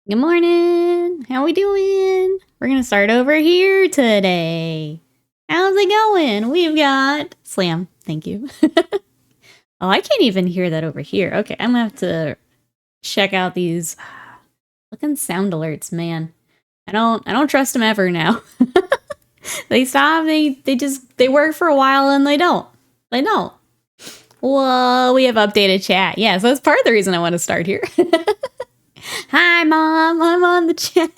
Good morning. How we doing? We're gonna start over here today. How's it going? We've got Slam. Thank you. Oh, I can't even hear that over here. Okay, I'm gonna have to check out these fucking sound alerts, man. I don't trust them ever now. They stop. They work for a while and they don't. They don't. Whoa, we have updated chat. Yeah, so that's part of the reason I want to start here. Hi, Mom. I'm on the chat.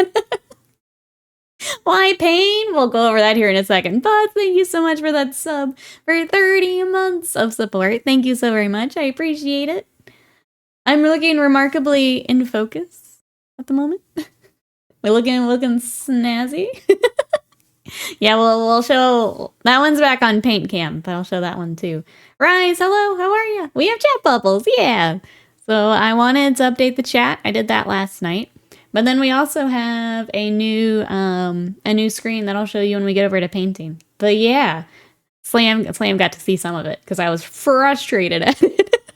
Why pain? We'll go over that here in a second. But thank you so much for that sub for 30 months of support. Thank you so very much. I appreciate it. I'm looking remarkably in focus at the moment. We're looking snazzy. Yeah, we'll show that one's back on Paint Cam, but I'll show that one too. Rise, hello, how are you? We have chat bubbles, yeah. So I wanted to update the chat. I did that last night. But then we also have a new screen that I'll show you when we get over to painting. But yeah, Slam got to see some of it because I was frustrated at it.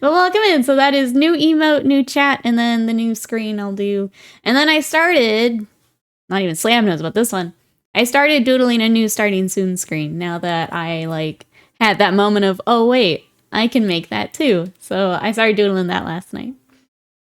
But welcome in. So that is new emote, new chat, and then the new screen I'll do. And then I started, not even Slam knows about this one. I started doodling a new starting soon screen now that I had that moment of, oh wait, I can make that too. So I started doodling that last night.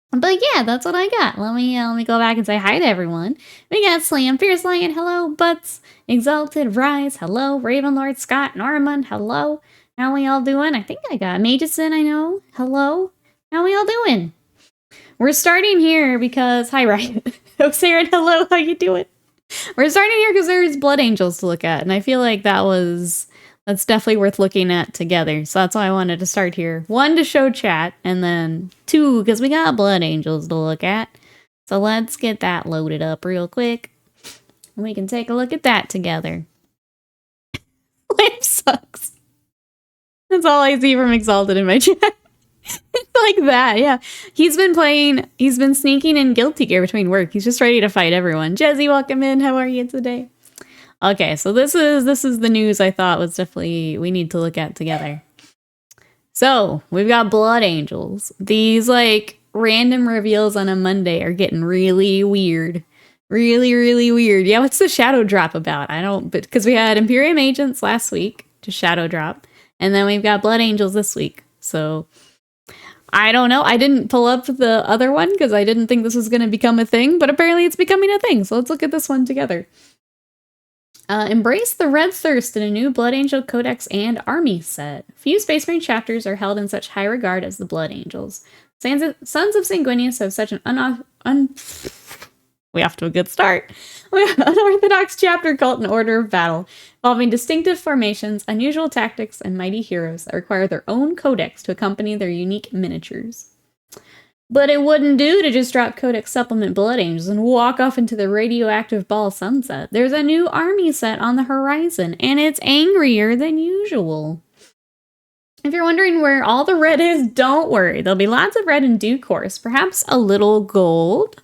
But yeah, that's what I got. Let me go back and say hi to everyone. We got Slam, Fierce Lion, hello, Butts, Exalted, Rise, hello, Ravenlord, Scott, Norman, hello. How we all doing? I think I got Mageson, I know. Hello. How we all doing? We're starting here because, hi, Ryan. Sarah, hello, how you doing? We're starting here because there's Blood Angels to look at, and I feel like that's definitely worth looking at together. So that's why I wanted to start here. 1, to show chat, and then 2, because we got Blood Angels to look at. So let's get that loaded up real quick. And we can take a look at that together. Life sucks. That's all I see from Exalted in my chat. Like that, yeah. He's been sneaking in Guilty Gear between work. He's just ready to fight everyone. Jezzy, welcome in. How are you today? Okay, so this is the news I thought was definitely we need to look at together. So we've got Blood Angels. These random reveals on a Monday are getting really weird. Really, really weird. Yeah, what's the shadow drop about? Because we had Imperium Agents last week to shadow drop, and then we've got Blood Angels this week. So I don't know. I didn't pull up the other one because I didn't think this was going to become a thing, but apparently it's becoming a thing. So let's look at this one together. Embrace the Red Thirst in a new Blood Angel Codex and Army set. Few Space Marine chapters are held in such high regard as the Blood Angels. Sons of Sanguinius have such an we off to a good start. Unorthodox chapter cult and order of battle, involving distinctive formations, unusual tactics, and mighty heroes that require their own codex to accompany their unique miniatures. But it wouldn't do to just drop Codex Supplement Blood Angels and walk off into the radioactive ball sunset. There's a new army set on the horizon, and it's angrier than usual. If you're wondering where all the red is, don't worry. There'll be lots of red in due course, perhaps a little gold.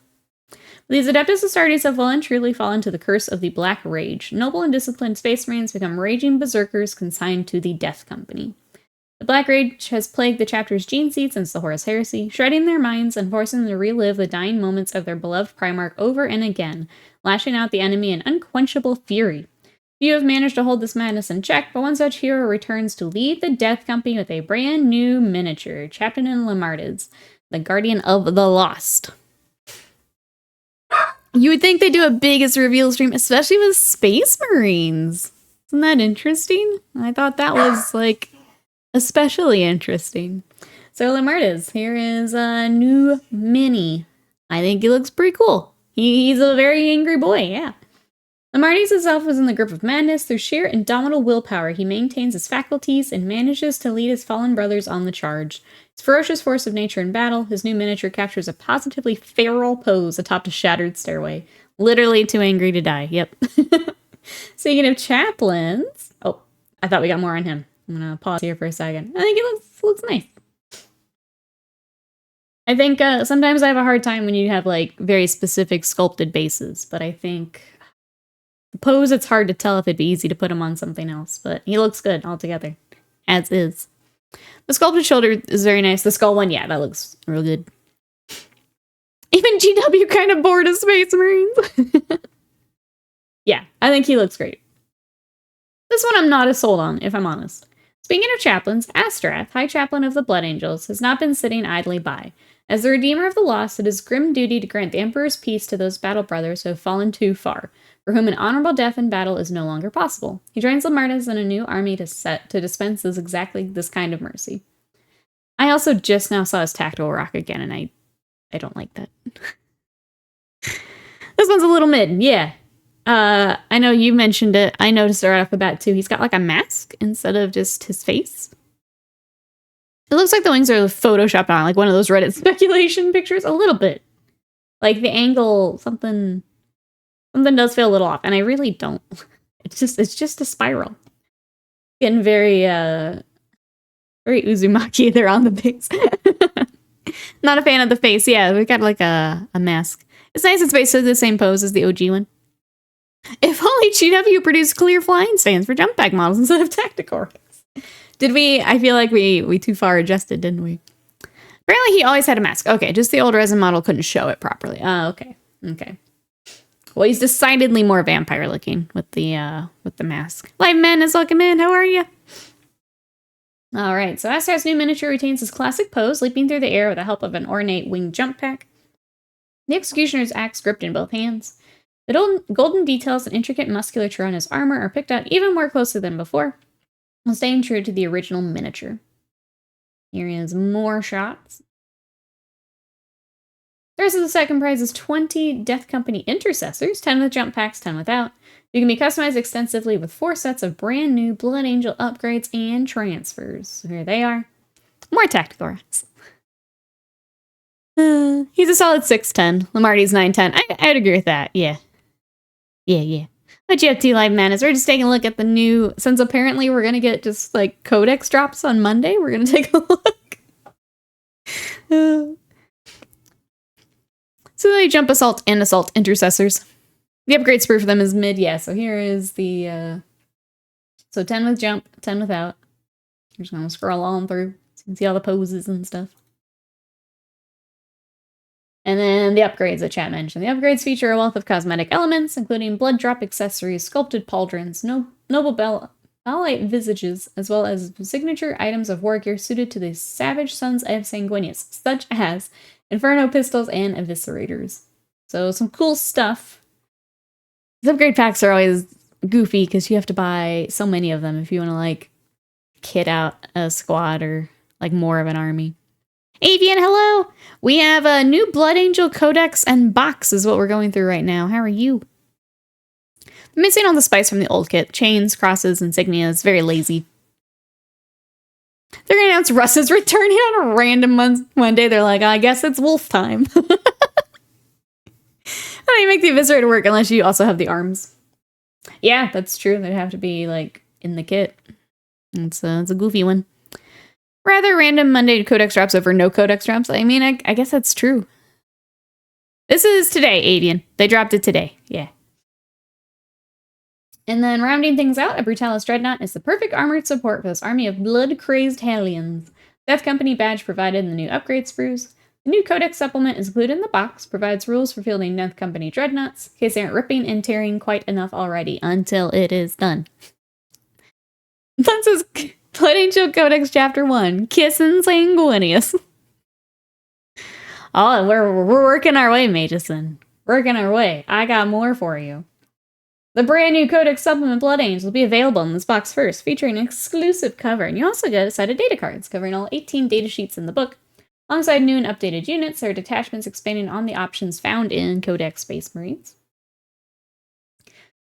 These Adeptus Astartes have well and truly fallen to the curse of the Black Rage. Noble and disciplined Space Marines become raging berserkers consigned to the Death Company. The Black Rage has plagued the chapter's gene seed since the Horus Heresy, shredding their minds and forcing them to relive the dying moments of their beloved Primarch over and again, lashing out the enemy in unquenchable fury. Few have managed to hold this madness in check, but one such hero returns to lead the Death Company with a brand new miniature, Chaplain Lamartids, the Guardian of the Lost. You would think they do a biggest reveal stream, especially with Space Marines. Isn't that interesting? I thought that was especially interesting. So Lamartids, here is a new mini. I think he looks pretty cool. He's a very angry boy, yeah. Lamartids himself was in the grip of madness. Through sheer indomitable willpower, he maintains his faculties and manages to lead his fallen brothers on the charge. His ferocious force of nature in battle, his new miniature captures a positively feral pose atop a shattered stairway. Literally too angry to die, yep. Speaking of chaplains... Oh, I thought we got more on him. I'm gonna pause here for a second. I think it looks nice. I think sometimes I have a hard time when you have very specific sculpted bases, but I think the pose, it's hard to tell if it'd be easy to put him on something else, but he looks good altogether, as is. The sculpted shoulder is very nice. The skull one, yeah, that looks real good. Even GW kind of bored of Space Marines. Yeah, I think he looks great. This one I'm not as sold on, if I'm honest. Speaking of chaplains, Astrath, High Chaplain of the Blood Angels, has not been sitting idly by. As the Redeemer of the Lost, it is grim duty to grant the Emperor's peace to those battle brothers who have fallen too far, for whom an honorable death in battle is no longer possible. He joins Lamardas in a new army to dispense exactly this kind of mercy. I also just now saw his tactical rock again, and I don't like that. This one's a little mid, yeah. I know you mentioned it. I noticed it right off the bat, too. He's got, like, a mask instead of just his face. It looks like the wings are photoshopped on, like one of those Reddit speculation pictures. A little bit. Like, the angle, something does feel a little off, and I really don't. It's just a spiral. Getting very Uzumaki there on the base. Not a fan of the face. Yeah, we got, like, a mask. It's nice it's basically the same pose as the OG one. If only GW produced clear flying stands for jump bag models instead of tactical ranks. Did we? I feel like we too far adjusted, didn't we? Apparently he always had a mask. Okay, just the old resin model couldn't show it properly. Oh, okay. Okay. Well, he's decidedly more vampire looking with the mask. Live Madness, welcome in. How are you? All right, so Astra's new miniature retains his classic pose, leaping through the air with the help of an ornate winged jump pack. The Executioner's axe gripped in both hands. The golden details and intricate musculature on his armor are picked out even more closely than before, while staying true to the original miniature. Here is more shots. The rest of the set comprises 20 Death Company intercessors, 10 with jump packs, 10 without. You can be customized extensively with 4 sets of brand new Blood Angel upgrades and transfers. So here they are. More tactical racks. He's a solid 6'10". Lamarty's 9'10". I'd agree with that, yeah. Yeah. What you up to, Live Madness? We're just taking a look at the new... Since apparently we're going to get just, like, codex drops on Monday, we're going to take a look. So they jump assault and assault intercessors. The upgrade sprue for them is mid, yeah. So here is the... So 10 with jump, 10 without. We're just going to scroll on through so you can see all the poses and stuff. And then the upgrades that chat mentioned. The upgrades feature a wealth of cosmetic elements, including blood drop accessories, sculpted pauldrons, noble bellite visages, as well as signature items of war gear suited to the savage sons of Sanguinius, such as Inferno pistols and eviscerators. So some cool stuff. The upgrade packs are always goofy because you have to buy so many of them if you want to, like, kit out a squad or, like, more of an army. Avian, hello! We have a new Blood Angel Codex and box is what we're going through right now. How are you? Missing all the spice from the old kit. Chains, crosses, insignias. Very lazy. They're going to announce Russ is returning on a random one day. They're like, I guess it's wolf time. How do you make the eviscerator work unless you also have the arms? Yeah, that's true. They'd have to be, like, in the kit. It's a goofy one. Rather random Monday codex drops over no codex drops. I mean, I guess that's true. This is today, Avian. They dropped it today. Yeah. And then rounding things out, a Brutalis Dreadnought is the perfect armored support for this army of blood-crazed Hellions. Death Company badge provided in the new upgrade sprues. The new codex supplement is included in the box, provides rules for fielding Death Company Dreadnoughts, in case they aren't ripping and tearing quite enough already, until it is done. That says... Blood Angel Codex Chapter 1, Kissin' Sanguinius. Oh, we're working our way, Mageson. Working our way. I got more for you. The brand new Codex Supplement Blood Angel will be available in this box first, featuring an exclusive cover. And you also get a set of data cards covering all 18 data sheets in the book. Alongside new and updated units, there are detachments expanding on the options found in Codex Space Marines.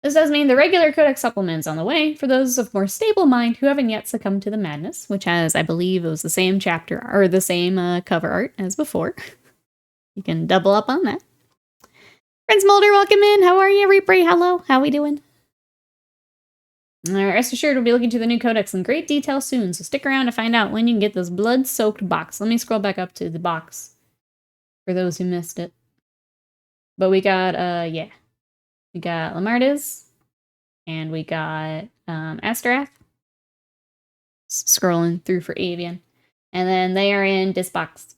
This does mean the regular Codex supplement is on the way for those of more stable mind who haven't yet succumbed to the madness, which has, I believe, it was the same chapter or the same cover art as before. You can double up on that. Prince Mulder, welcome in. How are you, Reaper? Hello. How we doing? Rest assured, we'll be looking to the new Codex in great detail soon, so stick around to find out when you can get this blood-soaked box. Let me scroll back up to the box for those who missed it. But we got, yeah. We got Lamardas, and we got Astrath. Scrolling through for Avian. And then they are in this box.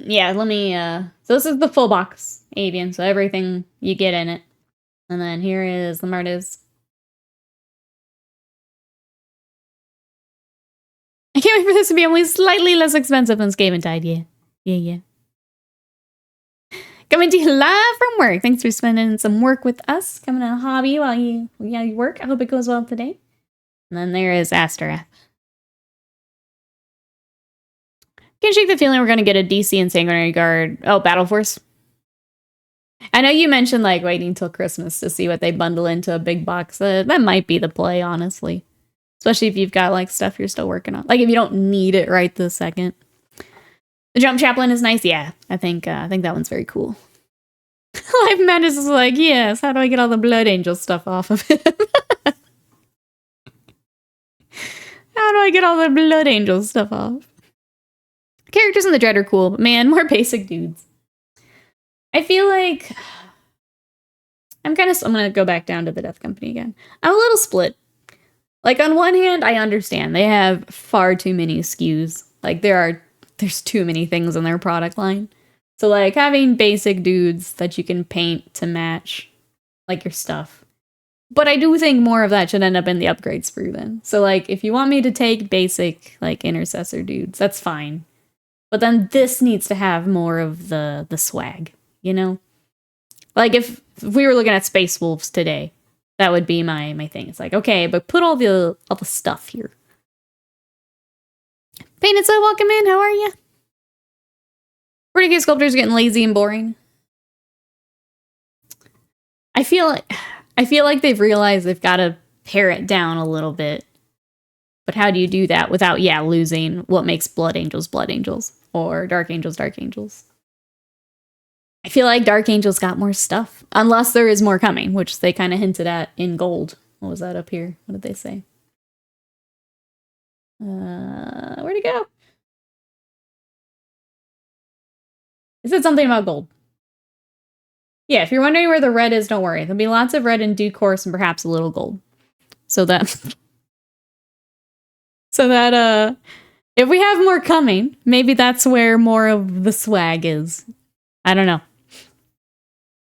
yeah, let me, so this is the full box avian, so everything you get in it. And then here is the Martas. I can't wait for this to be only slightly less expensive than Skaven Tide, yeah. Yeah. Coming to you live from work. Thanks for spending some work with us. Coming on a hobby while you work. I hope it goes well today. And then there is Astaroth. Can't shake the feeling we're going to get a DC and Sanguinary Guard. Oh, Battle Force. I know you mentioned like waiting till Christmas to see what they bundle into a big box. That might be the play, honestly. Especially if you've got like stuff you're still working on. Like if you don't need it right this second. The Jump Chaplain is nice. Yeah, I think that one's very cool. Life Madness is like, yes, how do I get all the Blood Angel stuff off of it? How do I get all the Blood Angel stuff off? Characters in the Dread are cool, but man, more basic dudes. I feel like I'm going to go back down to the Death Company again. I'm a little split. Like on one hand, I understand they have far too many SKUs. Like there's too many things in their product line. So like having basic dudes that you can paint to match like your stuff. But I do think more of that should end up in the upgrade sprue then. So like if you want me to take basic like intercessor dudes, that's fine. But then this needs to have more of the swag, you know? Like if we were looking at Space Wolves today, that would be my thing. It's like, okay, but put all the stuff here. Painted So, welcome in. How are you? 40K sculptors are getting lazy and boring. I feel like they've realized they've got to pare it down a little bit. But how do you do that without, losing what makes Blood Angels or Dark Angels Dark Angels? I feel like Dark Angels got more stuff. Unless there is more coming, which they kind of hinted at in gold. What was that up here? What did they say? Where'd it go? It said something about gold. Yeah, if you're wondering where the red is, don't worry. There'll be lots of red in due course and perhaps a little gold. So that if we have more coming, maybe that's where more of the swag is. I don't know.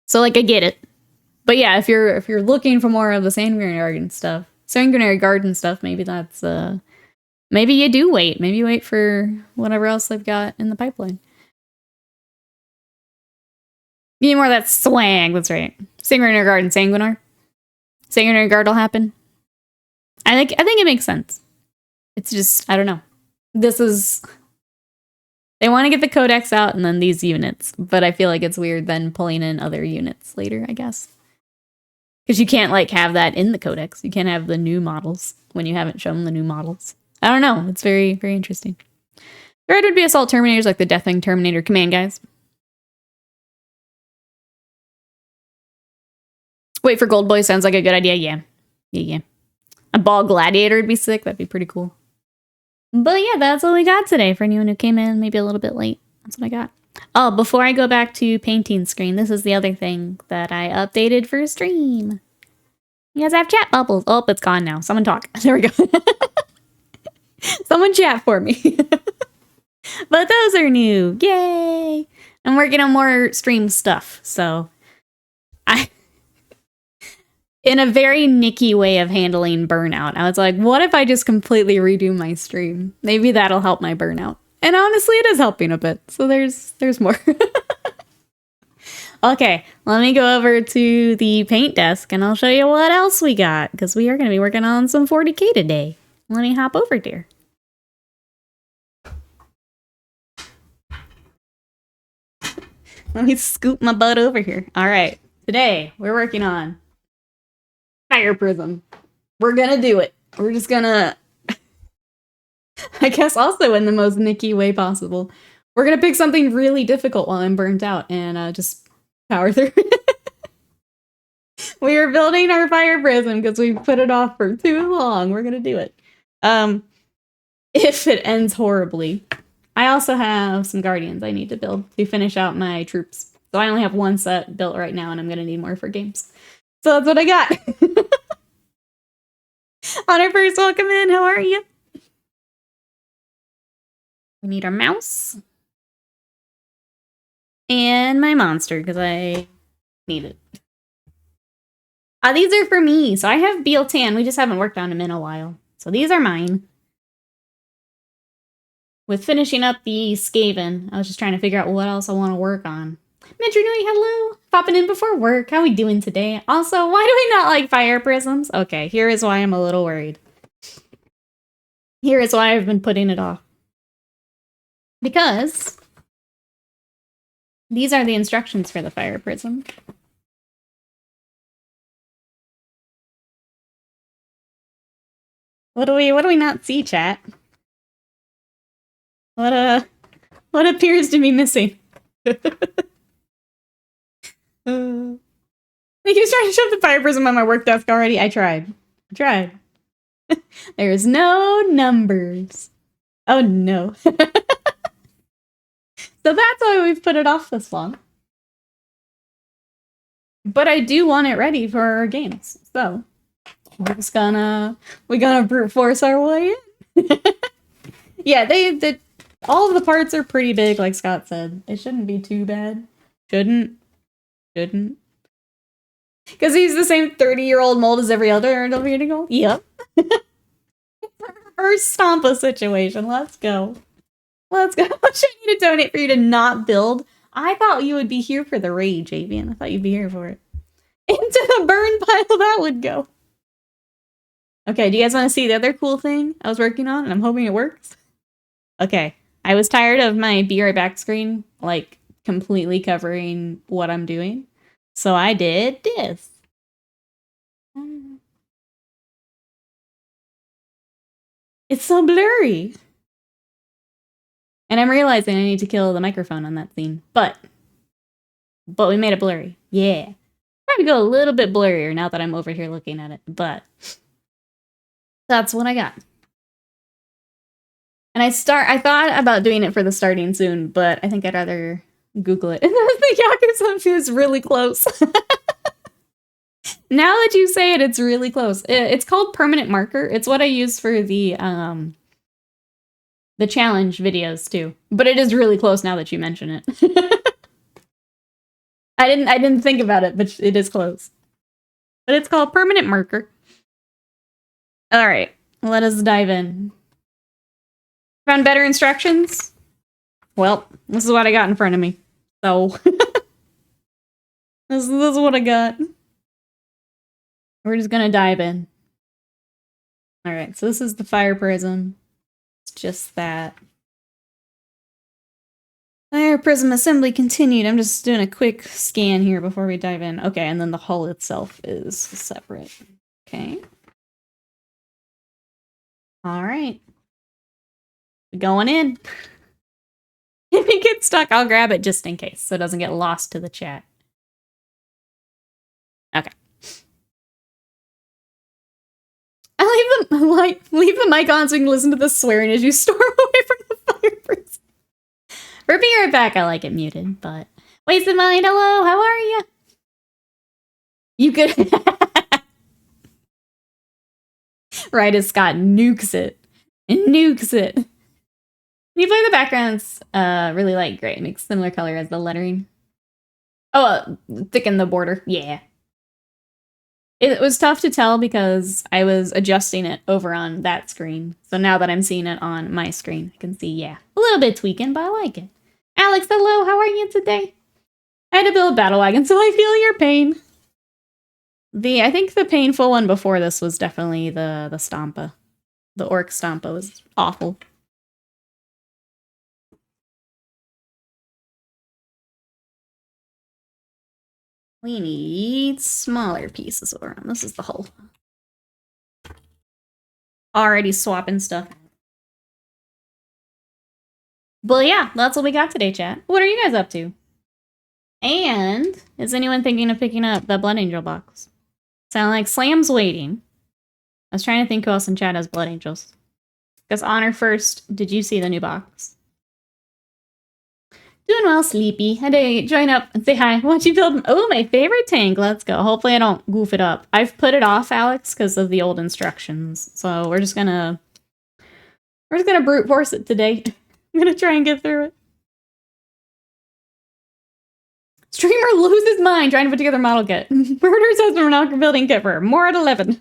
So like I get it. But yeah, if you're looking for more of the Sanguinary Garden stuff, maybe that's maybe you do wait. Maybe you wait for whatever else they've got in the pipeline. You need more of that swag, that's right. Sanguinary Garden, Sanguinary Guard will happen. I think it makes sense. It's just, I don't know. They want to get the codex out and then these units, but I feel like it's weird then pulling in other units later, I guess. Because you can't like have that in the codex. You can't have the new models when you haven't shown the new models. I don't know. It's very, very interesting. Red would be Assault Terminators like the Deathwing Terminator command guys. Wait for Gold Boy sounds like a good idea. Yeah. A Ball Gladiator would be sick. That'd be pretty cool. But yeah, that's what we got today for anyone who came in maybe a little bit late. That's what I got. Oh, before I go back to painting screen, this is the other thing that I updated for stream. You guys have chat bubbles. Oh, it's gone now. Someone talk. There we go. Someone chat for me. But those are new. Yay! I'm working on more stream stuff, so in a very Nikki way of handling burnout. I was like, what if I just completely redo my stream? Maybe that'll help my burnout. And honestly, it is helping a bit. So there's more. Okay, let me go over to the paint desk and I'll show you what else we got. Because we are going to be working on some 40K today. Let me hop over there. Let me scoop my butt over here. All right, today we're working on Fire Prism. We're gonna do it. We're just gonna, I guess also in the most Nikki way possible, we're gonna pick something really difficult while I'm burnt out and just power through it. We are building our Fire Prism because we've put it off for too long. We're gonna do it. If it ends horribly. I also have some Guardians I need to build to finish out my troops. So I only have one set built right now and I'm gonna need more for games. So that's what I got. Honor first, welcome in. How are you? We need our mouse. And my monster, because I need it. These are for me. So I have Beal Tan. We just haven't worked on them in a while. So these are mine. With finishing up the Skaven, I was just trying to figure out what else I want to work on. Metronui, hello! Popping in before work. How we doing today? Also, why do we not like fire prisms? Okay, here is why I'm a little worried. Here is why I've been putting it off. Because these are the instructions for the fire prism. What do we not see, chat? What appears to be missing? He was trying to shove the fire prism on my work desk already. I tried. There's no numbers. Oh no. So that's why we've put it off this long. But I do want it ready for our games. So we're just gonna brute force our way in. Yeah, all of the parts are pretty big, like Scott said. It shouldn't be too bad. Shouldn't. Because he's the same 30-year-old mold as every other individual? Yep. First Stompa situation. Let's go. How much I need to donate for you to not build? I thought you would be here for the rage, Avian. I thought you'd be here for it. Into the burn pile that would go. Okay, do you guys want to see the other cool thing I was working on? And I'm hoping it works. Okay. I was tired of my Be Right Back screen, like, completely covering what I'm doing. So I did this. It's so blurry. And I'm realizing I need to kill the microphone on that scene. But we made it blurry. Yeah. Trying to go a little bit blurrier now that I'm over here looking at it. But that's what I got. And I thought about doing it for the starting soon, but I think I'd rather Google it. And the Yakuza is really close. Now that you say it, it's really close. It's called permanent marker. It's what I use for the challenge videos too. But it is really close now that you mention it. I didn't think about it, but it is close. But it's called permanent marker. All right, let us dive in. Found better instructions? Well, this is what I got in front of me. So this is what I got. We're just gonna dive in. All right, so this is the fire prism. It's just that. Fire prism assembly continued. I'm just doing a quick scan here before we dive in. Okay, and then the hull itself is separate. Okay. All right. Going in. If it gets stuck, I'll grab it just in case so it doesn't get lost to the chat. Okay. Leave the mic on so you can listen to the swearing as you storm away from the fire prism. For Be Right Back, I like it muted, but Wasted Mind, hello, how are you? You could right as Scott nukes it. Can you play the backgrounds really light gray? It makes similar color as the lettering. Oh, thicken the border. Yeah. It was tough to tell because I was adjusting it over on that screen. So now that I'm seeing it on my screen, I can see, yeah, a little bit tweaking, but I like it. Alex, hello, how are you today? I had to build Battle Wagon, so I feel your pain. I think the painful one before this was definitely the Stompa. The Orc Stompa was awful. We need smaller pieces around. This is the hull. Already swapping stuff. But yeah, that's what we got today, chat. What are you guys up to? And is anyone thinking of picking up the Blood Angel box? Sound like Slam's waiting. I was trying to think who else in chat has Blood Angels. Because Honor first, did you see the new box? Doing well, Sleepy. Had to join up and say hi. What you build? Oh, my favorite tank. Let's go. Hopefully I don't goof it up. I've put it off, Alex, because of the old instructions. So we're just gonna brute force it today. I'm gonna try and get through it. Streamer loses mind trying to put together a model kit. Murders us from an building kit for her. More at 11.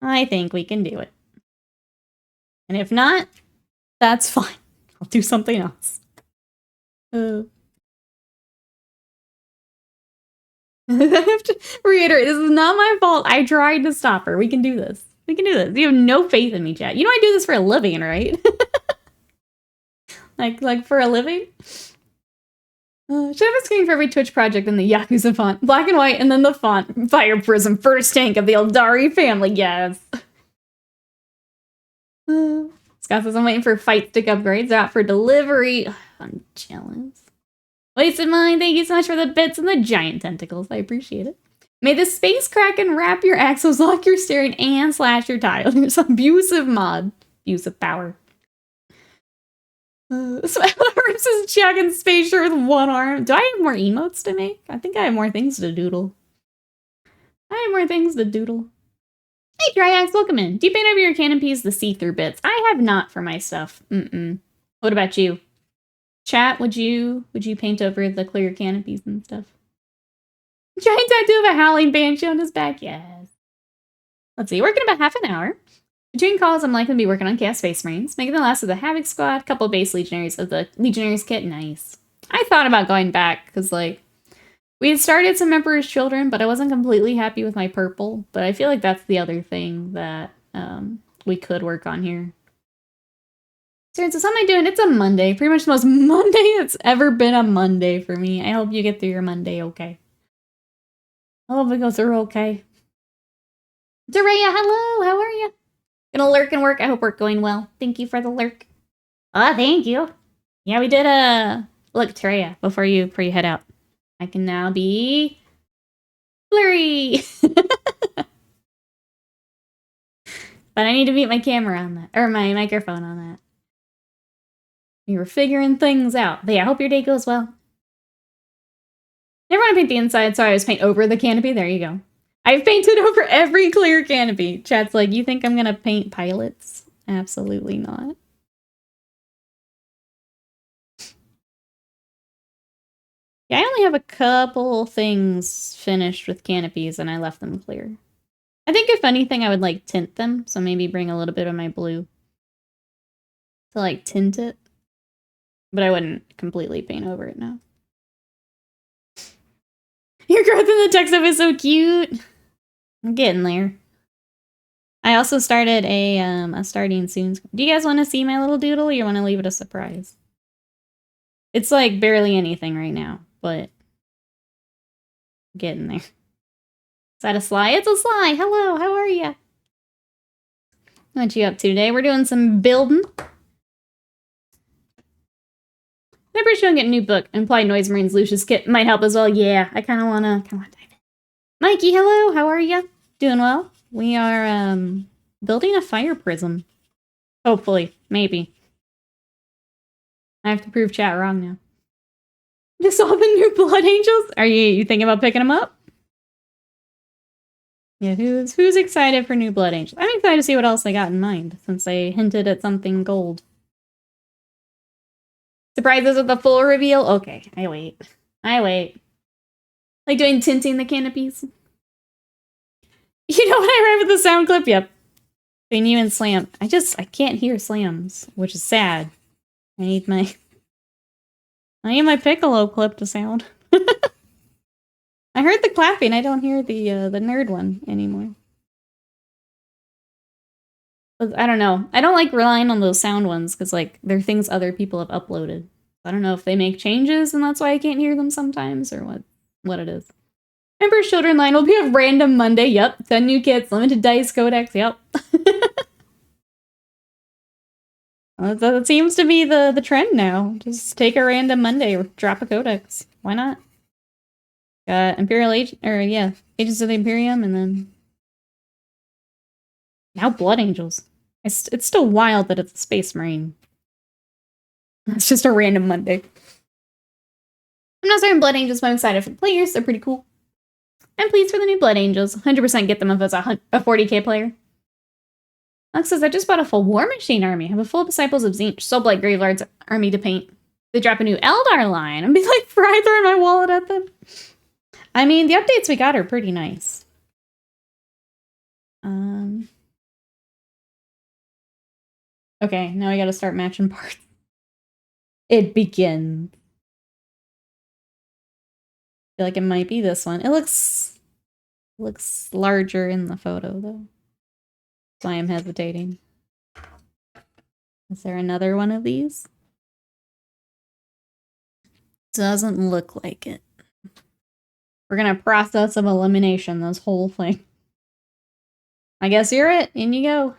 I think we can do it. And if not, that's fine. I'll do something else. I have to reiterate, this is not my fault. I tried to stop her. We can do this. We can do this. You have no faith in me, chat. You know I do this for a living, right? like for a living? Should have a screen for every Twitch project in the Yakuza font. Black and white, and then the font. Fire Prism, first tank of the Eldar family. Yes. Scott says, I'm waiting for fight stick upgrades. They're out for delivery. I'm jealous. Wasted Mind, thank you so much for the bits and the giant tentacles. I appreciate it. May the Space Kraken wrap your axles, lock your steering, and slash your tires. It's abusive mod. Abusive power. Smilers is chugging Space Shirt with one arm. Do I have more emotes to make? I think I have more things to doodle. Hey, Dryax, welcome in. Do you paint over your canopies the see-through bits? I have not for my stuff. What about you? Chat, would you paint over the clear canopies and stuff? Giant tattoo of a howling banshee on his back, yes. Let's see, working about half an hour. Between calls, I'm likely to be working on Chaos Space Marines, making the last of the Havoc Squad, couple base Legionaries of the Legionaries kit, nice. I thought about going back, because, like, we had started some Emperor's Children, but I wasn't completely happy with my purple, but I feel like that's the other thing that we could work on here. So how am I doing? It's a Monday, pretty much the most Monday it's ever been a Monday for me. I hope you get through your Monday okay. I hope it goes through okay. Dareya, hello, how are you? Gonna lurk and work. I hope work going well. Thank you for the lurk. Oh, thank you. Yeah, we did look, Dareya, before you head out. I can now be blurry. But I need to mute my camera on that, or my microphone on that. We were figuring things out. But yeah, I hope your day goes well. Never want to paint the inside, so I always paint over the canopy. There you go. I've painted over every clear canopy. Chat's like, you think I'm gonna paint pilots? Absolutely not. Yeah, I only have a couple things finished with canopies, and I left them clear. I think if anything, I would like tint them, so maybe bring a little bit of my blue to like tint it. But I wouldn't completely paint over it now. Your growth in the text of is so cute. I'm getting there. I also started a starting soon. Do you guys want to see my little doodle, or you want to leave it a surprise? It's like barely anything right now, but I'm getting there. Is that a sly? It's a sly. Hello, how are you? What you up to today? We're doing some building. I'm pretty sure I'll get a new book. Implied Noise Marines Lucius kit might help as well. Yeah, I kind of wanna dive in. Mikey, hello, how are you? Doing well. We are building a fire prism. Hopefully, maybe. I have to prove chat wrong now. Just saw the new Blood Angels. Are you thinking about picking them up? Yeah, who's excited for new Blood Angels? I'm excited to see what else they got in mind, since they hinted at something gold. Surprises with the full reveal? Okay, I wait. Like doing tinting the canopies? You know what I read with the sound clip? Yep. Between you and Slam. I can't hear Slams, which is sad. I need my Piccolo clip to sound. I heard the clapping, I don't hear the nerd one anymore. But I don't know. I don't like relying on those sound ones, because like they're things other people have uploaded. I don't know if they make changes and that's why I can't hear them sometimes, or what it is. Emperor's Children line will be a random Monday. Yep. 10 new kits, limited dice codex. Yep. That seems to be the trend now. Just take a random Monday or drop a codex. Why not? Got Imperial Agents of the Imperium, and then now Blood Angels. It's still wild that it's a Space Marine. It's just a random Monday. I'm not starting Blood Angels, but I'm excited for the players. They're pretty cool. I'm pleased for the new Blood Angels. 100% get them if it's a 40k player. Alex says, I just bought a full War Machine army. I have a full Disciples of Zinch, Soulblight Gravelords army to paint. They drop a new Eldar line. I'd be like, fry throwing my wallet at them. I mean, the updates we got are pretty nice. Okay, now I gotta start matching parts. It begins. I feel like it might be this one. It looks larger in the photo, though. So I am hesitating. Is there another one of these? Doesn't look like it. We're gonna process of elimination this whole thing. I guess you're it. In you go.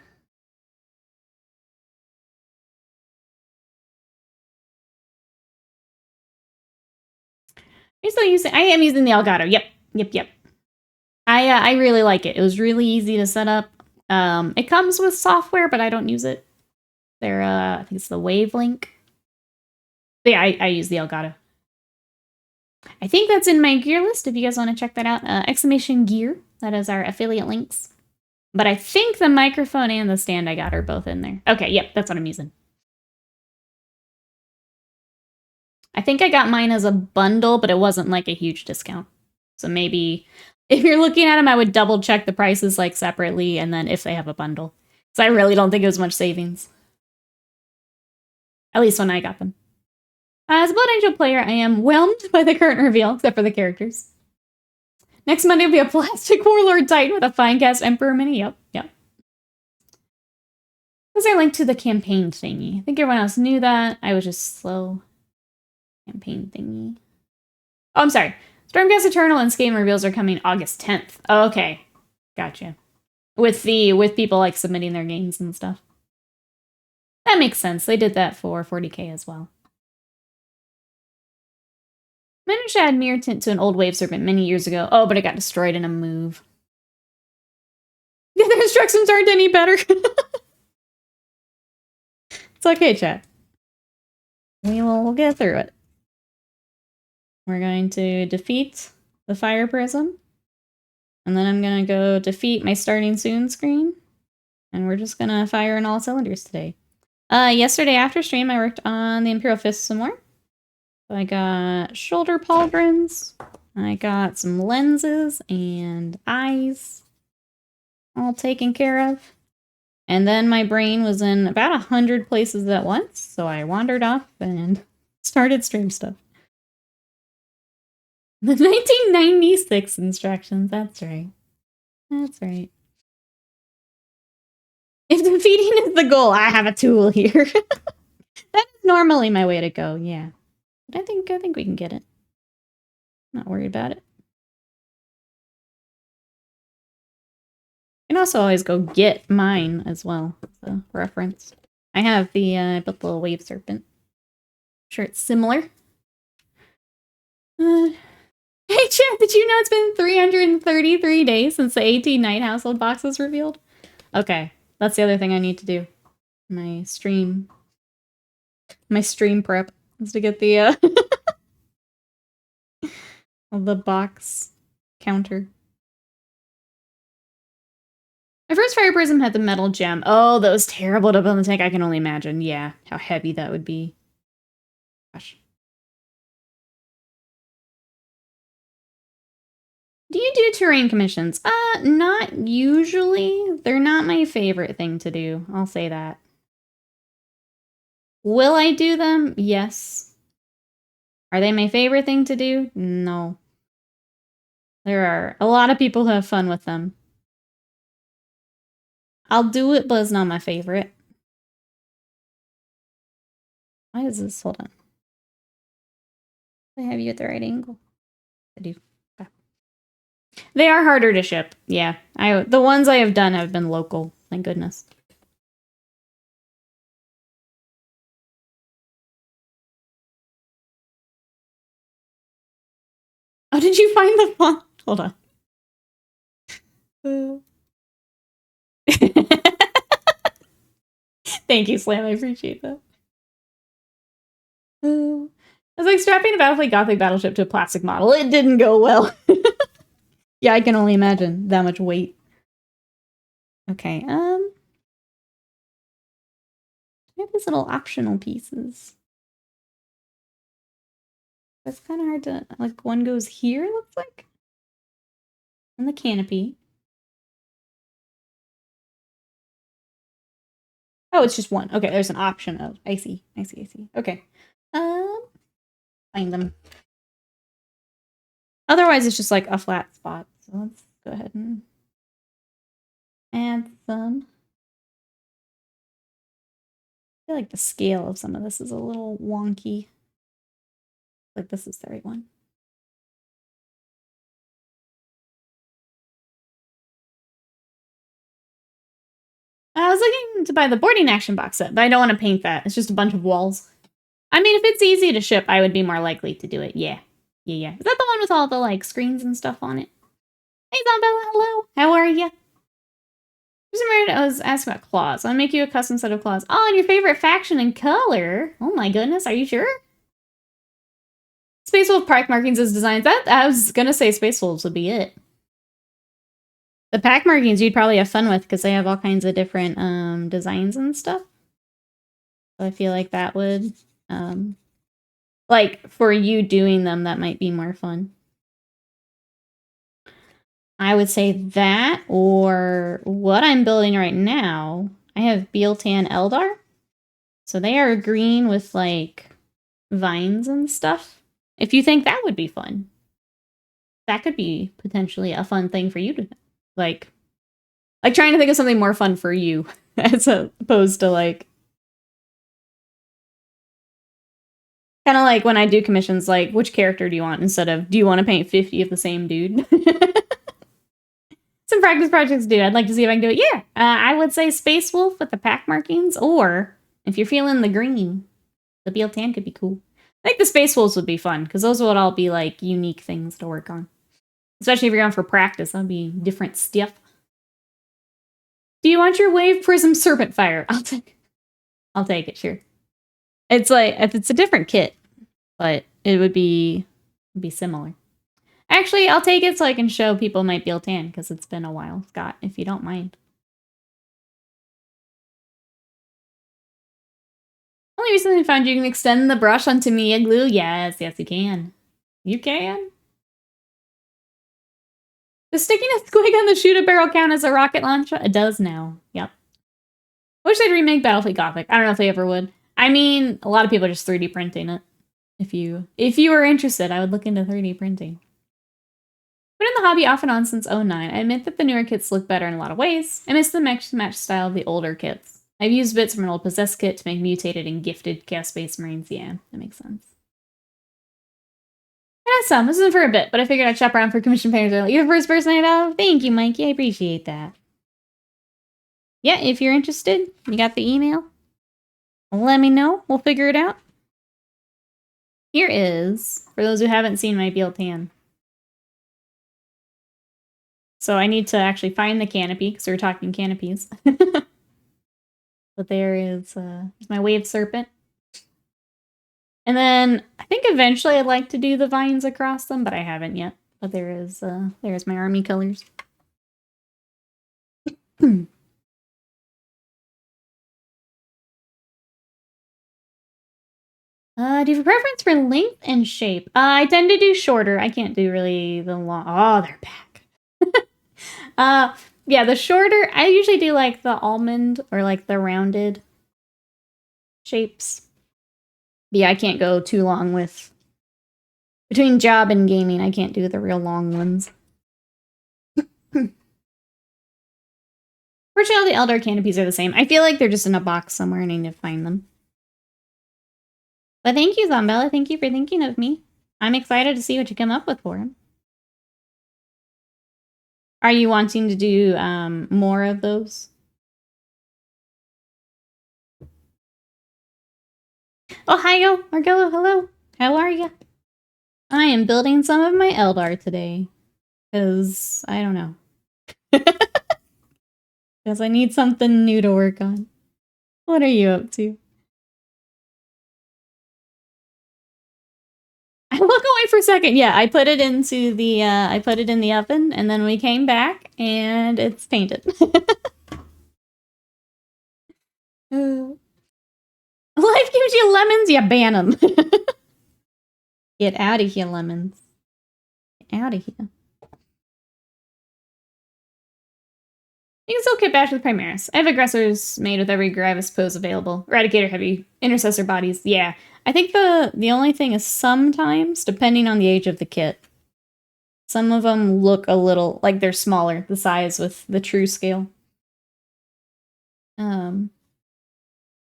You're still using. I am using the Elgato. Yep. I really like it. It was really easy to set up. It comes with software, but I don't use it. They're I think it's the Wavelink. But yeah, I use the Elgato. I think that's in my gear list if you guys want to check that out. Exclamation Gear. That is our affiliate links. But I think the microphone and the stand I got are both in there. Okay, yep, that's what I'm using. I think I got mine as a bundle, but it wasn't like a huge discount. So maybe if you're looking at them, I would double check the prices like separately and then if they have a bundle. So I really don't think it was much savings. At least when I got them. As a Blood Angel player, I am whelmed by the current reveal, except for the characters. Next Monday will be a plastic Warlord Titan with a Finecast Emperor mini. Yep. Because I linked to the campaign thingy. I think everyone else knew that. I was just slow. Campaign thingy. Oh, I'm sorry. Stormcast Eternal and Skaven reveals are coming August 10th. Oh, okay. Gotcha. With people like submitting their games and stuff. That makes sense. They did that for 40K as well. Managed to add Mirror Tint to an old Wave Serpent many years ago. Oh, but it got destroyed in a move. Yeah, the instructions aren't any better. It's okay, chat. We'll get through it. We're going to defeat the Fire Prism. And then I'm going to go defeat my starting soon screen. And we're just going to fire on all cylinders today. Yesterday after stream, I worked on the Imperial Fist some more. So I got shoulder pauldrons. I got some lenses and eyes all taken care of. And then my brain was in about 100 places at once. So I wandered off and started stream stuff. The 1996 instructions, that's right. That's right. If defeating is the goal, I have a tool here. That's normally my way to go, yeah. But I think we can get it. Not worried about it. You can also always go get mine as well, as a reference. I have the, I built the little wave serpent. I'm sure it's similar. Hey, chat, did you know it's been 333 days since the 18 Night Household box was revealed? Okay, that's the other thing I need to do. My stream prep is to get the, the box counter. My first Fire Prism had the metal gem. Oh, that was terrible to build in the tank. I can only imagine, yeah, how heavy that would be. Gosh. Do you do terrain commissions? Not usually. They're not my favorite thing to do. I'll say that. Will I do them? Yes. Are they my favorite thing to do? No. There are a lot of people who have fun with them. I'll do it, but it's not my favorite. Why is this? Hold on. I have you at the right angle. I do. Okay. They are harder to ship. Yeah. The ones I have done have been local. Thank goodness. Oh, did you find the font? Hold on. Thank you, Slam. I appreciate that. I was like strapping a Battlefleet Gothic battleship to a plastic model. It didn't go well. Yeah, I can only imagine that much weight. Okay, I have these little optional pieces. That's kind of hard to, like, one goes here, looks like. And the canopy. Oh, it's just one. Okay, there's an option of, I see. Okay. Find them. Otherwise, it's just like a flat spot. So let's go ahead and add some. I feel like the scale of some of this is a little wonky. Like this is the right one. I was looking to buy the boarding action box set, but I don't want to paint that. It's just a bunch of walls. I mean, if it's easy to ship, I would be more likely to do it. Yeah. Is that the one with all the, like, screens and stuff on it? Hey, Zombella, hello. How are ya? I was asking about claws. I'll make you a custom set of claws. Oh, and your favorite faction and color. Oh my goodness, are you sure? Space Wolf pack markings as designs. I was gonna say Space Wolves would be it. The pack markings you'd probably have fun with because they have all kinds of different designs and stuff. So I feel like that would, like, for you doing them, that might be more fun. I would say that, or what I'm building right now. I have Bealtan Eldar. So they are green with, like, vines and stuff. If you think that would be fun, that could be potentially a fun thing for you to, like trying to think of something more fun for you as opposed to, like, kind of like when I do commissions, like, which character do you want instead of, do you want to paint 50 of the same dude? Some practice projects, dude. I'd like to see if I can do it. Yeah, I would say Space Wolf with the pack markings, or if you're feeling the green, the Bealtan could be cool. I think the Space Wolves would be fun, because those would all be, like, unique things to work on. Especially if you're going for practice, that'd be different stuff. Do you want your Wave Prism Serpent Fire? I'll take it, sure. It's like, it's a different kit, but it would be similar. Actually, I'll take it so I can show people my Bealtan, because it's been a while, Scott, if you don't mind. Only recently found you can extend the brush onto Mia glue. Yes, you can. You can. Does sticking a squig on the shoot a barrel count as a rocket launcher? It does now. Yep. I wish they'd remake Battlefield Gothic. I don't know if they ever would. I mean, a lot of people are just 3D printing it. If you were interested, I would look into 3D printing. Been in the hobby off and on since 09. I admit that the newer kits look better in a lot of ways. I miss the match style of the older kits. I've used bits from an old Possessed kit to make mutated and gifted Chaos Space Marines. Yeah, that makes sense. I had some. This isn't for a bit, but I figured I'd shop around for commission painters early. You're the first person I know. Thank you, Mikey. I appreciate that. Yeah, if you're interested, you got the email. Let me know. We'll figure it out. Here is, for those who haven't seen my Bealtan. So I need to actually find the canopy, because we were talking canopies. But there is my Wave Serpent. And then I think eventually I'd like to do the vines across them, but I haven't yet. But there's my army colors. Do you have a preference for length and shape? I tend to do shorter. I can't do really the long. Oh, they're back. Yeah, the shorter. I usually do like the almond or like the rounded shapes. But yeah, I can't go too long with. Between job and gaming, I can't do the real long ones. Fortunately, the Eldar canopies are the same. I feel like they're just in a box somewhere and I need to find them. But thank you, Zombella. Thank you for thinking of me. I'm excited to see what you come up with for him. Are you wanting to do more of those? Oh, hi, Margello. Hello. How are you? I am building some of my Eldar today. Because, I don't know. Because I need something new to work on. What are you up to? I look away for a second. Yeah, I put it into the I put it in the oven, and then we came back and it's painted. Life gives you lemons, you ban them. Get out of here, lemons. Get out of here. You can still kit bash with Primaris. I have aggressors made with every Gravis pose available. Eradicator heavy. Intercessor bodies. Yeah. I think the only thing is sometimes, depending on the age of the kit, some of them look a little like they're smaller, the size with the true scale.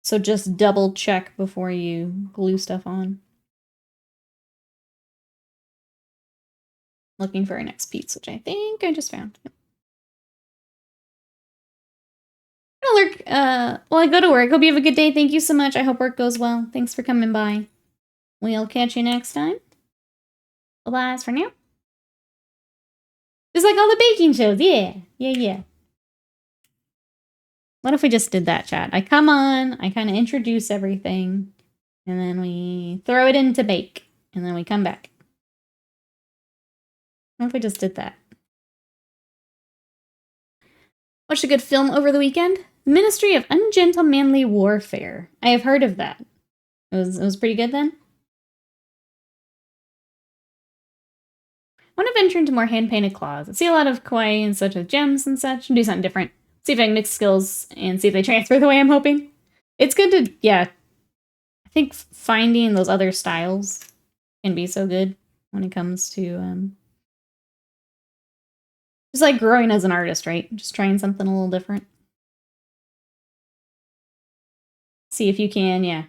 So just double check before you glue stuff on. Looking for our next piece, which I think I just found. Lurk, well, I go to work. Hope you have a good day. Thank you so much. I hope work goes well. Thanks for coming by. We'll catch you next time. Bye for now. Just like all the baking shows. Yeah. Yeah. What if we just did that, chat? I come on, I kind of introduce everything, and then we throw it in to bake, and then we come back. What if we just did that? Watched a good film over the weekend. Ministry of Ungentlemanly Warfare. I have heard of that. It was pretty good then? I want to venture into more hand-painted claws. I see a lot of kawaii and such with gems and such, and do something different. See if I can mix skills and see if they transfer the way I'm hoping. It's good to, yeah. I think finding those other styles can be so good when it comes to, just like growing as an artist, right? Just trying something a little different. See if you can, yeah.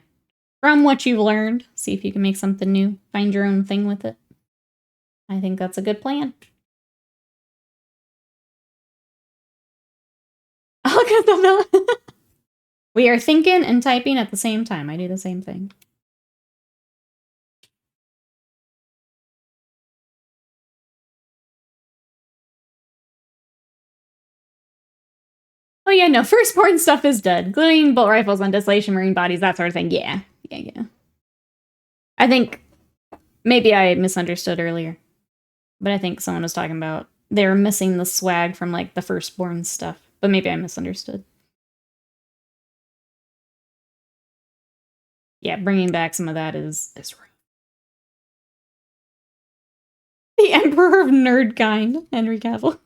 From what you've learned, see if you can make something new. Find your own thing with it. I think that's a good plan. Look at the villain. We are thinking and typing at the same time. I do the same thing. Oh yeah, no, firstborn stuff is dead. Gluing bolt rifles on Desolation Marine bodies, that sort of thing. Yeah. I think maybe I misunderstood earlier. But I think someone was talking about they were missing the swag from like the firstborn stuff. But maybe I misunderstood. Yeah, bringing back some of that is rough. The Emperor of Nerdkind, Henry Cavill.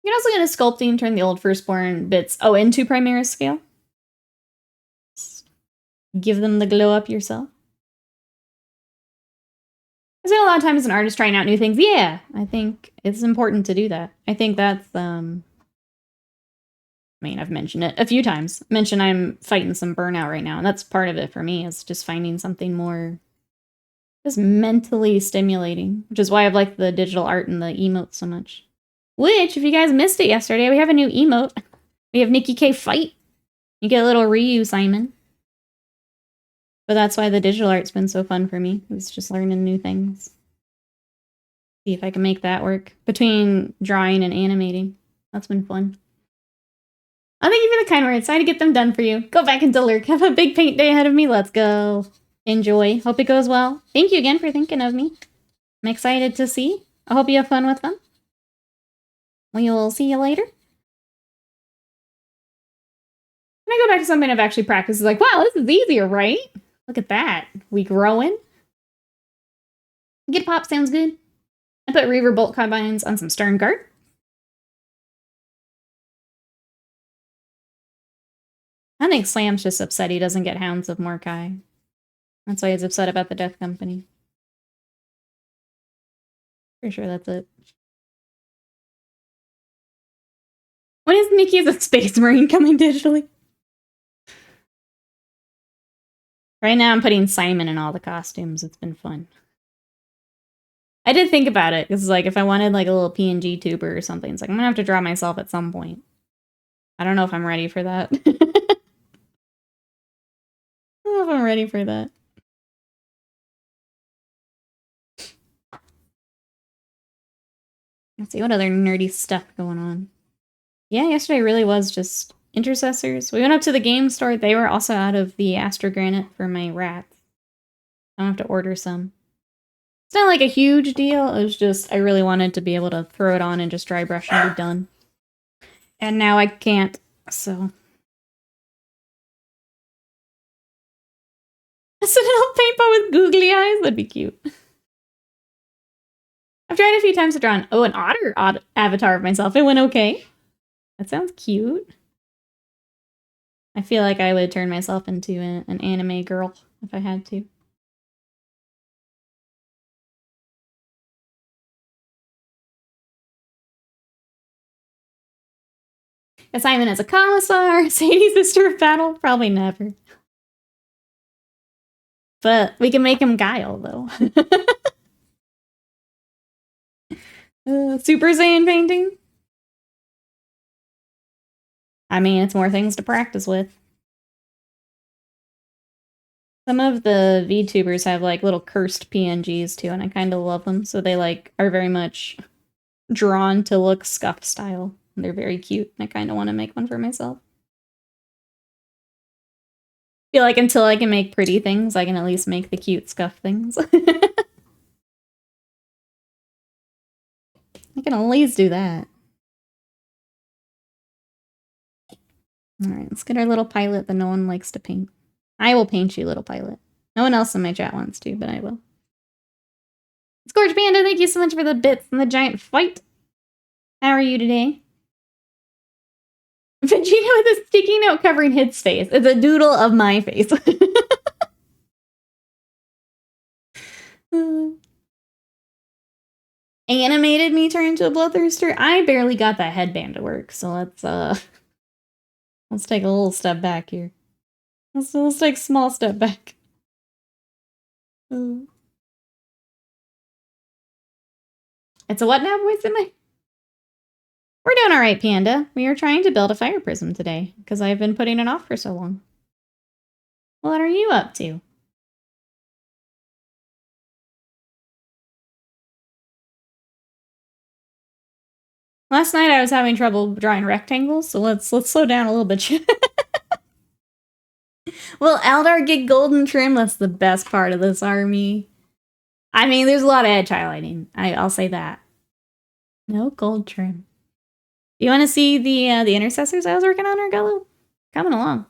You can also get a sculpting and turn the old firstborn bits into Primaris scale. Give them the glow up yourself. I spend a lot of time as an artist trying out new things. Yeah, I think it's important to do that. I think that's, I mean, I've mentioned it a few times. I'm fighting some burnout right now, and that's part of it for me, is just finding something more just mentally stimulating, which is why I've liked the digital art and the emotes so much. Which, if you guys missed it yesterday, we have a new emote. We have Nikki K fight. You get a little Ryu, Simon. But that's why the digital art's been so fun for me. It's just learning new things. See if I can make that work. Between drawing and animating. That's been fun. Oh, thank you for the kind words. I had to get them done for you. Go back into Lurk. Have a big paint day ahead of me. Let's go. Enjoy. Hope it goes well. Thank you again for thinking of me. I'm excited to see. I hope you have fun with them. We will see you later. When I go back to something I've actually practiced, it's like, wow, this is easier, right? Look at that. We growing. Get pop sounds good. I put Reaver bolt carbines on some Stern Guard. I think Slam's just upset he doesn't get Hounds of Mordecai. That's why he's upset about the Death Company. Pretty sure that's it. When is Nikki as a Space Marine coming digitally? Right now I'm putting Simon in all the costumes. It's been fun. I did think about it, because like if I wanted like a little PNG tuber or something, it's like I'm gonna have to draw myself at some point. I don't know if I'm ready for that. I don't know if I'm ready for that. Let's see what other nerdy stuff going on. Yeah, yesterday really was just intercessors. We went up to the game store. They were also out of the Astro Granite for my rats. I don't have to order some. It's not like a huge deal. It was just, I really wanted to be able to throw it on and just dry brush and be done. And now I can't, so. SNL paintball with googly eyes? That'd be cute. I've tried a few times to draw an otter avatar of myself. It went okay. That sounds cute. I feel like I would turn myself into an anime girl if I had to. Assignment as a commissar, Sadie's sister of battle, probably never. But we can make him Guile, though. Super Saiyan painting? I mean, it's more things to practice with. Some of the VTubers have, like, little cursed PNGs, too, and I kind of love them. So they, like, are very much drawn to look scuff style. They're very cute, and I kind of want to make one for myself. I feel like until I can make pretty things, I can at least make the cute scuff things. I can always do that. Alright, let's get our little pilot that no one likes to paint. I will paint you, little pilot. No one else in my chat wants to, but I will. Scorch Panda, thank you so much for the bits and the giant fight. How are you today? Vegeta with a sticky note covering his face. It's a doodle of my face. Animated me turn into a bloodthirster? I barely got that headband to work, so let's take a little step back here. Let's take a small step back. It's a what now, boys? We're doing all right, Panda. We are trying to build a fire prism today, because I've been putting it off for so long. What are you up to? Last night I was having trouble drawing rectangles, so let's slow down a little bit. Will Eldar get golden trim? That's the best part of this army. I mean, there's a lot of edge highlighting. I'll say that. No gold trim. Do you want to see the intercessors I was working on, Argello? Coming along.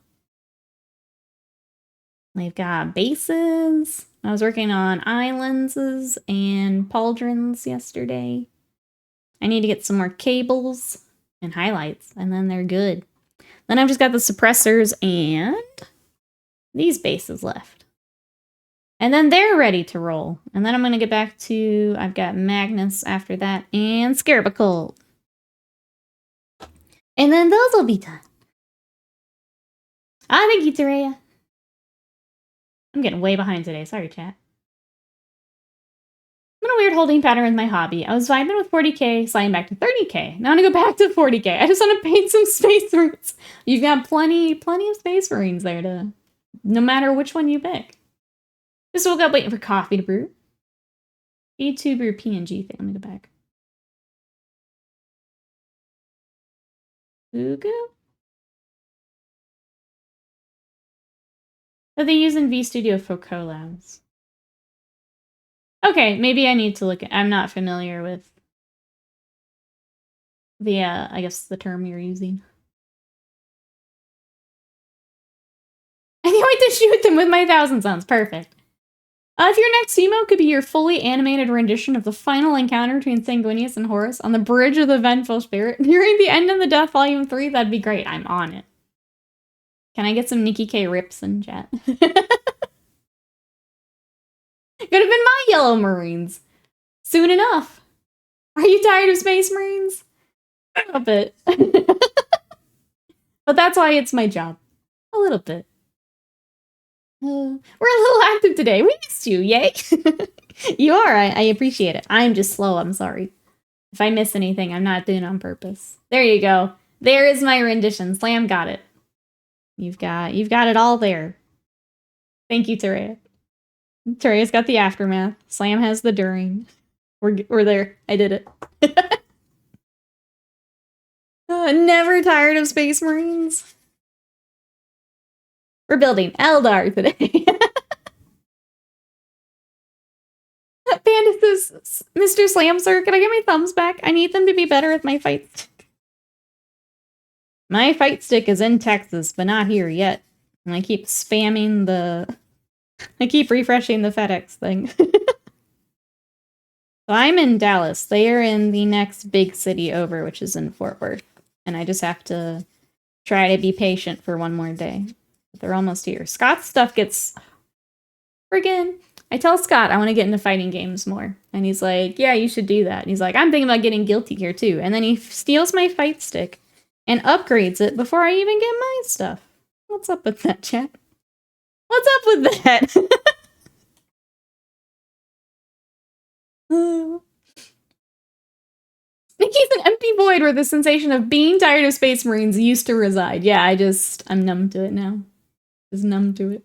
We've got bases. I was working on islands and pauldrons yesterday. I need to get some more cables and highlights, and then they're good. Then I've just got the suppressors and these bases left. And then they're ready to roll. And then I'm going to get back to, I've got Magnus after that, and Scarabacult. And then those will be done. Ah, thank you, Terea. I'm getting way behind today. Sorry, chat. I'm in a weird holding pattern with my hobby. I was vibing with 40K, sliding back to 30K. Now I want to go back to 40K. I just want to paint some Space Marines. You've got plenty of Space Marines there to, no matter which one you pick. Just woke up waiting for coffee to brew. YouTuber PNG thing. Let me go back. Ugu? What they use in VStudio for collabs. Okay, maybe I need to look at, I'm not familiar with the, I guess the term you're using. I can't wait to shoot them with my 1,000 Suns. Perfect. If your next emote could be your fully animated rendition of the final encounter between Sanguinius and Horus on the bridge of the Vengeful Spirit nearing the end of the Death Volume 3, that'd be great. I'm on it. Can I get some Nikki K rips in chat? Could have been my Yellow Marines. Soon enough. Are you tired of Space Marines? A little bit. But that's why it's my job. A little bit. We're a little active today. We missed you, yay! You are, I appreciate it. I'm just slow, I'm sorry. If I miss anything, I'm not doing it on purpose. There you go. There is my rendition. Slam got it. You've got it all there. Thank you, Terea. Terea's got the aftermath. Slam has the during. We're there. I did it. Never tired of Space Marines. We're building Eldar today. Panda says, Mr. Slam, sir, can I get my thumbs back? I need them to be better with my fight stick. My fight stick is in Texas, but not here yet. And I keep spamming the I keep refreshing the FedEx thing. So I'm in Dallas. They are in the next big city over, which is in Fort Worth. And I just have to try to be patient for one more day. But they're almost here. Scott's stuff gets friggin'. I tell Scott I want to get into fighting games more. And he's like, yeah, you should do that. And he's like, I'm thinking about getting Guilty Gear too. And then he steals my fight stick and upgrades it before I even get my stuff. What's up with that, chat? What's up with that? Nikki's an empty void where the sensation of being tired of Space Marines used to reside. Yeah, I'm numb to it now. Just numb to it.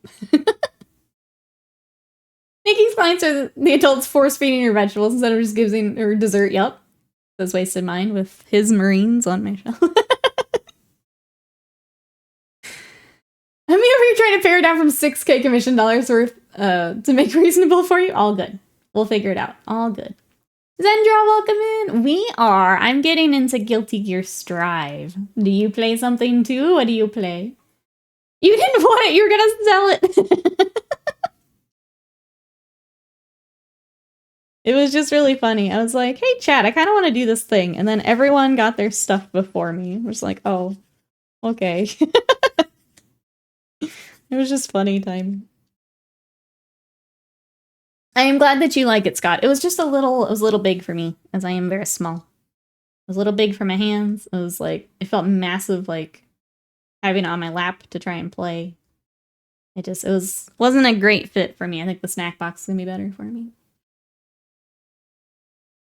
Nikki's clients are the adults force feeding her vegetables instead of just giving her dessert. Yup. Those wasted mine with his Marines on my shelf. I'm over here trying to pare down from 6K commission dollars worth to make reasonable for you. All good. We'll figure it out. All good. Zendra, welcome in. We are. I'm getting into Guilty Gear Strive. Do you play something too? What do you play? You didn't want it. You were gonna sell it. It was just really funny. I was like, hey, chat, I kind of want to do this thing. And then everyone got their stuff before me. I was like, oh, okay. It was just funny time. I am glad that you like it, Scott. It was just it was a little big for me, as I am very small. It was a little big for my hands. It was like, it felt massive, like having it on my lap to try and play. It wasn't a great fit for me. I think the snack box is gonna be better for me.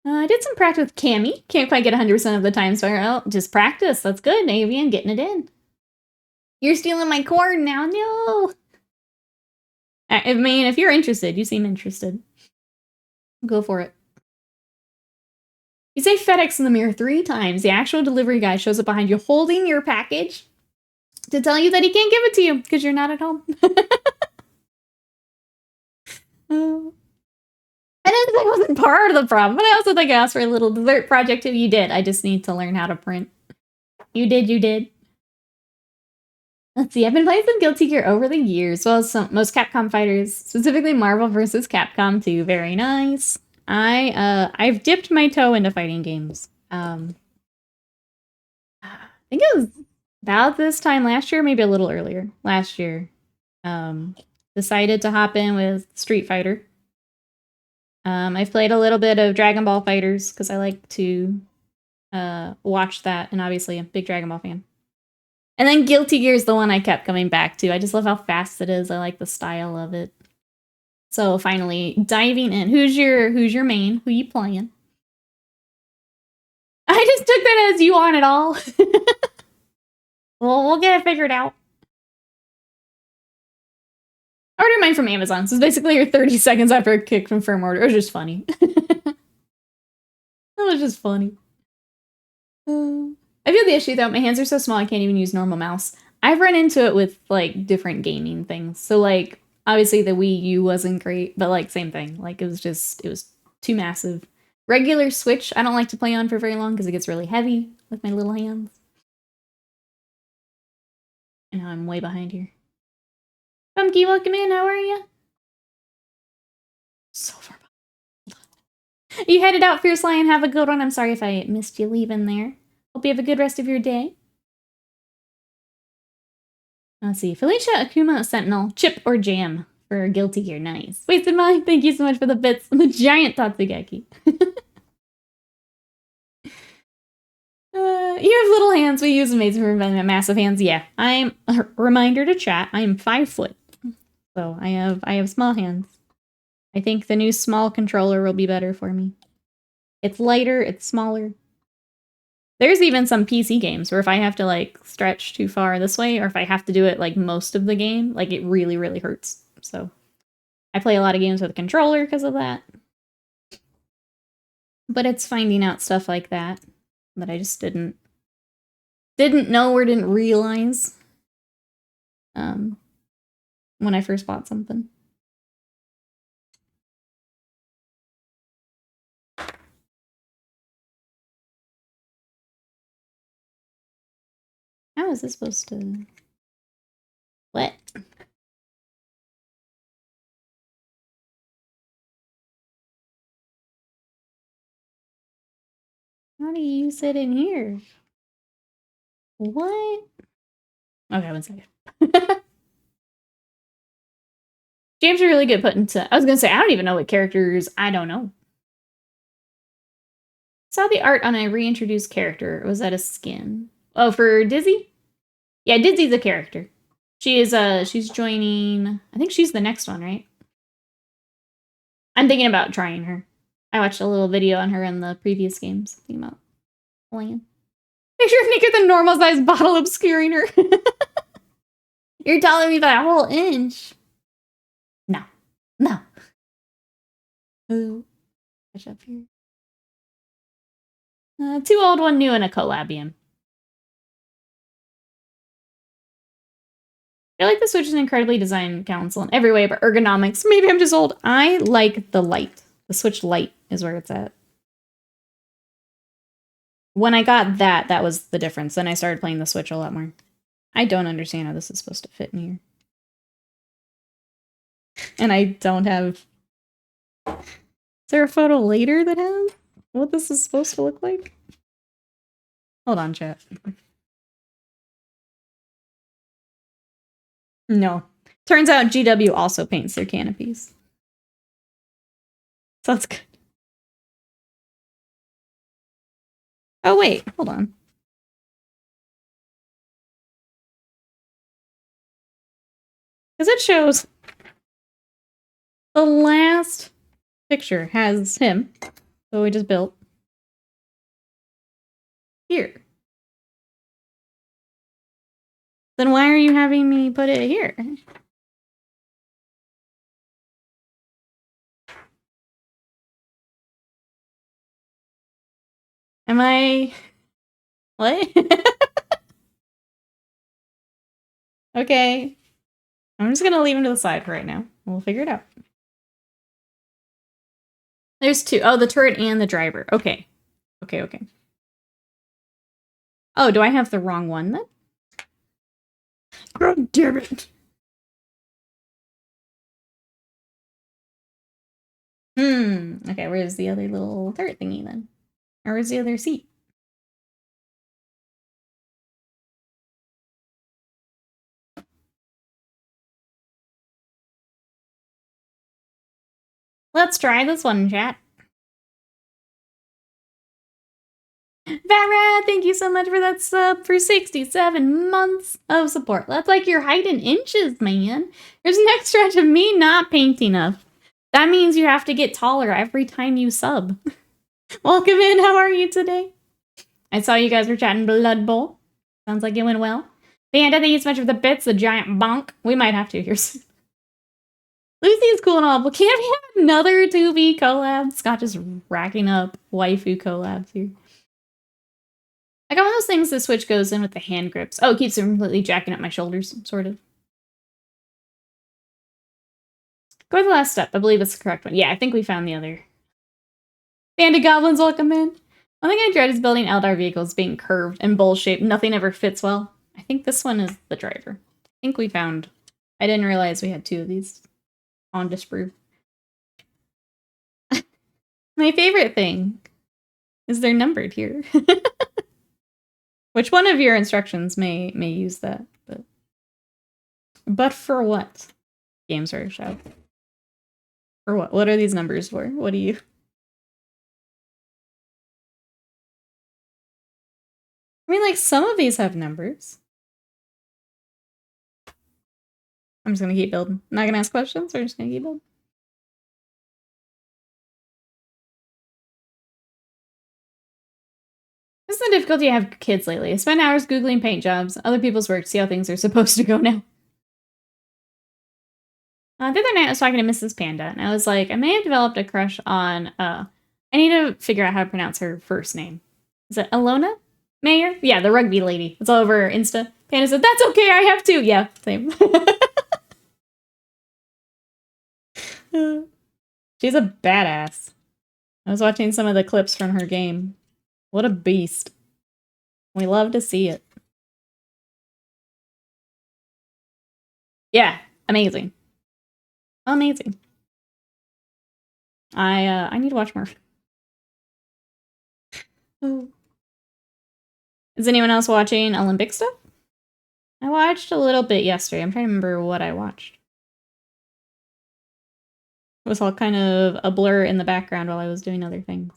I did some practice with Cammy. Can't quite get 100% of the time, so oh, just practice. That's good, Avian, getting it in. You're stealing my cord now, no! I mean, if you're interested, you seem interested. Go for it. You say FedEx in the mirror 3 times. The actual delivery guy shows up behind you holding your package to tell you that he can't give it to you because you're not at home. Oh. I didn't think it wasn't part of the problem, but I also think I asked for a little dessert project too. You did. I just need to learn how to print. You did. Let's see, I've been playing some Guilty Gear over the years, as well as most Capcom fighters, specifically Marvel vs. Capcom 2. Very nice. I've dipped my toe into fighting games. I think it was about this time last year, maybe a little earlier. Last year. Decided to hop in with Street Fighter. I've played a little bit of Dragon Ball Fighters because I like to watch that, and obviously I'm a big Dragon Ball fan. And then Guilty Gear is the one I kept coming back to. I just love how fast it is. I like the style of it. So finally, diving in. Who's your main? Who you playing? I just took that as you want it all. Well, we'll get it figured out. I ordered mine from Amazon, so it's basically your 30 seconds after a kick confirm order. It was just funny. It was just funny. I feel the issue though. My hands are so small I can't even use normal mouse. I've run into it with like different gaming things. So like obviously the Wii U wasn't great, but like same thing. Like it was too massive. Regular Switch I don't like to play on for very long because it gets really heavy with my little hands. And now I'm way behind here. Pumpkin, welcome in. How are you? So far behind. You headed out, Fierce Lion. Have a good one. I'm sorry if I missed you leaving there. Hope you have a good rest of your day. Let's see. Felicia Akuma Sentinel. Chip or jam for Guilty Gear. Nice. Wasted Mind. Thank you so much for the bits. The giant Tatsugeki. You have little hands. We use amazing for massive hands. Yeah. I'm a reminder to chat. I am 5 foot. So I have small hands. I think the new small controller will be better for me. It's lighter, it's smaller. There's even some PC games where if I have to like stretch too far this way, or if I have to do it like most of the game, like it really, really hurts. So I play a lot of games with a controller because of that. But it's finding out stuff like that I just didn't know or didn't realize when I first bought something. How is this supposed to... What? How do you sit in here? What? Okay, 1 second. James are really good putting to. I was gonna say, I don't even know what characters. I don't know. Saw the art on a reintroduced character. Was that a skin? Oh, for Dizzy? Yeah, Dizzy's a character. She is she's joining. I think she's the next one, right? I'm thinking about trying her. I watched a little video on her in the previous games. Thinking about playing. Picture of Nick with a normal sized bottle obscuring her. You're telling me by a whole inch. No. No. Ooh. Catch up here. 2 old, 1 new, and a collabium. I feel like the Switch is an incredibly designed console in every way, but ergonomics. Maybe I'm just old. I like the light. The Switch Lite is where it's at. When I got that, that was the difference. Then I started playing the Switch a lot more. I don't understand how this is supposed to fit in here. And I don't have... Is there a photo later that has what this is supposed to look like? Hold on, chat. No. Turns out GW also paints their canopies. So that's good. Oh, wait. Hold on. Because it shows the last picture has him. So we just built. Here. Then why are you having me put it here? Am I... What? Okay. I'm just gonna leave him to the side for right now. We'll figure it out. There's 2. Oh, the turret and the driver. Okay. Okay. Oh, do I have the wrong one then? God damn it. Okay, where's the other little turret thingy then? Or where's the other seat? Let's try this one, chat. Vara, thank you so much for that sub for 67 months of support. That's like your height in inches, man. There's an next stretch of me not painting enough. That means you have to get taller every time you sub. Welcome in, how are you today? I saw you guys were chatting Blood Bowl. Sounds like it went well. Panda, thank you so much for the bits, the giant bonk. We might have to here soon. Lucy is cool and all, but can't we have another 2B collab? Scott just racking up waifu collabs here. I got one of those things the Switch goes in with the hand grips. Oh, it keeps it completely jacking up my shoulders, sort of. Go to the last step. I believe it's the correct one. Yeah, I think we found the other. Bandit Goblins, welcome in. One thing I dread is building Eldar vehicles being curved and bowl-shaped. Nothing ever fits well. I think this one is the driver. I think we found... I didn't realize we had 2 of these on disprove. My favorite thing is they're numbered here. Which one of your instructions may use that? But for what? Games Workshop. For what? What are these numbers for? What do you... I mean, like, some of these have numbers. I'm just gonna keep building. Not gonna ask questions, we're just gonna keep building. This is the difficulty I have with kids lately. I spend hours Googling paint jobs, other people's work, see how things are supposed to go now. The other night I was talking to Mrs. Panda, and I was like, I may have developed a crush on, I need to figure out how to pronounce her first name. Is it Alona Mayer? Yeah, the rugby lady. It's all over Insta. Panda said, that's okay, I have 2. Yeah, same. She's a badass. I was watching some of the clips from her game. What a beast. We love to see it. Yeah, amazing. Amazing. I need to watch more. Oh. Is anyone else watching Olympic stuff? I watched a little bit yesterday. I'm trying to remember what I watched. It was all kind of a blur in the background while I was doing other things.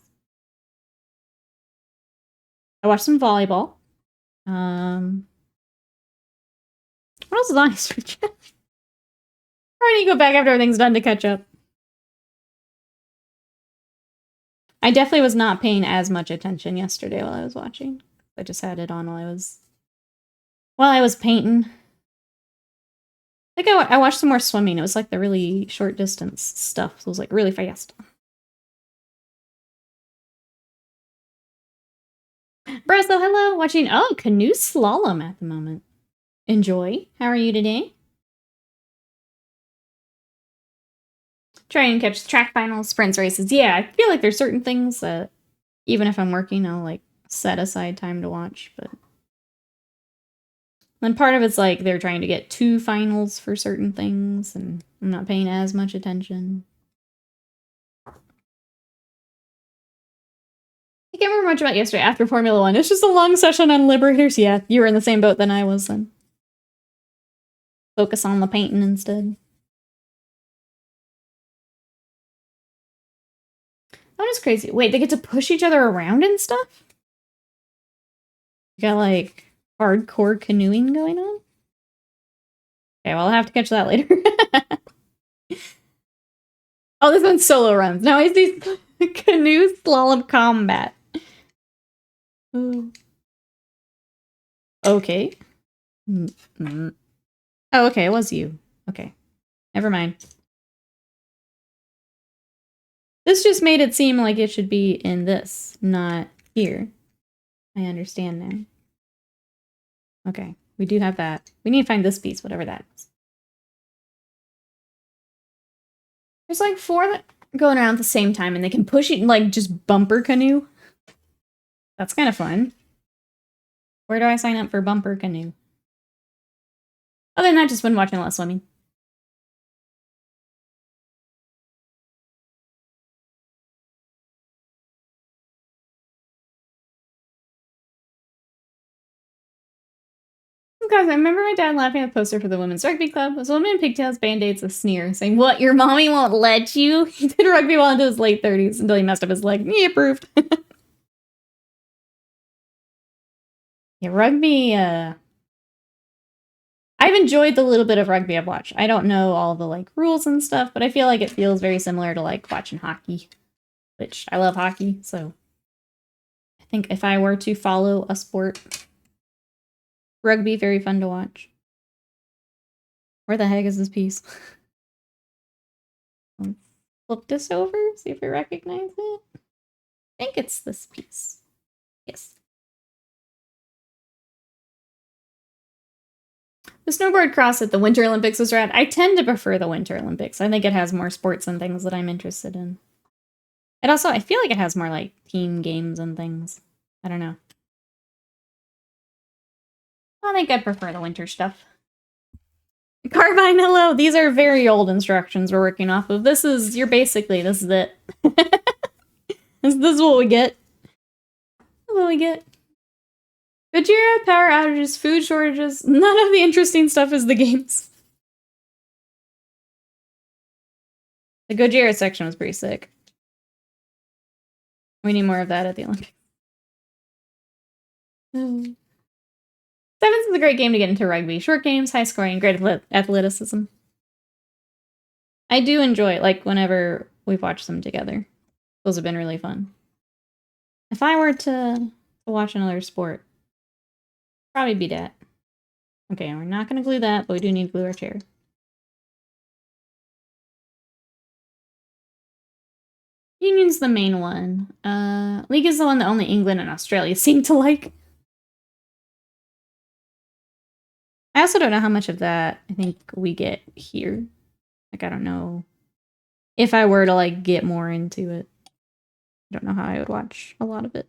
I watched some volleyball. What else is on history channel? I need to go back after everything's done to catch up. I definitely was not paying as much attention yesterday while I was watching. I just had it on while I was painting. I think I watched some more swimming. It was like the really short distance stuff. So it was like really fast. Bresto, hello. Watching, canoe slalom at the moment. Enjoy. How are you today? Try and catch track finals, sprints, races. Yeah, I feel like there's certain things that even if I'm working, I'll like set aside time to watch, but then part of it's like they're trying to get 2 finals for certain things, and I'm not paying as much attention. I can't remember much about yesterday after Formula 1. It's just a long session on Liberators. Yeah, you were in the same boat than I was then. Focus on the painting instead. That is crazy. Wait, they get to push each other around and stuff? You got like hardcore canoeing going on? Okay, well, I'll have to catch that later. Oh, this one's solo runs. Now I see canoe slalom combat. Okay. Oh, okay, it was you. Okay. Never mind. This just made it seem like it should be in this, not here. I understand now. Okay, we do have that. We need to find this piece, whatever that is. There's like 4 that going around at the same time, and they can push it and like just bumper canoe. That's kind of fun. Where do I sign up for bumper canoe? Other than that, just been watching a lot of swimming. Guys, I remember my dad laughing at the poster for the women's rugby club. It was a woman in pigtails, band-aids, a sneer, saying, "What, your mommy won't let you?" He did rugby well into his late 30s until he messed up his leg. He approved. Yeah, rugby, I've enjoyed the little bit of rugby I've watched. I don't know all the, like, rules and stuff, but I feel like it feels very similar to, like, watching hockey, which I love hockey, so I think if I were to follow a sport, rugby, very fun to watch. Where the heck is this piece? Let's flip this over, see if we recognize it. I think it's this piece. Yes. The snowboard cross at the Winter Olympics was rad. I tend to prefer the Winter Olympics. I think it has more sports and things that I'm interested in. It also, I feel like it has more, like, team games and things. I don't know. I think I prefer the winter stuff. Carbine, hello! These are very old instructions we're working off of. This is it. This is what we get. This is what we get. Gojira, power outages, food shortages. None of the interesting stuff is the games. The Gojira section was pretty sick. We need more of that at the Olympics. Sevens is a great game to get into rugby. Short games, high scoring, great athleticism. I do enjoy it, like, whenever we've watched them together. Those have been really fun. If I were to watch another sport, probably be that. Okay, we're not going to glue that, but we do need to glue our chair. Union's the main one. League is the one that only England and Australia seem to like. I also don't know how much of that I think we get here. Like, I don't know if I were to, like, get more into it. I don't know how I would watch a lot of it.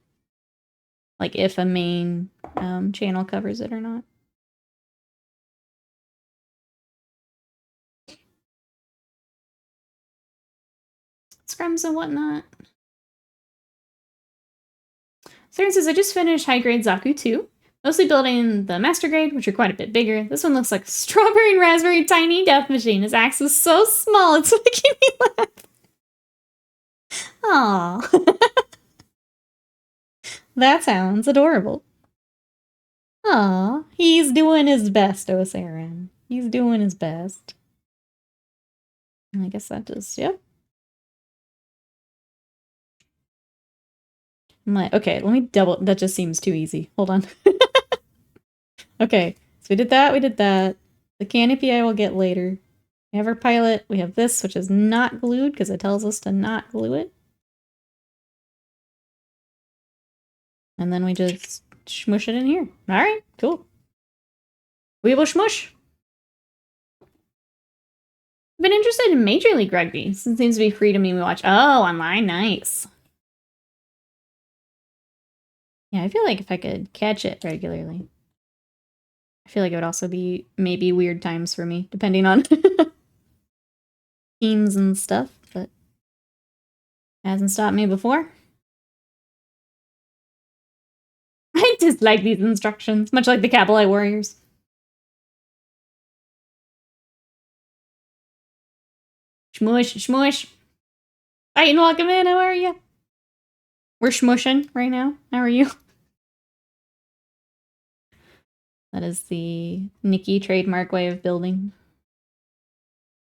Like, if a main channel covers it or not. Scrums and whatnot. Saren says, I just finished high grade Zaku 2. Mostly building the master grade, which are quite a bit bigger. This one looks like a strawberry and raspberry tiny death machine. His axe is so small, it's making me laugh. Aww. That sounds adorable. Aw, he's doing his best, Osaren. He's doing his best. I guess that just, yep. Okay, let me double, that just seems too easy. Hold on. Okay, so we did that, we did that. The canopy I will get later. We have our pilot, we have this, which is not glued, because it tells us to not glue it. And then we just smush it in here. Alright, cool. We will smush. I've been interested in Major League Rugby. It seems to be free to me. We watch. Oh, online, nice. Yeah, I feel like if I could catch it regularly, I feel like it would also be maybe weird times for me, depending on teams and stuff, but hasn't stopped me before. I dislike these instructions, much like the Cabalite Warriors. Shmush, shmush. Hi, welcome in. How are you? We're shmushing right now. How are you? That is the Nikki trademark way of building.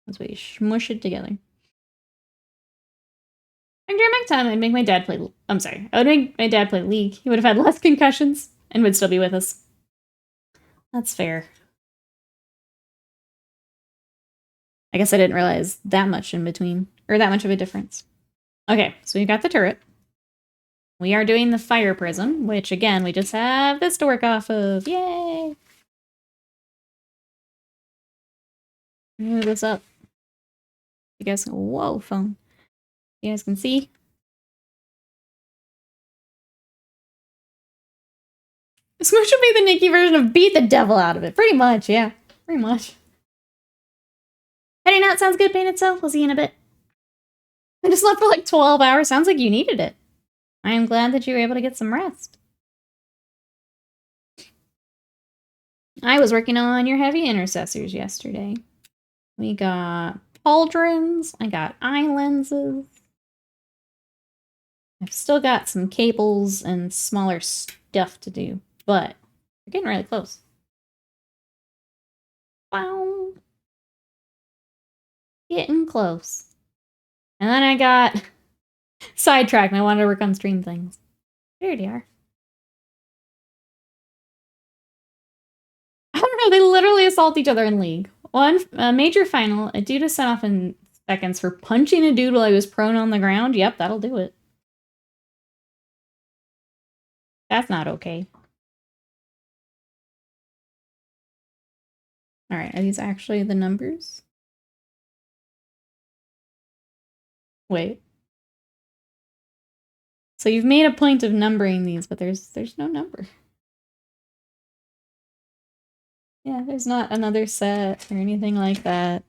As we shmush it together. During my time, I'd make my dad play. I'm sorry. I would make my dad play League. He would have had less concussions and would still be with us. That's fair. I guess I didn't realize that much in between, or that much of a difference. Okay, so we got the turret. We are doing the Fire Prism, which again, we just have this to work off of. Yay! Move this up. You guys can, whoa, phone. You guys can see. Smush would be the Nikki version of beat the devil out of it. Pretty much, yeah. Pretty much. Heading out sounds good, paint itself. We'll see you in a bit. I just slept for like 12 hours. Sounds like you needed it. I am glad that you were able to get some rest. I was working on your heavy intercessors yesterday. We got pauldrons. I got eye lenses. I've still got some cables and smaller stuff to do, but we're getting really close. Wow. Getting close. And then I got sidetracked and I wanted to work on stream things. There they are. I don't know, they literally assault each other in League. One major final, a dude is sent off in seconds for punching a dude while he was prone on the ground. Yep, that'll do it. That's not okay. Alright, are these actually the numbers? Wait. So you've made a point of numbering these, but there's no number. Yeah, there's not another set or anything like that.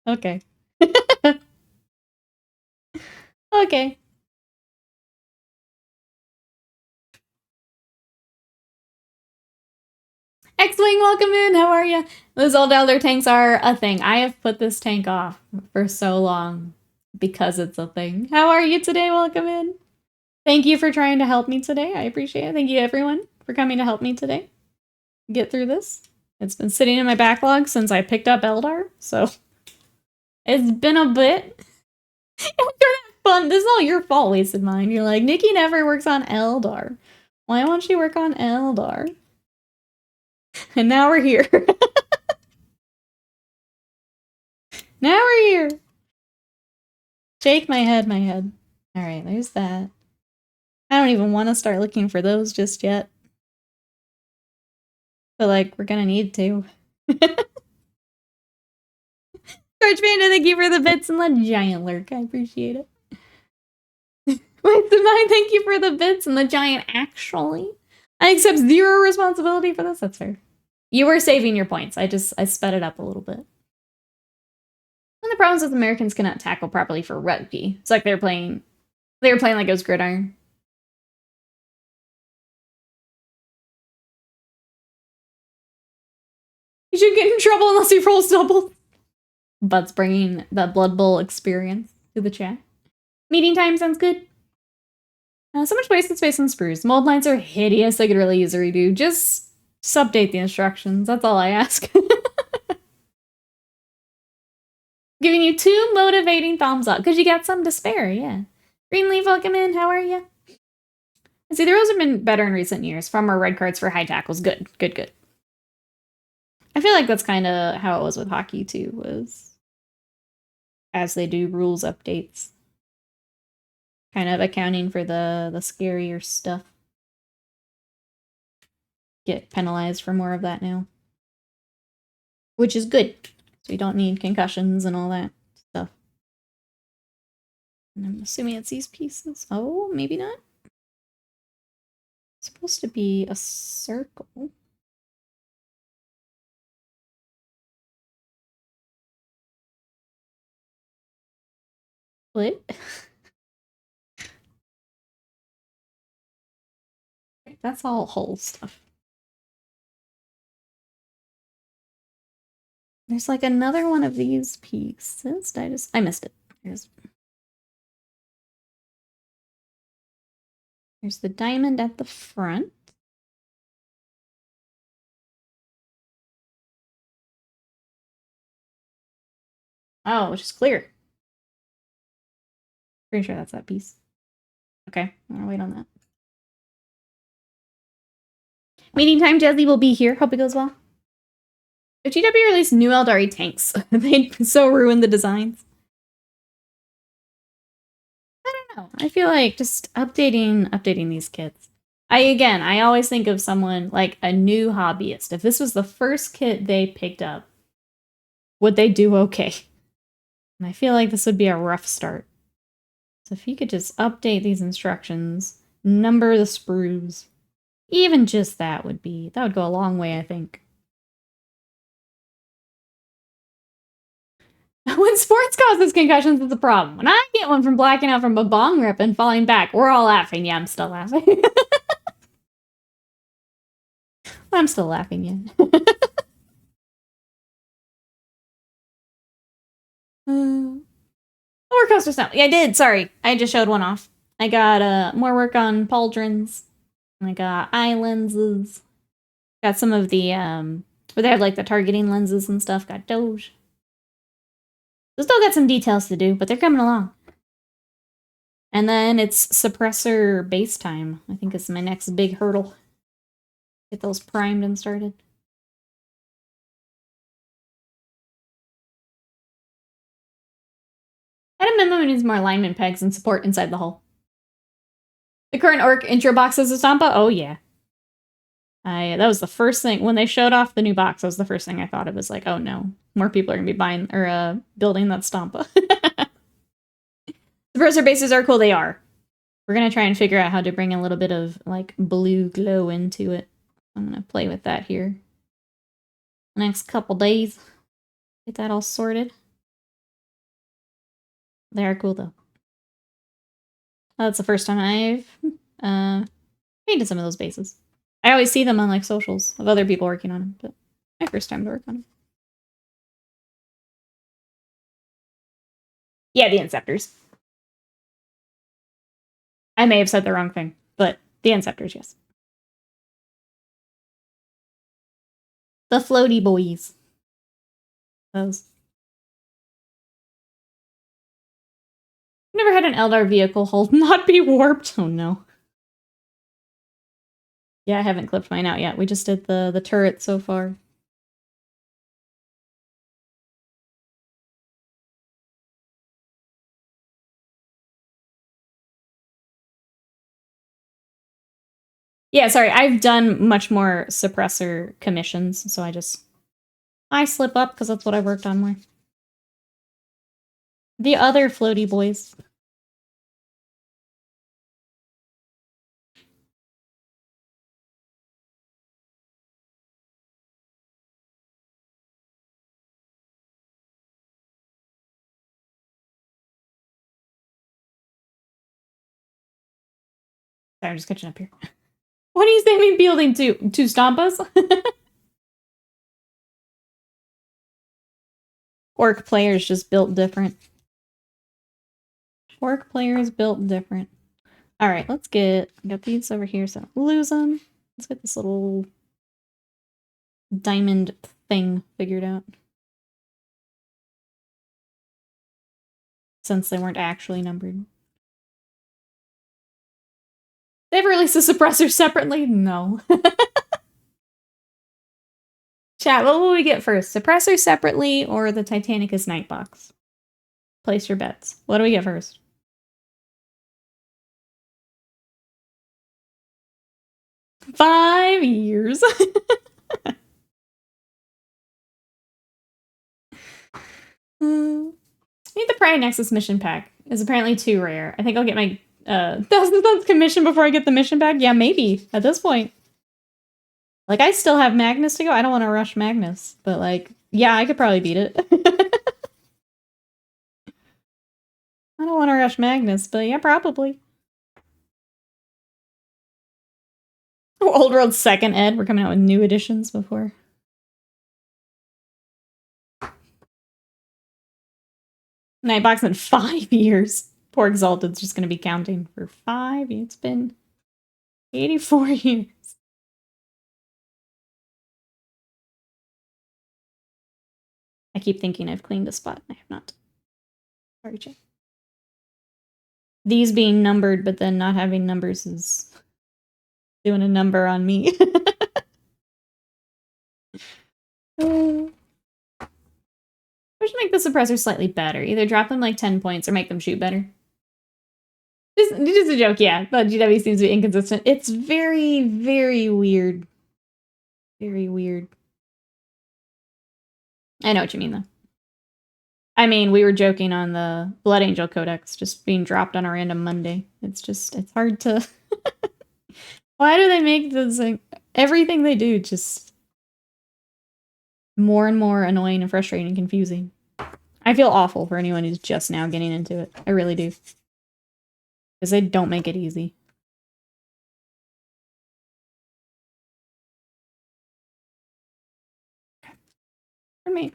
Okay. Okay. X-Wing, welcome in. How are you? Those old Elder tanks are a thing. I have put this tank off for so long because it's a thing. How are you today? Welcome in. Thank you for trying to help me today. I appreciate it. Thank you, everyone, for coming to help me today. Get through this. It's been sitting in my backlog since I picked up Eldar, so it's been a bit. Fun. This is all your fault, Wasted Mind. You're like, Nikki never works on Eldar. Why won't she work on Eldar? And now we're here. Now we're here. Shake my head, my head. Alright, there's that. I don't even want to start looking for those just yet. But like, we're gonna need to. George Panda, thank you for the bits and the giant lurk. I appreciate it. Wasted Mind, thank you for the bits and the giant actually. I accept 0 responsibility for this. That's fair. You were saving your points. I sped it up a little bit. One of the problems with Americans cannot tackle properly for rugby. It's like they were playing like it was gridiron. You should get in trouble unless he rolls double. Bud's bringing the Blood Bowl experience to the chat. Meeting time sounds good. So much wasted space on sprues. Mold lines are hideous. They could really use a redo. Just update the instructions. That's all I ask. Giving you 2 motivating thumbs up because you got some to spare. Yeah. Greenleaf, welcome in. How are you? See, the rules have been better in recent years. Far more red cards for high tackles. Good, good, good. I feel like that's kind of how it was with hockey too. Was as they do rules updates. Kind of accounting for the scarier stuff. Get penalized for more of that now. Which is good. So we don't need concussions and all that stuff. And I'm assuming it's these pieces. Oh, maybe not. It's supposed to be a circle. What? That's all whole stuff. There's like another one of these pieces. I missed it. There's the diamond at the front. Oh, which is clear. Pretty sure that's that piece. Okay, I'll wait on that. Meeting time, Jezzy will be here. Hope it goes well. If GW released new Eldari tanks, they'd so ruin the designs. I don't know. I feel like just updating these kits. I always think of someone like a new hobbyist. If this was the first kit they picked up, would they do okay? And I feel like this would be a rough start. So if you could just update these instructions, number the sprues, even just that would go a long way, I think. When sports causes concussions, it's a problem. When I get one from blacking out from a bong rip and falling back, we're all laughing. Yeah, I'm still laughing. I'm still laughing, yeah. More coasters now. Yeah, I did. Sorry. I just showed one off. I got more work on pauldrons. I got eye lenses. Got some of the, where they have like the targeting lenses and stuff. Got Doge. Still got some details to do, but they're coming along. And then it's suppressor base time. I think is my next big hurdle. Get those primed and started. At a minimum, it needs more alignment pegs and support inside the hull. The current Orc intro box is a Stampa? Oh, yeah. That was the first thing. When they showed off the new box, that was the first thing I thought of. Was like, oh no, more people are going to be buying or building that Stampa. The browser bases are cool. They are. We're going to try and figure out how to bring a little bit of like blue glow into it. I'm going to play with that here. The next couple days. Get that all sorted. They are cool though. That's the first time I've painted some of those bases. I always see them on like socials of other people working on them, but my first time to work on them. Yeah, the Inceptors. I may have said the wrong thing, but the Inceptors, yes. The floaty boys. Those. Never had an Eldar vehicle hull not be warped. Oh no. Yeah, I haven't clipped mine out yet. We just did the turret so far. Yeah, sorry. I've done much more suppressor commissions, so I slip up because that's what I worked on more. The other floaty boys. Sorry, I'm just catching up here. What do you say me building two Stampas? Orc players just built different. Orc players built different. Alright, let's get... I got these over here, so don't lose them. Let's get this little diamond thing figured out. Since they weren't actually numbered. They ever released the suppressor separately? No. Chat, what will we get first? Suppressor separately or the Titanicus Nightbox? Place your bets. What do we get first? $5 years. I need the Pride Nexus mission pack. It's apparently too rare. I think I'll get my 1,000 Suns commission before I get the mission pack. Yeah, maybe at this point. Like, I still have Magnus to go. I don't want to rush Magnus, but like, yeah, I could probably beat it. I don't want to rush Magnus, but yeah, probably. Oh, Old World 2nd Ed. We're coming out with new editions before. Nightbox in 5 years. Poor Exalted's just going to be counting for 5 years. It's been 84 years. I keep thinking I've cleaned a spot. I have not. Sorry, Jay. These being numbered, but then not having numbers is doing a number on me. We should make the suppressor slightly better. Either drop them like 10 points or make them shoot better. Just a joke, yeah. But GW seems to be inconsistent. It's very, very weird. Very weird. I know what you mean, though. I mean, we were joking on the Blood Angel Codex just being dropped on a random Monday. It's just, it's hard to... Why do they make this, like, everything they do just more and more annoying and frustrating and confusing? I feel awful for anyone who's just now getting into it. I really do. Because they don't make it easy. For me.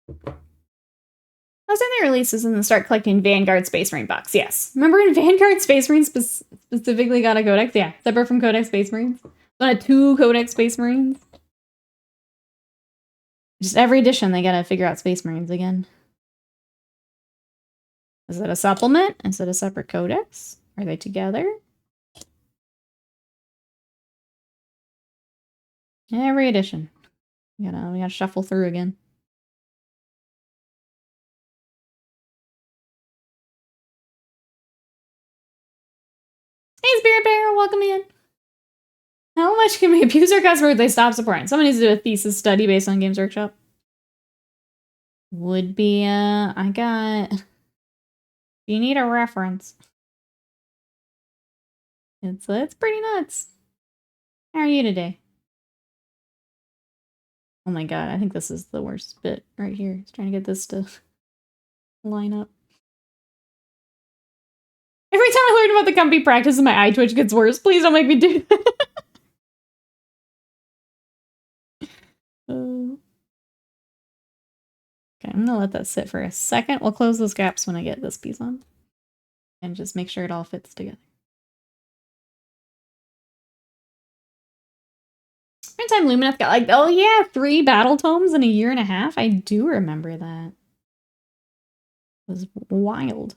I was in the releases and then start collecting Vanguard Space Marine box. Yes. Remember when Vanguard Space Marines specifically got a Codex? Yeah. Separate from Codex Space Marines. One had 2 Codex Space Marines. Just every edition they gotta figure out Space Marines again. Is it a supplement? Is it a separate codex? Are they together? Every edition. We gotta shuffle through again. Hey, Spirit Bear, welcome in. How much can we abuse our customer if they stop supporting? Someone needs to do a thesis study based on Games Workshop. Would be, I got... You need a reference. It's pretty nuts. How are you today? Oh my god, I think this is the worst bit right here. It's trying to get this to line up. Every time I learn about the company practice, my eye twitch gets worse. Please don't make me do that. Okay, I'm gonna let that sit for a second. We'll close those gaps when I get this piece on. And just make sure it all fits together. Time Lumineth got like, oh yeah, 3 battle tomes in a year and a half. I do remember that. It was wild.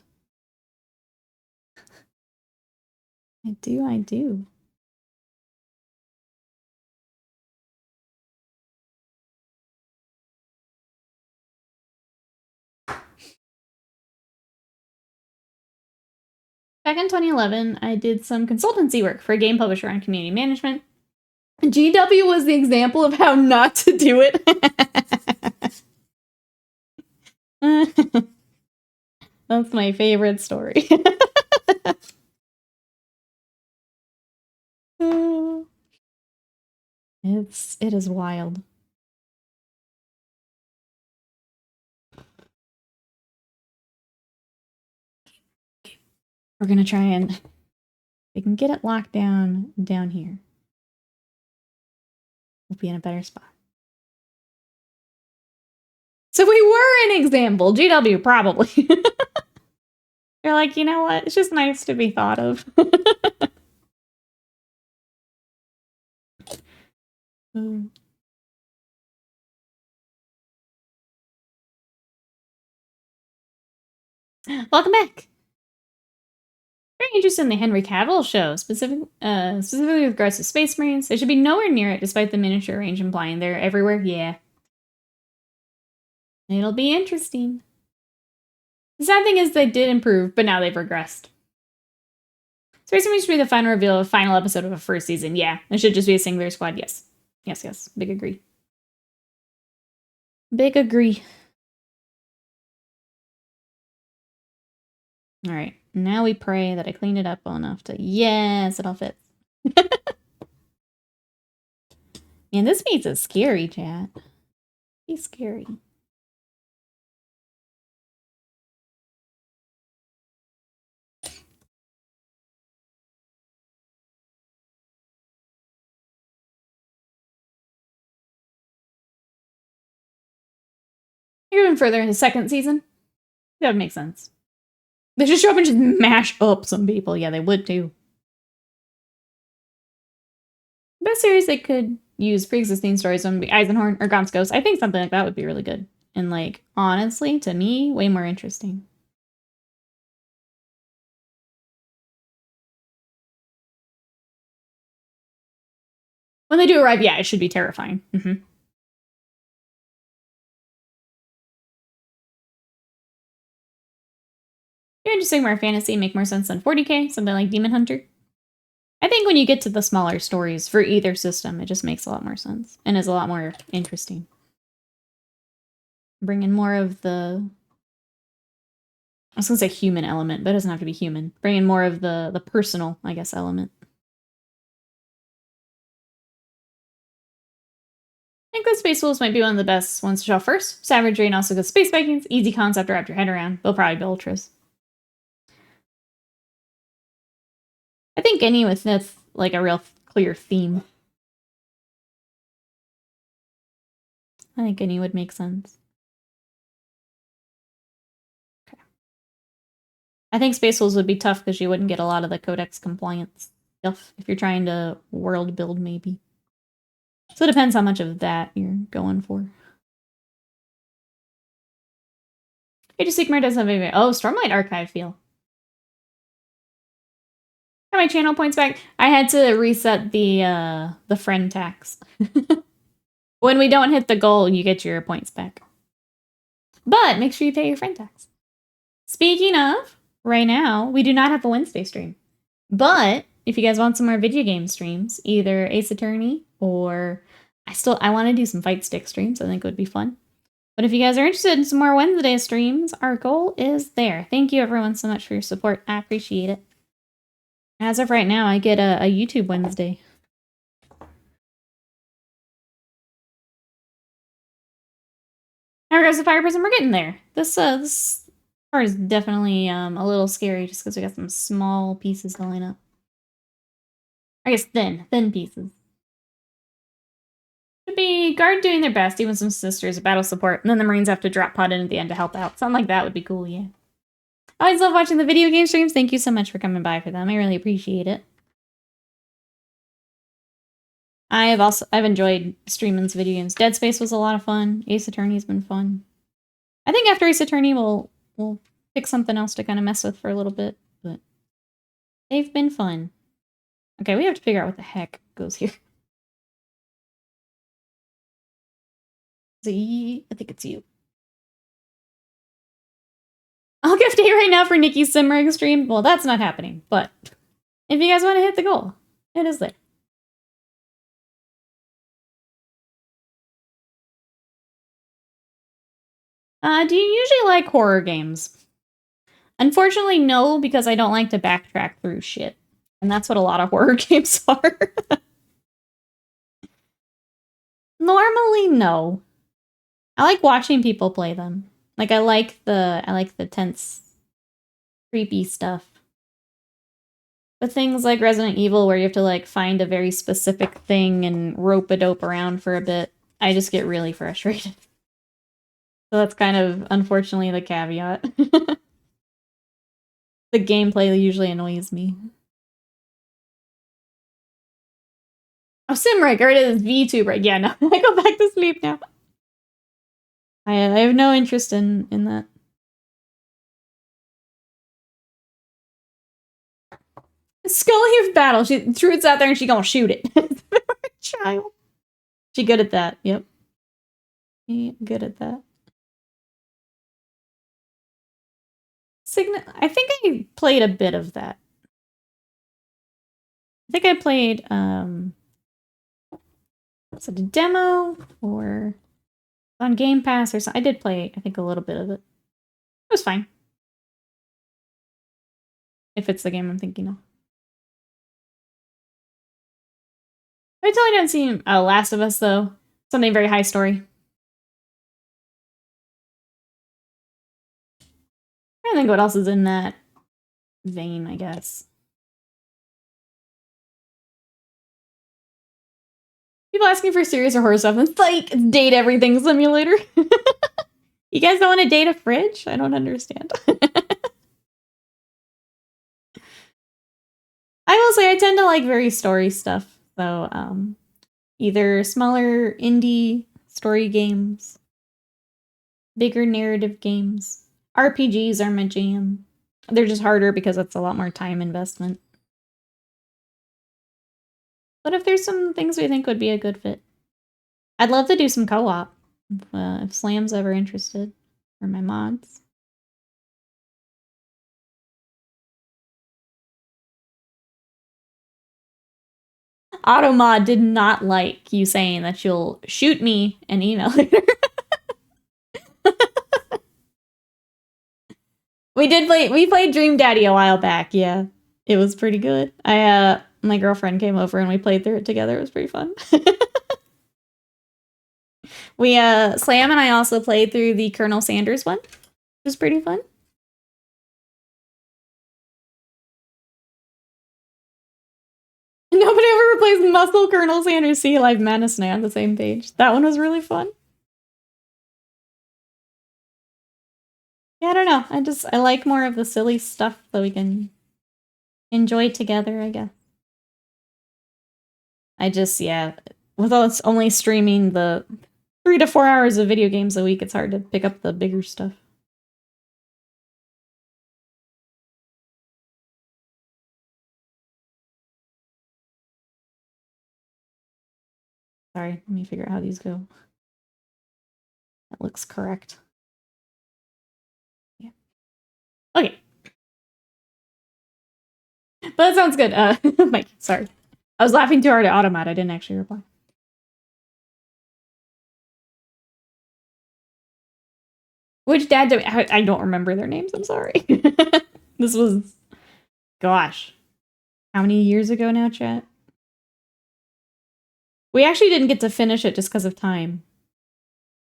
I do. Back in 2011, I did some consultancy work for a game publisher on community management. GW was the example of how not to do it. That's my favorite story. It is wild. We're gonna try and we can get it locked down here. We'll be in a better spot. So we were an example. GW, probably. You're like, you know what? It's just nice to be thought of. Welcome back. Very interested in the Henry Cavill show, specifically with regards to Space Marines. They should be nowhere near it, despite the miniature range implying they're everywhere. Yeah. It'll be interesting. The sad thing is they did improve, but now they've regressed. Space Marines should be the final reveal of a final episode of a first season. Yeah, it should just be a singular squad. Yes. Yes. Big agree. Big agree. All right. Now we pray that I cleaned it up well enough to... Yes, it all fits. Man, this meat is scary, chat. He's scary. Even further in the second season, that would make sense. They should show up and just mash up some people. Yeah, they would too. Best series they could use pre-existing stories would be Eisenhorn or Gaunt's Ghost. I think something like that would be really good. And like, honestly, to me, way more interesting. When they do arrive, yeah, it should be terrifying. Mm-hmm. You're interesting more fantasy, make more sense than 40K, something like Demon Hunter. I think when you get to the smaller stories for either system, it just makes a lot more sense and is a lot more interesting. Bring in more of the... I was going to say human element, but it doesn't have to be human. Bring in more of the personal, I guess, element. I think the Space Wolves might be one of the best ones to show first. Savagery and also good Space Vikings. Easy concept to wrap your head around. They'll probably be Ultras. I think any with that's like a real clear theme. I think any would make sense. Okay. I think Space Wolves would be tough because you wouldn't get a lot of the Codex compliance stuff if you're trying to world build, maybe. So it depends how much of that you're going for. Age of Sigmar does have a... Oh, Stormlight Archive feel. Got my channel points back. I had to reset the friend tax. When we don't hit the goal, you get your points back. But make sure you pay your friend tax. Speaking of, right now, we do not have a Wednesday stream. But if you guys want some more video game streams, either Ace Attorney or... I want to do some Fight Stick streams. I think it would be fun. But if you guys are interested in some more Wednesday streams, our goal is there. Thank you everyone so much for your support. I appreciate it. As of right now, I get a YouTube Wednesday. There goes the Fire Prism. We're getting there. This part is definitely a little scary just because we got some small pieces to line up. I guess thin pieces. Should be guard doing their best, even some sisters, battle support, and then the Marines have to drop pod in at the end to help out. Something like that would be cool, yeah. I always love watching the video game streams. Thank you so much for coming by for them. I really appreciate it. I've enjoyed streaming's video games. Dead Space was a lot of fun. Ace Attorney's been fun. I think after Ace Attorney we'll pick something else to kind of mess with for a little bit, but they've been fun. Okay, we have to figure out what the heck goes here. I think it's you. I'll gift a right now for Nikki's Simrig stream. Well, that's not happening, but if you guys want to hit the goal, it is there. Do you usually like horror games? Unfortunately, no, because I don't like to backtrack through shit. And that's what a lot of horror games are. Normally, no. I like watching people play them. Like, I like the tense, creepy stuff. But things like Resident Evil, where you have to, like, find a very specific thing and rope-a-dope around for a bit, I just get really frustrated. So that's kind of, unfortunately, the caveat. The gameplay usually annoys me. Oh, Simric, or it is VTuber. Yeah, no, I go back to sleep now. I have no interest in that. Skullheave battle. Truth's out there and she gonna shoot it. Child. She good at that. Yep. She good at that. I think I played a bit of that. I think I played, was it a demo or on Game Pass or something? I did play, I think, a little bit of it. It was fine. If it's the game I'm thinking of. I totally didn't see Last of Us, though. Something very high story. I don't think what else is in that vein, I guess. People asking for serious or horror stuff. It's like, date everything simulator. You guys don't want to date a fridge? I don't understand. I will say I tend to like very story stuff. So, either smaller indie story games, bigger narrative games. RPGs are my jam. They're just harder because it's a lot more time investment. But if there's some things we think would be a good fit, I'd love to do some co-op if Slam's ever interested, or my mods. Automod did not like you saying that you'll shoot me an email later. We played Dream Daddy a while back, yeah. It was pretty good. My girlfriend came over and we played through it together. It was pretty fun. Slam and I also played through the Colonel Sanders one. It was pretty fun. Nobody ever replaced Muscle Colonel Sanders Sea Life Madness and I on the same page. That one was really fun. Yeah, I don't know. I like more of the silly stuff that we can enjoy together, I guess. With us only streaming the 3 to 4 hours of video games a week, it's hard to pick up the bigger stuff. Sorry, let me figure out how these go. That looks correct. Yeah. Okay. But that sounds good. Mike, sorry. I was laughing too hard at Automat. I didn't actually reply. Which dad do I don't remember their names. I'm sorry. This was, gosh, how many years ago now, chat? We actually didn't get to finish it just because of time.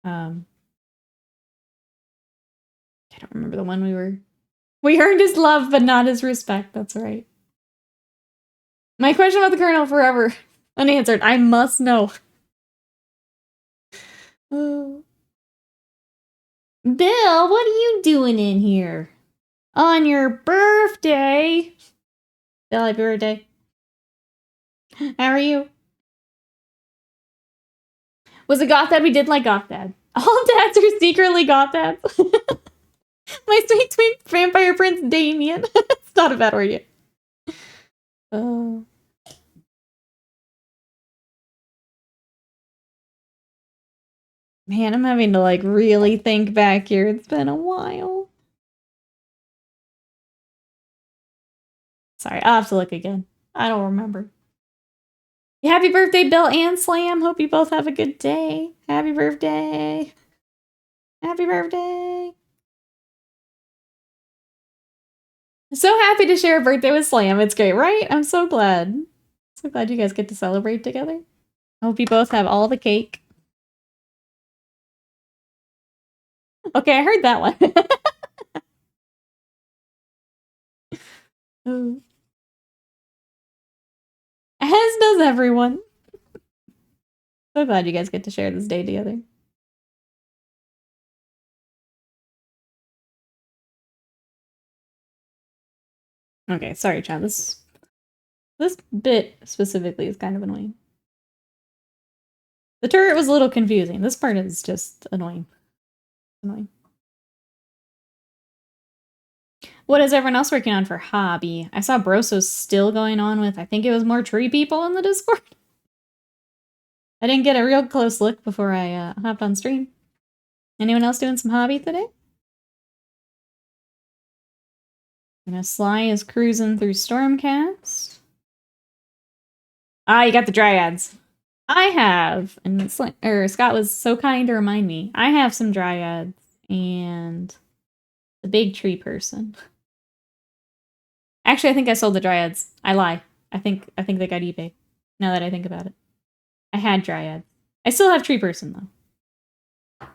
I don't remember the one we earned his love, but not his respect. That's right. My question about the Colonel forever unanswered. I must know. Bill, what are you doing in here? On your birthday? Bill, happy birthday. How are you? Was it Goth Dad? We did like Goth Dad. All dads are secretly Goth Dads. My sweet, sweet vampire prince Damien. It's not a bad word yet. Man, I'm having to like really think back here. It's been a while. Sorry, I'll have to look again. I don't remember. Happy birthday, Bill and Slam. Hope you both have a good day. Happy birthday. Happy birthday. So happy to share a birthday with Slam. It's great, right? I'm so glad. So glad you guys get to celebrate together. I hope you both have all the cake. Okay, I heard that one. As does everyone. So glad you guys get to share this day together. Okay, sorry, Chad. This bit specifically is kind of annoying. The turret was a little confusing. This part is just annoying. Annoying. What is everyone else working on for hobby? I saw Broso's still going on with, I think it was more tree people in the Discord. I didn't get a real close look before I hopped on stream. Anyone else doing some hobby today? You know, Sly is cruising through Stormcast. Ah, you got the Dryads. I have, and Scott was so kind to remind me. I have some Dryads and the big tree person. Actually, I think I sold the Dryads. I lie. I think they got eBay. Now that I think about it, I had Dryads. I still have tree person though.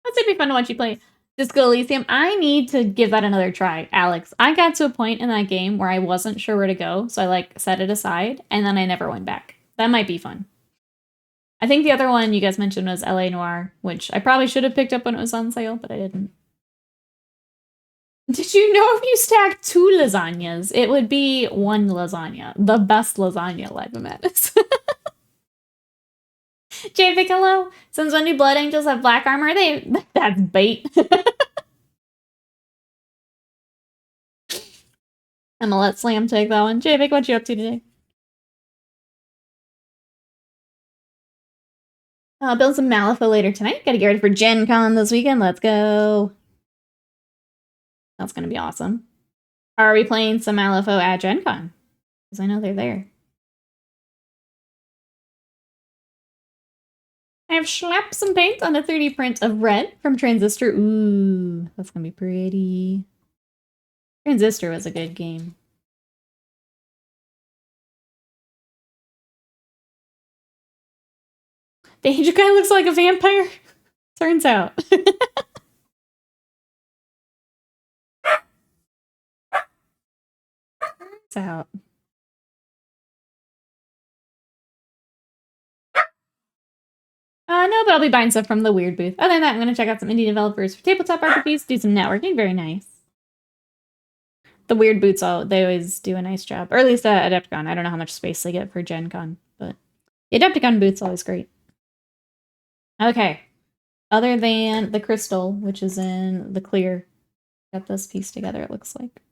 That'd be fun to watch you play Disco Elysium. I need to give that another try, Alex. I got to a point in that game where I wasn't sure where to go, so I like set it aside, and then I never went back. That might be fun. I think the other one you guys mentioned was LA Noire, which I probably should have picked up when it was on sale, but I didn't. Did you know if you stack 2 lasagnas, it would be 1 lasagna? The best lasagna live Amatis. Jay Piccolo, since when do Blood Angels have black armor? That's bait. I'm gonna let Slam take that one. Jay Vic, what you up to today? Build some Malifaux later tonight. Gotta get ready for Gen Con this weekend. Let's go. That's gonna be awesome. Are we playing some Malifaux at Gen Con? Because I know they're there. I have slapped some paint on a 3D print of Red from Transistor. Ooh, that's gonna be pretty. Transistor was a good game. The angel guy looks like a vampire. Turns out. Turns out. No, but I'll be buying stuff from the Weird booth. Other than that, I'm going to check out some indie developers for tabletop RPGs, do some networking. Very nice. The Weird booths, they always do a nice job. Or at least at Adepticon. I don't know how much space they get for Gen Con, but the Adepticon booth's always great. Okay. Other than the crystal, which is in the clear, got this piece together, it looks like.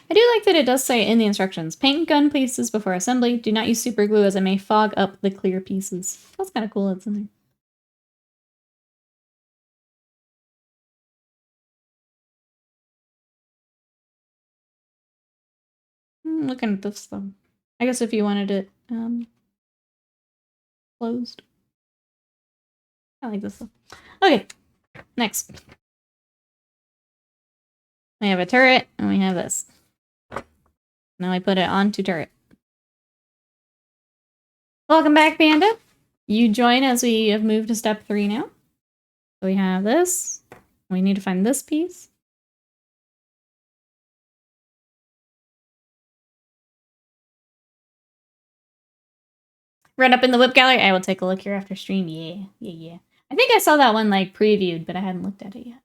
I do like that it does say in the instructions, paint gun pieces before assembly. Do not use super glue as it may fog up the clear pieces. That's kind of cool. It's in there. Looking at this though. I guess if you wanted it closed. I like this though. Okay, next. We have a turret and we have this. Now I put it onto turret. Welcome back, Panda. You join as we have moved to step 3 now. So we have this. We need to find this piece. Right up in the whip gallery. I will take a look here after stream. Yeah. I think I saw that one like previewed, but I hadn't looked at it yet.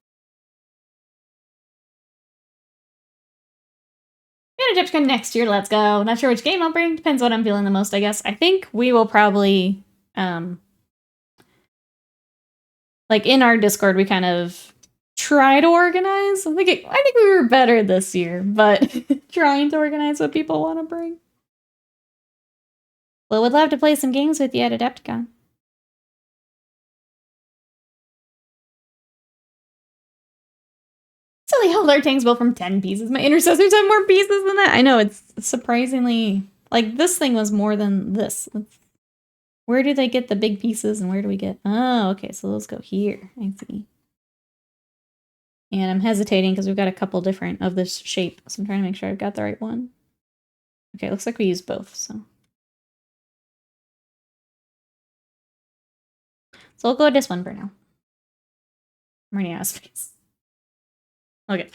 Adepticon next year, let's go. Not sure which game I'll bring. Depends what I'm feeling the most, I guess. I think we will probably, like in our Discord, we kind of try to organize. I think we were better this year, but trying to organize what people want to bring. Well, would love to play some games with you at Adepticon. Silly Eldar tanks built from 10 pieces. My intercessors have more pieces than that. I know, it's surprisingly... Like, this thing was more than this. Where do they get the big pieces and where do we get... Oh, okay, so those go here. I see. And I'm hesitating because we've got a couple different of this shape. So I'm trying to make sure I've got the right one. Okay, looks like we use both, so... So we'll go with this one for now. I'm running out of space. Okay.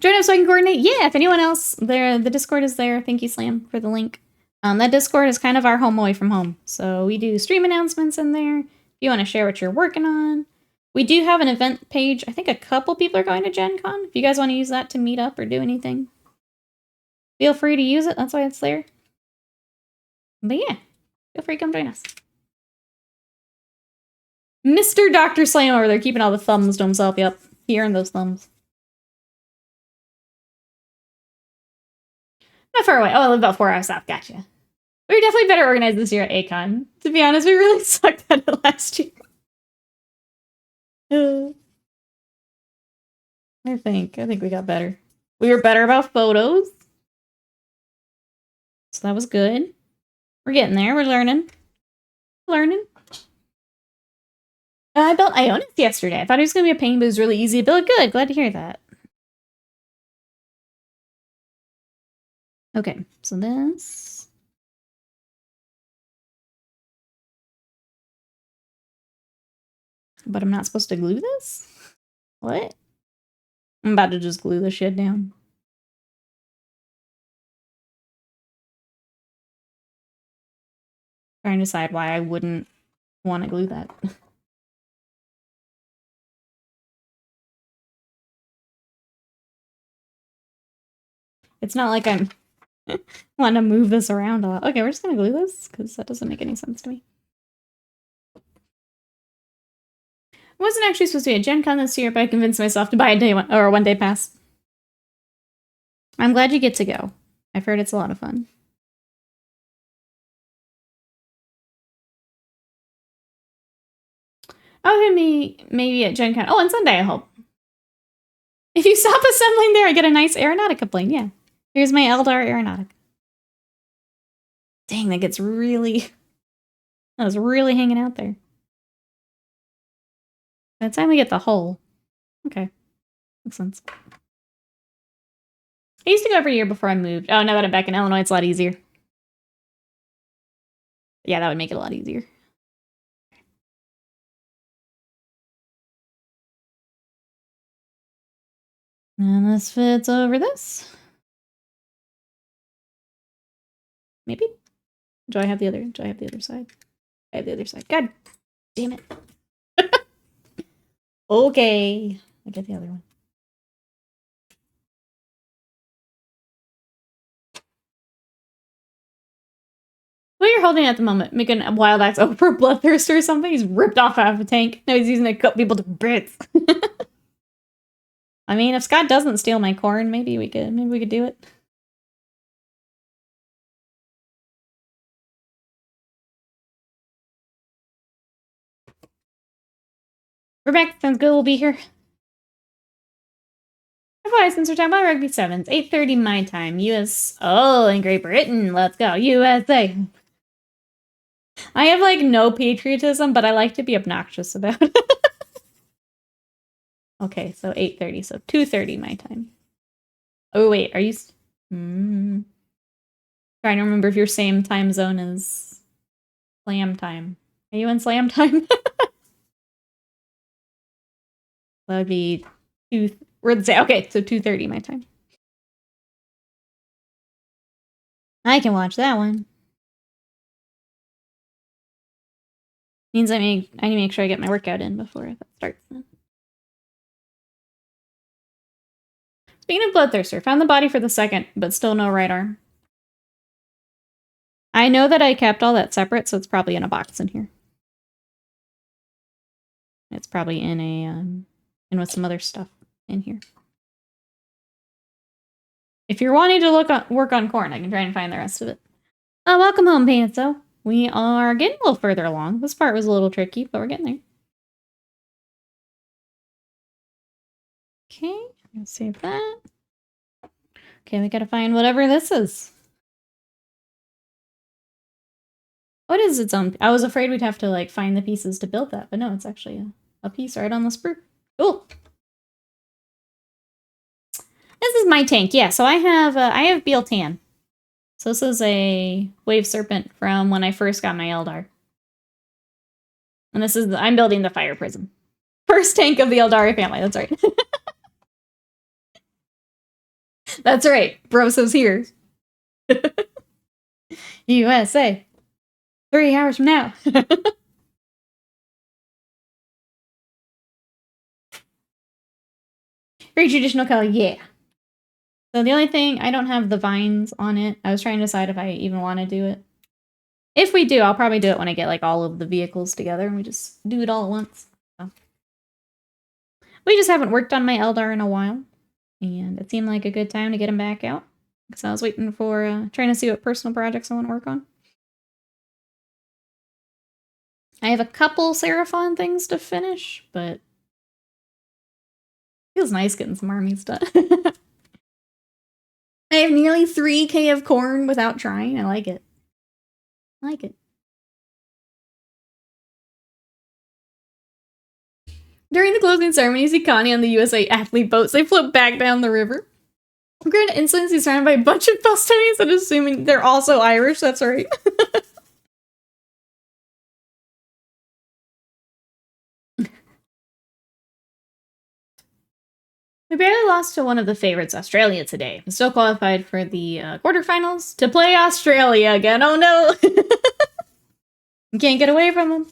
Join us so I can coordinate. Yeah, if anyone else, the Discord is there. Thank you, Slam, for the link. That Discord is kind of our home away from home. So we do stream announcements in there. If you want to share what you're working on. We do have an event page. I think a couple people are going to Gen Con. If you guys want to use that to meet up or do anything, feel free to use it. That's why it's there. But yeah, feel free to come join us. Mr. Dr. Slam over there keeping all the thumbs to himself. Yep, he earned those thumbs. Not far away. Oh, I live about 4 hours south. Gotcha. We were definitely better organized this year at A-Con. To be honest, we really sucked at it last year. I think we got better. We were better about photos. So that was good. We're getting there. We're learning. I built Ionis yesterday. I thought it was going to be a pain, but it was really easy to build. Good. Glad to hear that. Okay. So this. But I'm not supposed to glue this? What? I'm about to just glue the shit down. Trying to decide why I wouldn't want to glue that. It's not like I'm want to move this around a lot. Okay, we're just gonna glue this because that doesn't make any sense to me. I wasn't actually supposed to be at Gen Con this year, but I convinced myself to buy a one-day pass. I'm glad you get to go. I've heard it's a lot of fun. Oh, maybe at Gen Con. Oh, on Sunday, I hope. If you stop assembling there, I get a nice Aeronautica plane. Yeah. Here's my Eldar Aeronautica. Dang, that gets really... That was really hanging out there. By the time we get the hull. Okay. Makes sense. I used to go every year before I moved. Oh, now that I'm back in Illinois, it's a lot easier. Yeah, that would make it a lot easier. And this fits over this. Maybe? Do I have the other side? I have the other side. God damn it. Okay. I get the other one. What you're holding at the moment? Making a wild axe over Bloodthirster or something? He's ripped off half a tank. Now he's using it to cut people to bits. I mean, if Scott doesn't steal my corn, maybe we could do it. We're back. Sounds good. We'll be here. Since we're talking about Rugby Sevens, 8:30 my time. US. Oh, in Great Britain. Let's go. USA. I have, like, no patriotism, but I like to be obnoxious about it. Okay, so 8:30. So 2:30 my time. Oh, wait. Are you... Trying to remember if your same time zone is slam time. Are you in slam time? That would be 2... Okay, so 2:30 my time. I can watch that one. Means I need to make sure I get my workout in before that starts. Speaking of Bloodthirster, found the body for the second, but still no right arm. I know that I kept all that separate, so it's probably in a box in here. It's probably in a in with some other stuff in here. If you're wanting to work on corn, I can try and find the rest of it. Oh, welcome home, Pantso. We are getting a little further along. This part was a little tricky, but we're getting there. Okay, let's save that. Okay, we gotta find whatever this is. What is its own? I was afraid we'd have to, like, find the pieces to build that, but no, it's actually a piece right on the sprue. Cool. This is my tank, yeah. So I have Beal Tan. So this is a Wave Serpent from when I first got my Eldar. And this is, I'm building the Fire Prism. First tank of the Eldari family, that's right. That's right, Broso's here. USA. 3 hours from now. Very traditional color, yeah. So the only thing, I don't have the vines on it. I was trying to decide if I even want to do it. If we do, I'll probably do it when I get like all of the vehicles together and we just do it all at once. So. We just haven't worked on my Eldar in a while. And it seemed like a good time to get him back out. Because I was waiting for, trying to see what personal projects I want to work on. I have a couple Seraphon things to finish, but feels nice getting some armies done. I have nearly 3k of corn without trying. I like it. I like it. During the closing ceremony, you see Connie on the USA athlete boats. They float back down the river. Grand insolence, he's surrounded by a bunch of Bostonians and assuming they're also Irish. That's right. We barely lost to one of the favorites, Australia, today. I'm still qualified for the quarterfinals to play Australia again. Oh no! You can't get away from them.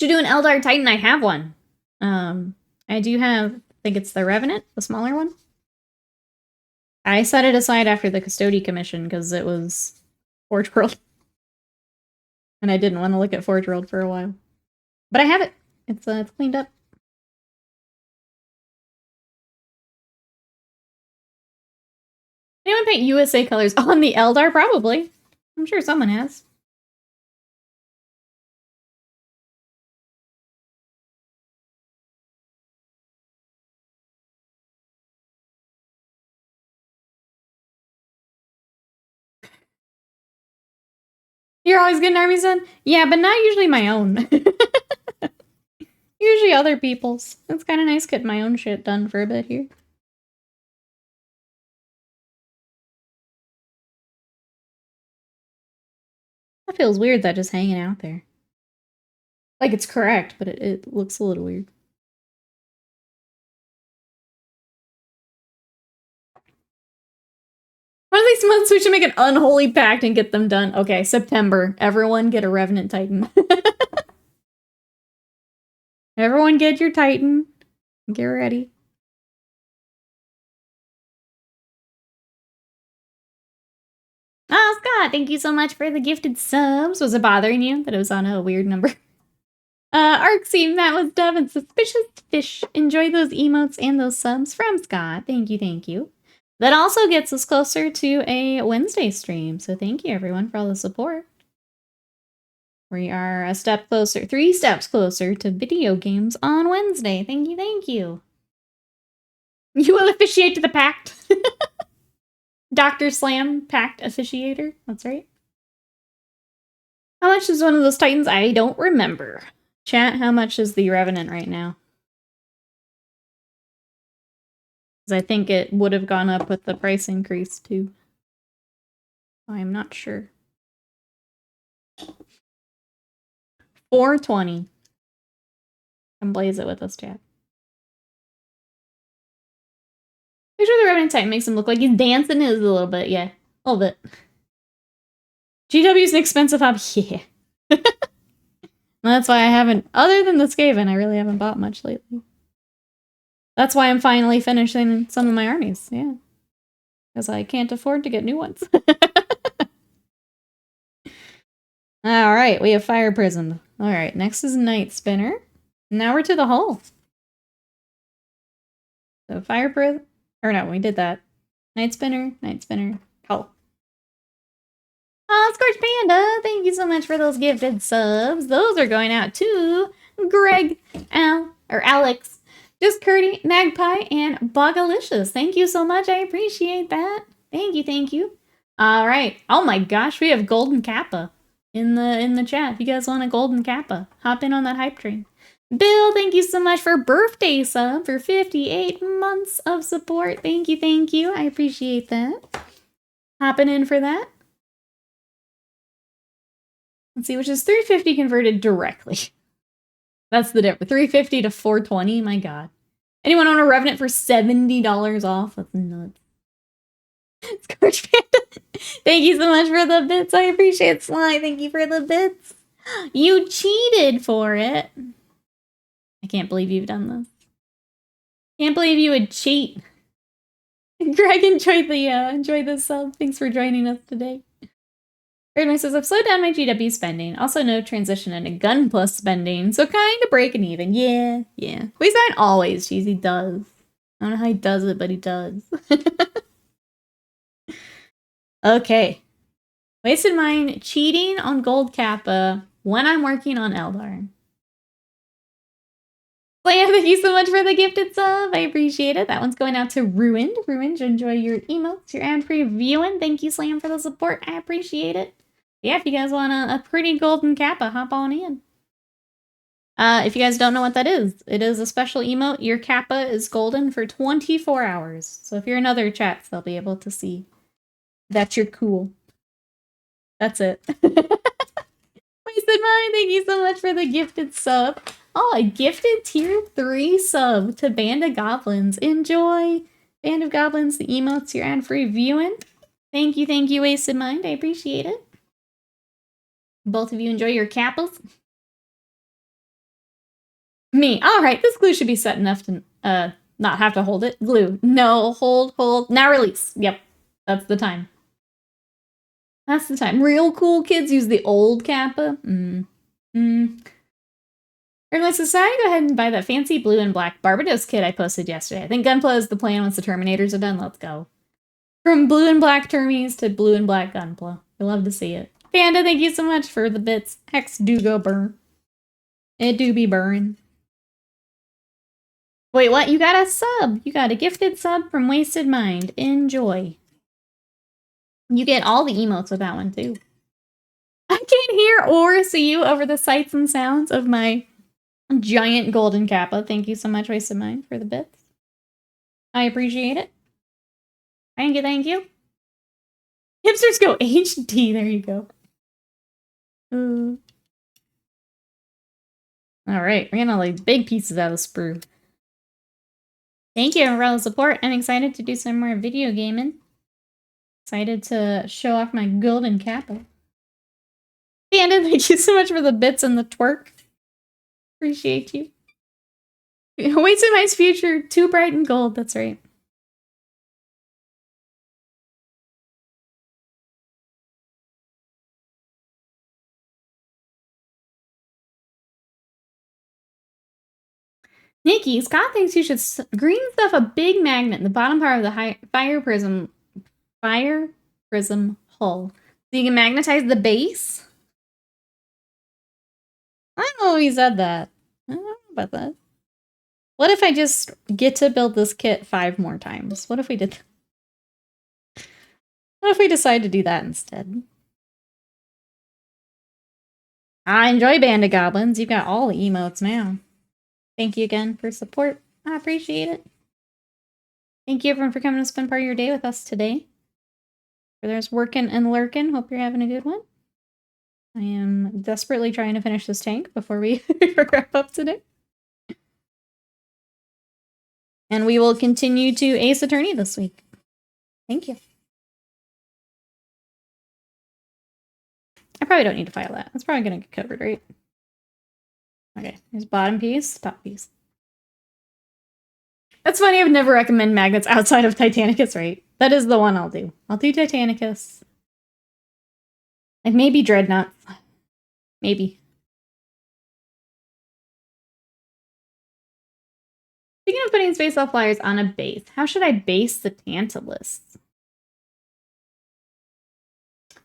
Should you do an Eldar Titan? I have one. I do have, I think it's the Revenant, the smaller one. I set it aside after the Custody Commission because it was Forge World. And I didn't want to look at Forge World for a while. But I have it. It's cleaned up. Anyone paint USA colors on the Eldar? Probably. I'm sure someone has. You're always getting armies done? Yeah, but not usually my own. Usually other people's. It's kind of nice getting my own shit done for a bit here. That feels weird, that just hanging out there. Like, it's correct, but it looks a little weird. One of these months we should make an unholy pact and get them done. Okay, September. Everyone get a Revenant Titan. Everyone get your Titan. Get ready. Oh, Scott, thank you so much for the gifted subs. Was it bothering you that it was on a weird number? Arksy, that was Dove and Suspicious Fish. Enjoy those emotes and those subs from Scott. Thank you, thank you. That also gets us closer to a Wednesday stream, so thank you everyone for all the support. We are a step closer, 3 steps closer to video games on Wednesday. Thank you, thank you. You will officiate the pact. Dr. Slam, pact officiator. That's right. How much is one of those Titans? I don't remember. Chat, how much is the Revenant right now? Because I think it would have gone up with the price increase too. I'm not sure. 420. Come blaze it with us, chat. Make sure the Revenant Titan makes him look like he's dancing a little bit, yeah. A little bit. GW's an expensive hobby, yeah. That's why I haven't, other than the Skaven, I really haven't bought much lately. That's why I'm finally finishing some of my armies, yeah. Because I can't afford to get new ones. Alright, we have Fire Prism. Alright, next is Night Spinner. Now we're to the hull. So Fire Prism, or no, we did that. Night Spinner, hull. Oh, Scorch Panda, thank you so much for those gifted subs. Those are going out to Greg, Alex, Just Curdy, Magpie, and Bogalicious. Thank you so much. I appreciate that. Thank you, thank you. All right. Oh my gosh, we have Golden Kappa in the chat. If you guys want a Golden Kappa, hop in on that hype train. Bill, thank you so much for birthday sub for 58 months of support. Thank you, thank you. I appreciate that. Hopping in for that. Let's see, which is 350 converted directly. That's the difference. 350 to 420, my god. Anyone own a Revenant for $70 off? That's nuts. Scorch Panda. Thank you so much for the bits. I appreciate it, Sly. Thank you for the bits. You cheated for it. I can't believe you've done this. Can't believe you would cheat. Greg, enjoy the sub. Thanks for joining us today. Redman says, I've slowed down my GW spending. Also no transition into gun plus spending. So kind of breaking even. Yeah. He's not always cheesy. He does. I don't know how he does it, but he does. Okay. Wasted mine cheating on Gold Kappa when I'm working on Eldar. Slam, thank you so much for the gifted sub. I appreciate it. That one's going out to Ruined. Ruined, enjoy your emotes, your ad-free viewing. Thank you, Slam, for the support. I appreciate it. Yeah, if you guys want a pretty golden Kappa, hop on in. If you guys don't know what that is, it is a special emote. Your Kappa is golden for 24 hours. So if you're in other chats, they'll be able to see that you're cool. That's it. Wasted Mine, thank you so much for the gifted sub. Oh, a gifted tier 3 sub to Band of Goblins. Enjoy Band of Goblins, the emotes, your ad-free viewing. Thank you, Wasted Mind. I appreciate it. Both of you enjoy your Kappas. Me. Alright, this glue should be set enough to not have to hold it. Glue. No, hold. Now release. Yep, that's the time. That's the time. Real cool kids use the old Kappa. Everyone says, sorry, go ahead and buy that fancy blue and black Barbados kit I posted yesterday. I think Gunpla is the plan once the Terminators are done. Let's go. From blue and black Termies to blue and black Gunpla. I love to see it. Panda, thank you so much for the bits. Hex do go burn. It do be burn. Wait, what? You got a sub. You got a gifted sub from Wasted Mind. Enjoy. You get all the emotes with that one, too. I can't hear or see you over the sights and sounds of my giant golden Kappa. Thank you so much, Wasted Mind, for the bits. I appreciate it. Thank you. Hipsters go HD. There you go. Alright, we're gonna like big pieces out of the sprue. Thank you for all the support. I'm excited to do some more video gaming. Excited to show off my golden Kappa. Panda, thank you so much for the bits and the twerk. Appreciate you. Wasted Mind's future, too bright and gold. That's right. Nikki, Scott thinks you should green stuff a big magnet in the bottom part of the fire prism hull. So you can magnetize the base? I don't know if he said that. I don't know about that. What if I just get to build this kit 5 more times? What if we did... What if we decide to do that instead? I enjoy Band of Goblins. You've got all the emotes now. Thank you again for support. I appreciate it. Thank you everyone for coming to spend part of your day with us today. For those working and lurking, hope you're having a good one. I am desperately trying to finish this tank before we wrap up today. And we will continue to Ace Attorney this week. Thank you. I probably don't need to file that. That's probably going to get covered, right? Okay, here's bottom piece, top piece. That's funny, I would never recommend magnets outside of Titanicus, right? That is the one I'll do. I'll do Titanicus. Like maybe Dreadnought. Maybe. Speaking of putting Space Elf Flyers on a base, how should I base the Tantalus?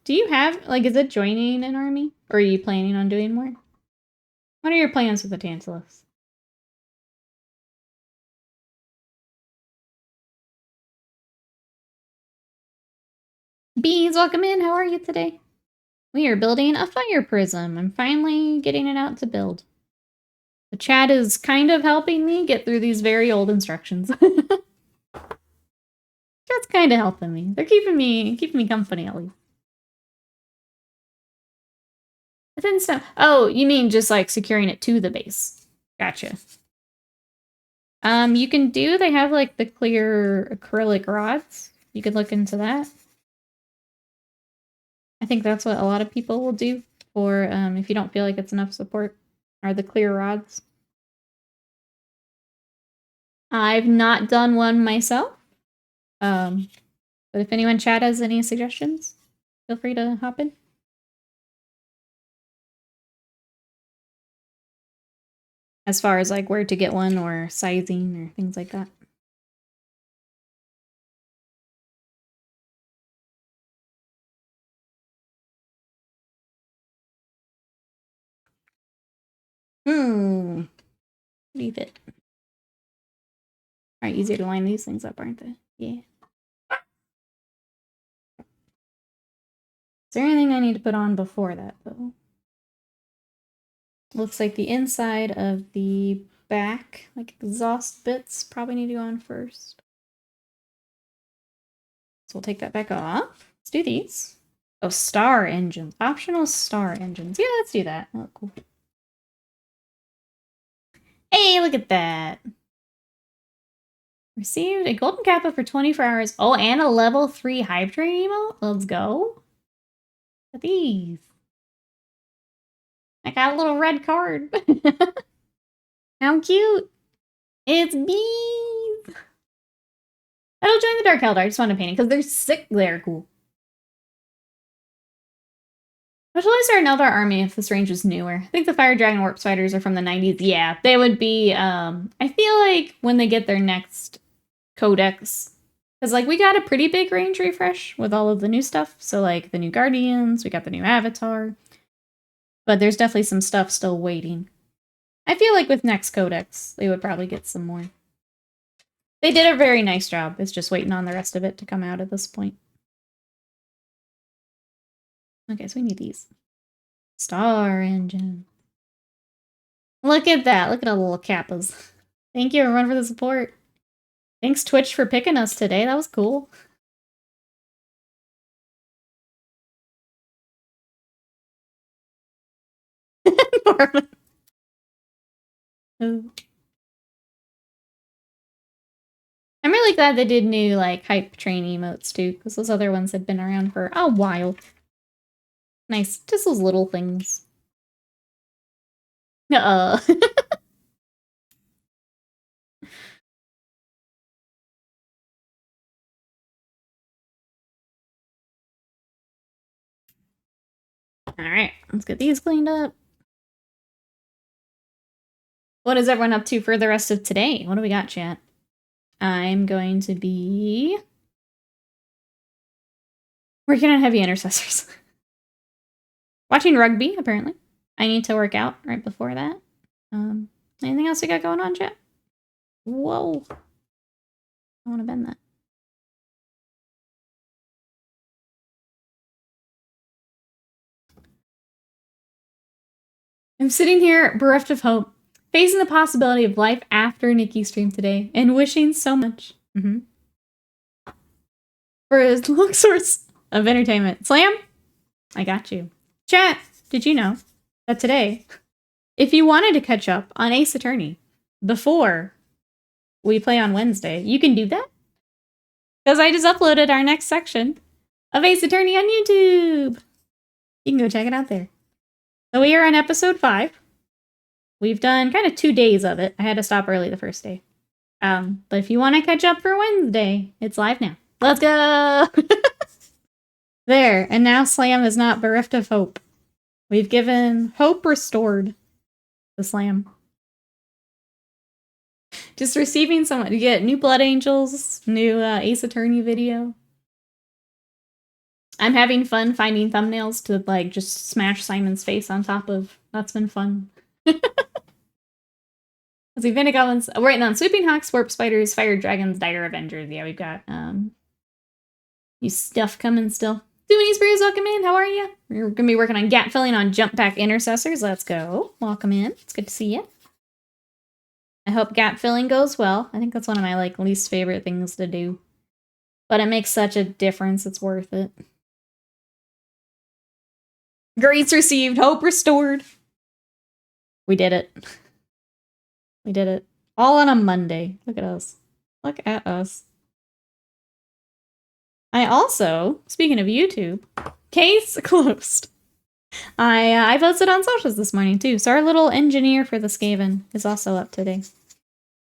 Do you have, like, is it joining an army? Or are you planning on doing more? What are your plans with the Tantalus? Bees, welcome in. How are you today? We are building a fire prism. I'm finally getting it out to build. The chat is kind of helping me get through these very old instructions. Chat's kind of helping me. They're keeping me company at least. It didn't stop. Oh, you mean just like securing it to the base? Gotcha. You can do, they have like the clear acrylic rods. You could look into that. I think that's what a lot of people will do for if you don't feel like it's enough support, are the clear rods. I've not done one myself. But if anyone chat has any suggestions, feel free to hop in. As far as like where to get one or sizing or things like that. Leave it. Alright, easier to line these things up, aren't they? Yeah. Is there anything I need to put on before that, though? Looks like the inside of the back, like exhaust bits, probably need to go on first. So we'll take that back off. Let's do these. Oh, star engines. Optional star engines. Yeah, let's do that. Oh, cool. Hey, look at that. Received a golden kappa for 24 hours. Oh, and a level 3 hype train emote. Let's go. Look at these. I got a little red card. How cute. It's bees. I'll join the Dark Eldar. I just want to paint it because they're sick. They're cool. What shall I start an Eldar army if this range is newer? I think the Fire Dragon Warp Spiders are from the 90s. Yeah, they would be, I feel like when they get their next codex, because like we got a pretty big range refresh with all of the new stuff. So like the new Guardians, we got the new Avatar, but there's definitely some stuff still waiting. I feel like with next codex, they would probably get some more. They did a very nice job. It's just waiting on the rest of it to come out at this point. Okay, so we need these. Star engine. Look at that. Look at all the little kappas. Thank you everyone for the support. Thanks Twitch for picking us today. That was cool. I'm really glad they did new like hype train emotes too, because those other ones had been around for a while. Nice, just those little things. Alright, let's get these cleaned up. What is everyone up to for the rest of today? What do we got, chat? I'm going to be working on heavy intercessors. Watching rugby, apparently. I need to work out right before that. Anything else we got going on, chat? Whoa. I want to bend that. I'm sitting here bereft of hope, facing the possibility of life after Nikki's stream today, and wishing so much for his long source of entertainment. Slam, I got you. Chat, did you know that today, if you wanted to catch up on Ace Attorney before we play on Wednesday, you can do that? Because I just uploaded our next section of Ace Attorney on YouTube. You can go check it out there. So we are on episode 5. We've done kind of 2 days of it. I had to stop early the first day. But if you want to catch up for Wednesday, it's live now. Let's go! There, and now Slam is not bereft of hope. We've given hope restored to Slam. Just receiving someone. You get new Blood Angels, new Ace Attorney video. I'm having fun finding thumbnails to like just smash Simon's face on top of. That's been fun. We've been goblins. We're writing on Swooping Hawks, Warp Spiders, Fire Dragons, Dire Avengers. Yeah, we've got new stuff coming still. Too many Spears, welcome in. How are you? We're gonna be working on gap filling on Jump Pack Intercessors. Let's go. Welcome in. It's good to see you. I hope gap filling goes well. I think that's one of my like least favorite things to do. But it makes such a difference, it's worth it. Grace received, hope restored. We did it. We did it. All on a Monday. Look at us. Look at us. I also, speaking of YouTube, case closed. I posted on socials this morning too, so our little engineer for the Skaven is also up today.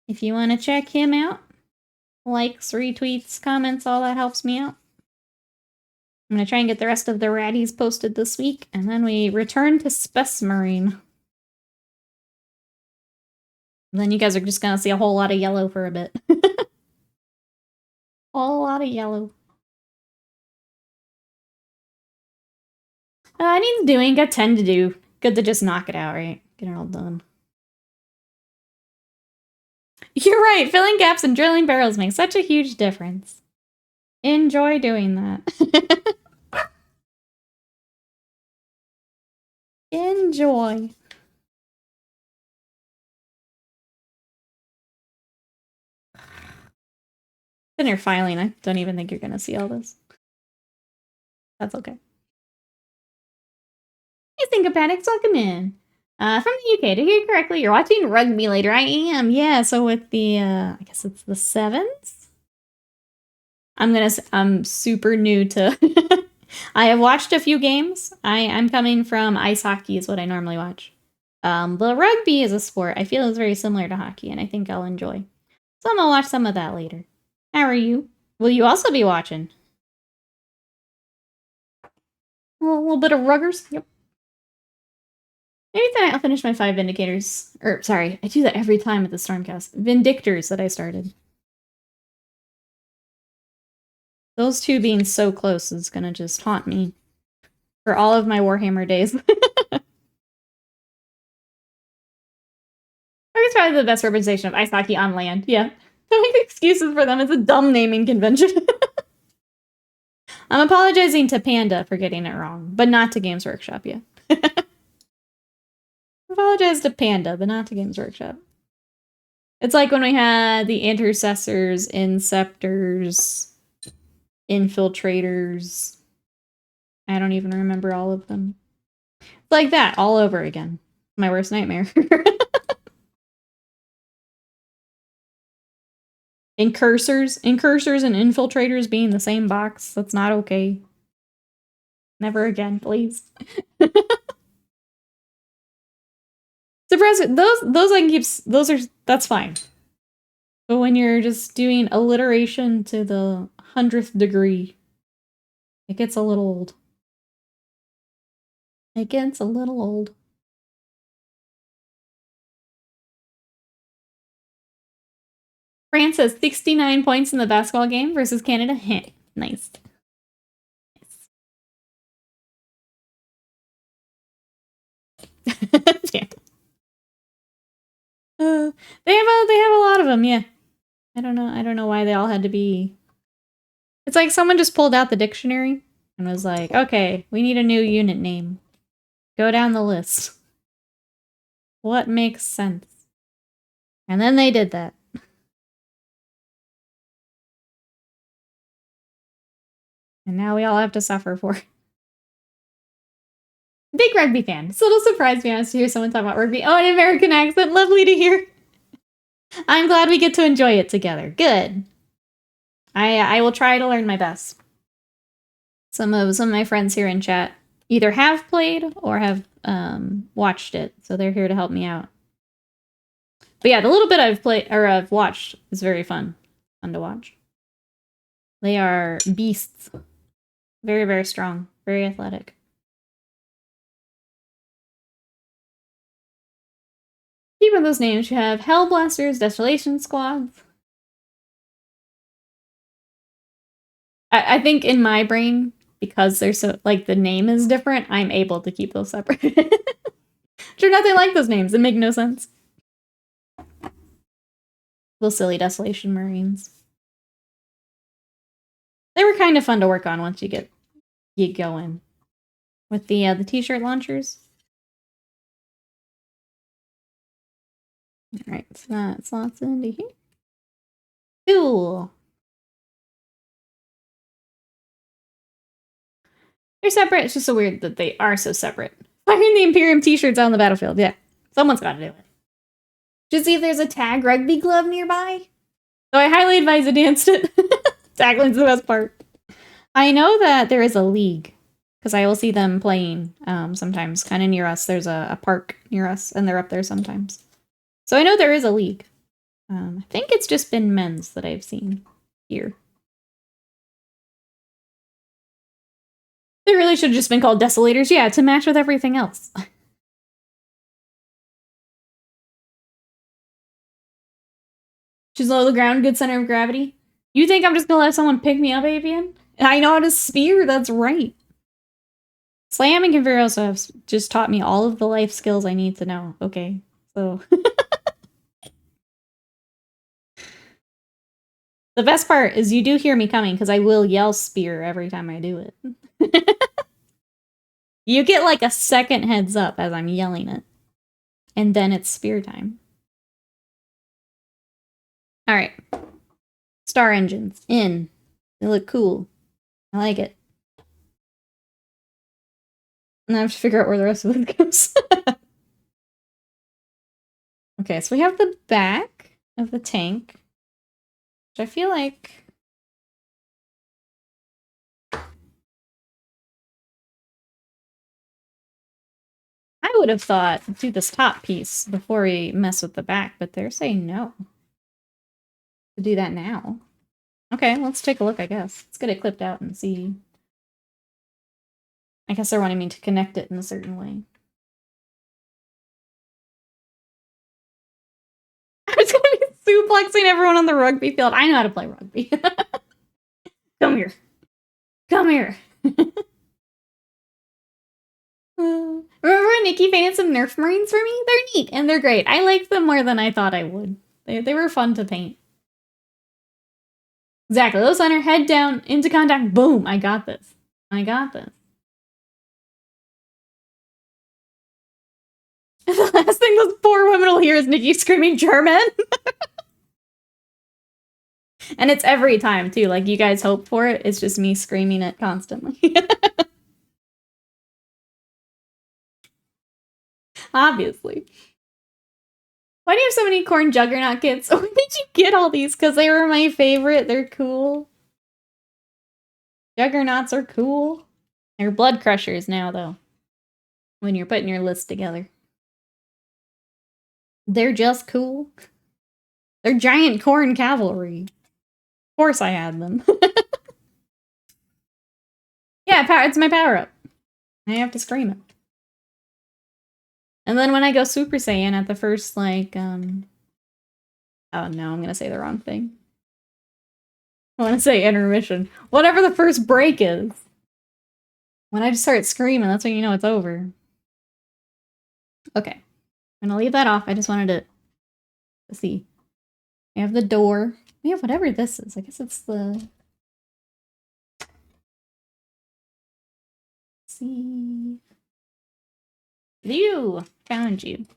If you want to check him out, likes, retweets, comments, all that helps me out. I'm going to try and get the rest of the raddies posted this week, and then we return to Spec Marine. And then you guys are just going to see a whole lot of yellow for a bit. Whole lot of yellow. Needs doing, got 10 to do. Good to just knock it out, right? Get it all done. You're right, filling gaps and drilling barrels makes such a huge difference. Enjoy doing that. Enjoy. Then you're filing. I don't even think you're gonna see all this. That's okay. Hey, Syncopatics, welcome in. From the UK, to hear correctly, you're watching Rugby later. I am, yeah. So with the, I guess it's the 7th. I'm super new to. I have watched a few games. I'm coming from ice hockey is what I normally watch. The rugby is a sport I feel is very similar to hockey, and I think I'll enjoy. So I'm gonna watch some of that later. How are you? Will you also be watching? A little bit of ruggers? Yep. Maybe tonight I'll finish my 5 Vindicators. Or, sorry, I do that every time with the Stormcast. Vindictors that I started. Those two being so close is gonna just haunt me for all of my Warhammer days. It's probably the best representation of ice hockey on land. Yeah. Don't make excuses for them. It's a dumb naming convention. I'm apologizing to Panda for getting it wrong, but not to Games Workshop, yeah. Apologize to Panda, but not to Games Workshop. It's like when we had the Intercessors, Inceptors, Infiltrators. I don't even remember all of them. It's like that, all over again. My worst nightmare. Incursors and Infiltrators being the same box. That's not okay. Never again, please. Surprise! Those I can keep. That's fine. But when you're just doing alliteration to the 100th degree, it gets a little old. It gets a little old. France has 69 points in the basketball game versus Canada. Nice. Yeah. They have a lot of them, yeah. I don't know why they all had to be. It's like someone just pulled out the dictionary and was like, okay, we need a new unit name. Go down the list. What makes sense? And then they did that. And now we all have to suffer for it. Big rugby fan. It's a little surprised me honest to hear someone talk about rugby. Oh, an American accent. Lovely to hear. I'm glad we get to enjoy it together. Good. I will try to learn my best. Some of my friends here in chat either have played or have watched it, so they're here to help me out. But yeah, the little bit I've watched is very fun. Fun to watch. They are beasts. Very, very strong. Very athletic. Keep those names. You have Hellblasters, Desolation Squads. I think in my brain, because they're so, like, the name is different, I'm able to keep those separate. Sure, nothing like those names. They make no sense. Those silly Desolation Marines. They were kind of fun to work on once you get going. With the t-shirt launchers. Alright, so that slots into here. Cool. They're separate. It's just so weird that they are so separate. Firing the Imperium t-shirts on the battlefield. Yeah. Someone's got to do it. Just see if there's a tag rugby club nearby. So I highly advise against it. Tagline's the best part. I know that there is a league, because I will see them playing sometimes, kind of near us. There's a park near us, and they're up there sometimes. So I know there is a league. I think it's just been men's that I've seen here. They really should have just been called Desolators, yeah, to match with everything else. She's low to the ground, good center of gravity. You think I'm just gonna let someone pick me up, Avian? I know how to spear, that's right. Slam and Conveyor also have just taught me all of the life skills I need to know. Okay, so... The best part is you do hear me coming, because I will yell spear every time I do it. You get like a second heads up as I'm yelling it. And then it's spear time. Alright. Star engines. In. They look cool. I like it. And I have to figure out where the rest of it goes. Okay, so we have the back of the tank. Which I feel like... I would have thought do this top piece before we mess with the back, but they're saying no. To do that now. Okay, let's take a look, I guess. Let's get it clipped out and see. I guess they're wanting me to connect it in a certain way. I was gonna be suplexing everyone on the rugby field. I know how to play rugby. Come here. Come here. Remember when Nikki painted some Nerf Marines for me? They're neat and they're great. I like them more than I thought I would. They were fun to paint. Exactly. Low center, head down, into contact, boom. I got this. I got this. The last thing those poor women will hear is Nikki screaming German. And it's every time, too. Like, you guys hope for it. It's just me screaming it constantly. Obviously. Why do you have so many corn juggernaut kits? Where did you get all these? Because they were my favorite. They're cool. Juggernauts are cool. They're blood crushers now, though. When you're putting your list together. They're just cool. They're giant corn cavalry. Of course I had them. Yeah, it's my power-up. I have to scream it. And then when I go Super Saiyan at the first, like, oh no, I'm gonna say the wrong thing. I want to say intermission. Whatever the first break is. When I just start screaming, that's when you know it's over. Okay. I'm gonna leave that off. I just wanted to see. We have the door. We have whatever this is. I guess it's the... Let's see... You! Found you.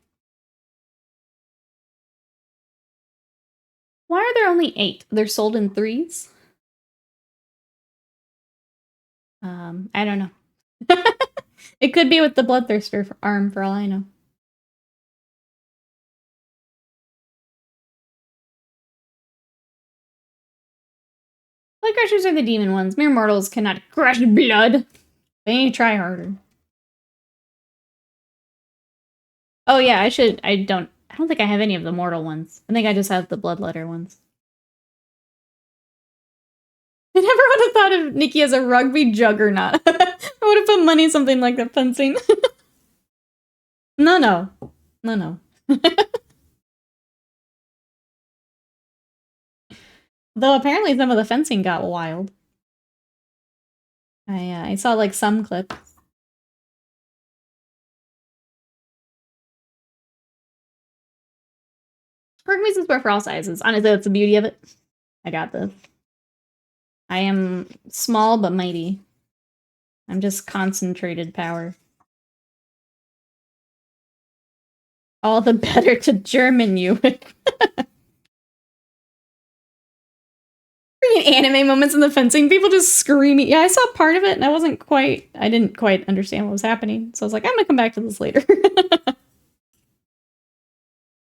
Why are there only 8? They're sold in 3s? I don't know. It could be with the Bloodthirster arm, for all I know. Blood Crushers are the demon ones. Mere mortals cannot crush blood. They need to try harder. Oh yeah, I don't think I have any of the mortal ones. I think I just have the Bloodletter ones. I never would have thought of Nikki as a rugby juggernaut. I would have put money in something like that fencing. No. Though apparently some of the fencing got wild. I saw like some clips. Rugby's is for all sizes. Honestly, that's the beauty of it. I got this. I am small but mighty. I'm just concentrated power. All the better to German you. Anime moments in the fencing, people just screaming. Yeah, I saw part of it and I didn't quite understand what was happening. So I was like, I'm gonna come back to this later.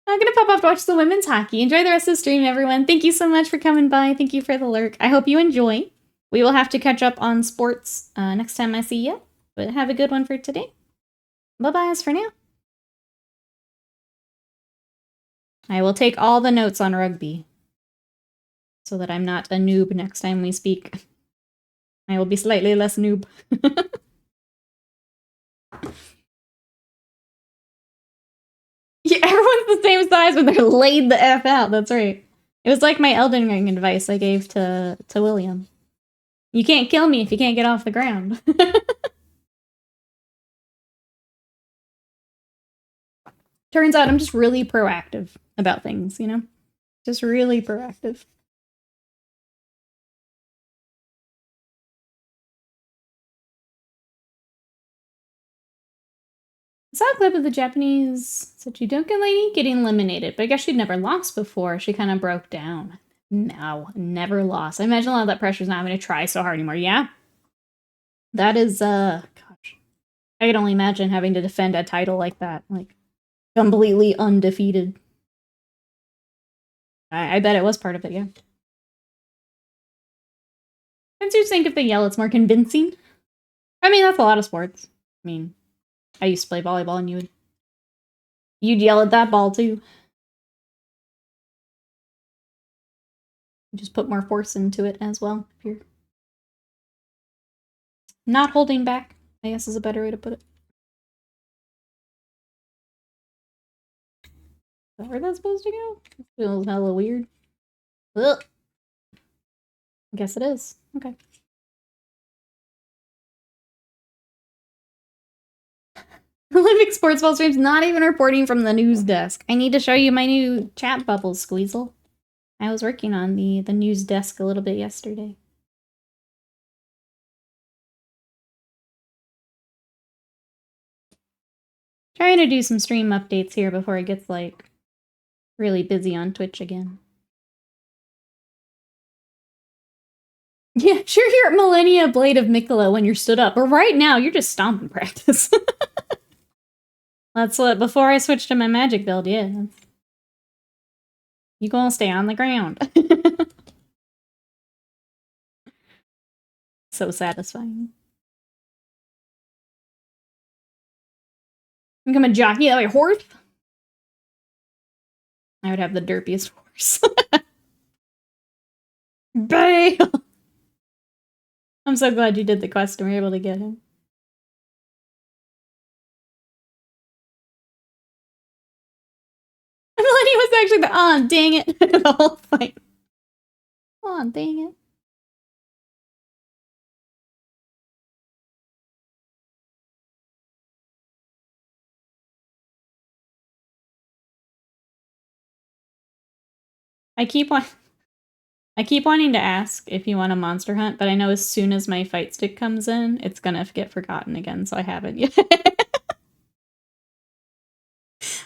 I'm gonna pop off to watch the women's hockey. Enjoy the rest of the stream, everyone. Thank you so much for coming by. Thank you for the lurk. I hope you enjoy. We will have to catch up on sports next time I see you. But have a good one for today. Bye-bye for now. I will take all the notes on rugby so that I'm not a noob next time we speak. I will be slightly less noob. Yeah, everyone's the same size when they're laid the F out. That's right. It was like my Elden Ring advice I gave to William. You can't kill me if you can't get off the ground. Turns out I'm just really proactive about things, you know? Just really proactive. I saw a clip of the Japanese Judoka lady getting eliminated, but I guess she'd never lost before. She kind of broke down. No, never lost. I imagine a lot of that pressure's not going to try so hard anymore. Yeah. That is, gosh. I could only imagine having to defend a title like that. Like, completely undefeated. I bet it was part of it, yeah. Don't you think if they yell, it's more convincing? I mean, that's a lot of sports. I mean, I used to play volleyball, and you'd yell at that ball too. You just put more force into it as well. If you're not holding back, I guess is a better way to put it. Is that where that's supposed to go? It feels hella weird. Ugh. I guess it is. Okay. Olympic sports ball stream's not even reporting from the news desk. I need to show you my new chat bubbles, Squeezel. I was working on the news desk a little bit yesterday. Trying to do some stream updates here before it gets, like, really busy on Twitch again. Yeah, sure, you're at Millennia Blade of Mikola when you're stood up, but right now you're just stomping practice. That's what, before I switched to my magic build, yeah. You gonna stay on the ground. So satisfying. Become a jockey, like a horse? I would have the derpiest horse. Bam! I'm so glad you did the quest and were able to get him. Melanie was actually the dang it, the whole fight. Dang it. I keep wanting to ask if you want a monster hunt, but I know as soon as my fight stick comes in, it's gonna get forgotten again, so I haven't yet.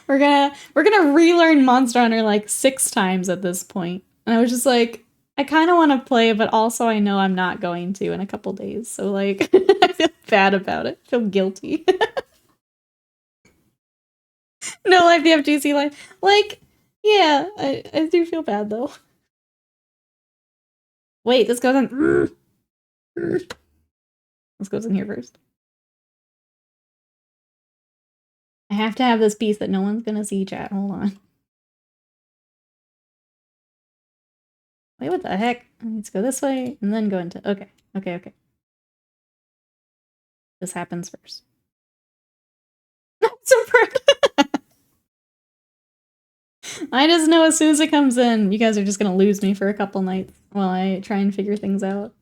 We're gonna relearn Monster Hunter like 6 times at this point. And I was just like, I kind of want to play, but also I know I'm not going to in a couple days. So like, I feel bad about it. I feel guilty. No life, FGC life. Like, yeah, I do feel bad though. Wait, this goes in. This goes in here first. I have to have this piece that no one's gonna see, chat. Hold on. Wait, what the heck? Let's go this way and then go into. Okay. This happens first. I'm so proud. I just know as soon as it comes in, you guys are just gonna lose me for a couple nights while I try and figure things out.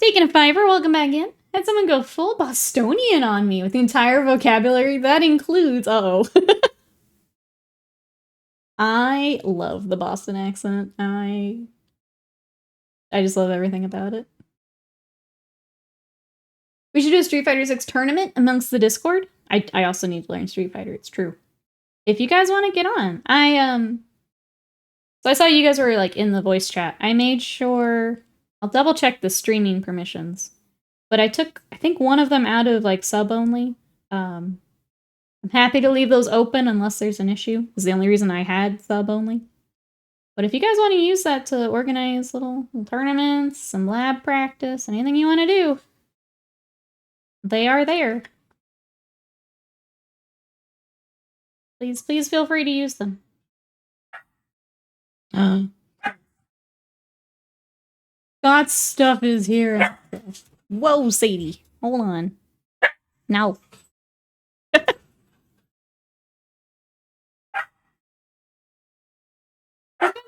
Taking a fiver, welcome back in. Had someone go full Bostonian on me with the entire vocabulary. That includes, uh-oh. I love the Boston accent. I just love everything about it. We should do a Street Fighter 6 tournament amongst the Discord. I also need to learn Street Fighter, it's true. If you guys want to get on, so I saw you guys were like in the voice chat. I made sure, I'll double check the streaming permissions, but I took, I think one of them out of like sub only, I'm happy to leave those open unless there's an issue. It's the only reason I had sub only. But if you guys want to use that to organize little tournaments, some lab practice, anything you want to do, they are there. Please feel free to use them. God's stuff is here. Whoa, Sadie. Hold on. No.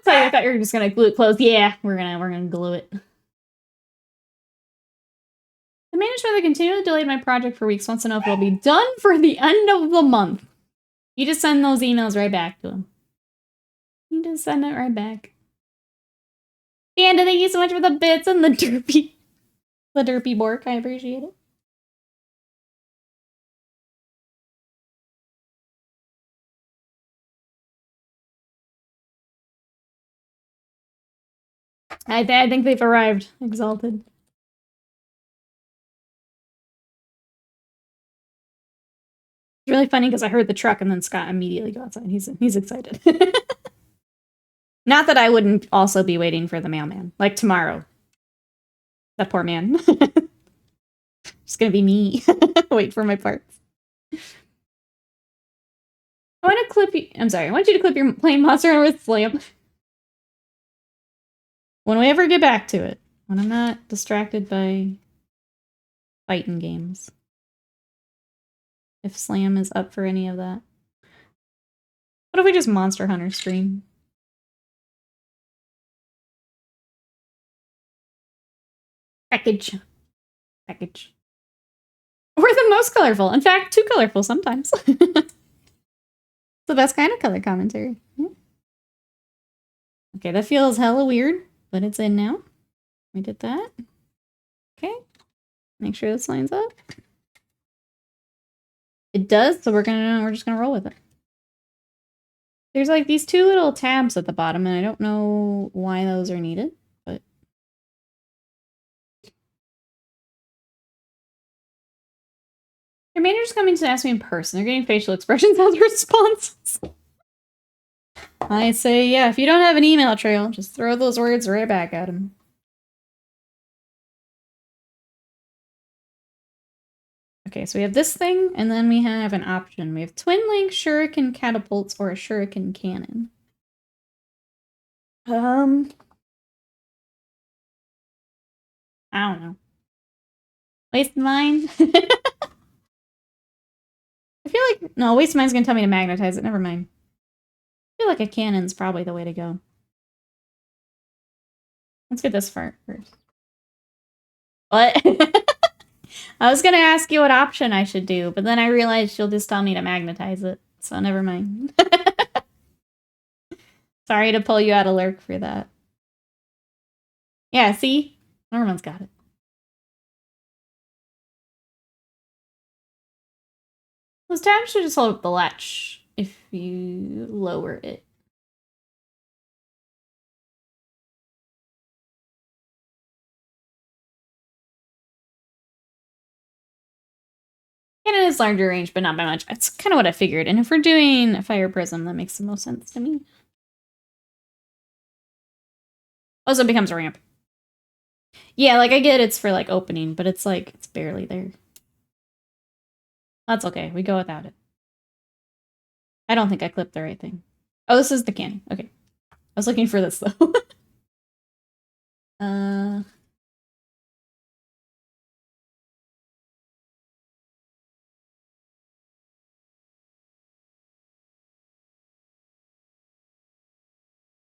I thought you were just gonna glue it closed. Yeah, we're gonna glue it. The management that continually delayed my project for weeks wants to know if it'll be done for the end of the month. You just send those emails right back to him. You just send it right back. And thank you so much for the bits and the derpy bork. I appreciate it. I think they've arrived. Exalted. It's really funny because I heard the truck and then Scott immediately go outside. He's excited. Not that I wouldn't also be waiting for the mailman. Like tomorrow. That poor man. It's gonna be me. Wait for my parts. I want to clip you. I'm sorry. I want you to clip your plain monster with Slam. When we ever get back to it. When I'm not distracted by fighting games. If Slam is up for any of that. What if we just Monster Hunter stream? Package. Or the most colorful. In fact, too colorful sometimes. The best kind of color commentary. Okay, that feels hella weird, but it's in now. We did that. Okay. Make sure this lines up. It does, so we're just gonna roll with it. There's like these two little tabs at the bottom, and I don't know why those are needed, but your manager's coming to ask me in person. They're getting facial expressions as responses. I say, yeah, if you don't have an email trail, just throw those words right back at him. Okay, so we have this thing, and then we have an option. We have twin link shuriken catapults or a shuriken cannon. I don't know. Waste mine? I feel like... No, waste mine's gonna tell me to magnetize it. Never mind. I feel like a cannon's probably the way to go. Let's get this far first. What? I was gonna ask you what option I should do, but then I realized she'll just tell me to magnetize it, so never mind. Sorry to pull you out of lurk for that. Yeah, see? Norman's got it. Those tabs should just hold up the latch if you lower it. Cannon is larger range, but not by much. That's kind of what I figured. And if we're doing a Fire Prism, that makes the most sense to me. Also, it becomes a ramp. Yeah, like, I get it's for, like, opening, but it's, like, it's barely there. That's okay. We go without it. I don't think I clipped the right thing. Oh, this is the cannon. Okay. I was looking for this, though.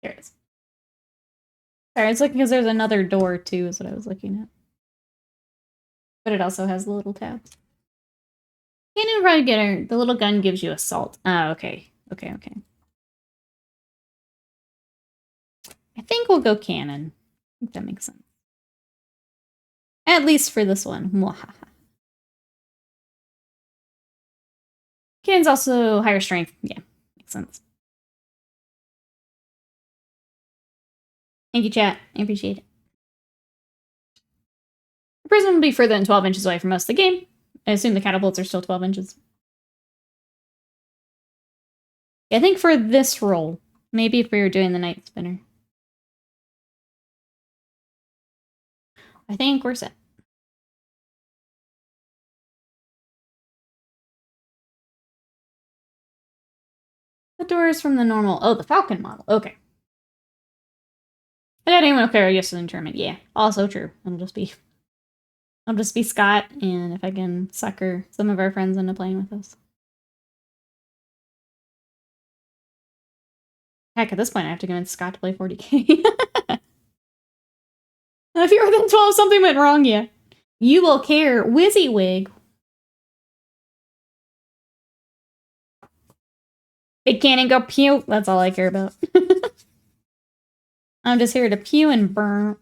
There it is. Sorry, I was looking because there's another door, too, is what I was looking at. But it also has the little tabs. Cannon probably get her. The little gun gives you assault. Oh, okay. Okay. I think we'll go cannon. I think that makes sense. At least for this one. Cannon's also higher strength. Yeah, makes sense. Thank you, chat. I appreciate it. The prism will be further than 12 inches away from most of the game. I assume the catapults are still 12 inches. I think for this roll, maybe if we were doing the Night Spinner. I think we're set. The doors from the normal. Oh, the Falcon model. Okay. I got anyone okay yes in the tournament. Yeah, also true. I'll just be Scott, and if I can sucker some of our friends into playing with us. Heck, at this point, I have to convince Scott to play 40K. If you're within 12, something went wrong, yeah. You will care, WYSIWYG. Big cannon go pew. That's all I care about. I'm just here to pew and burn.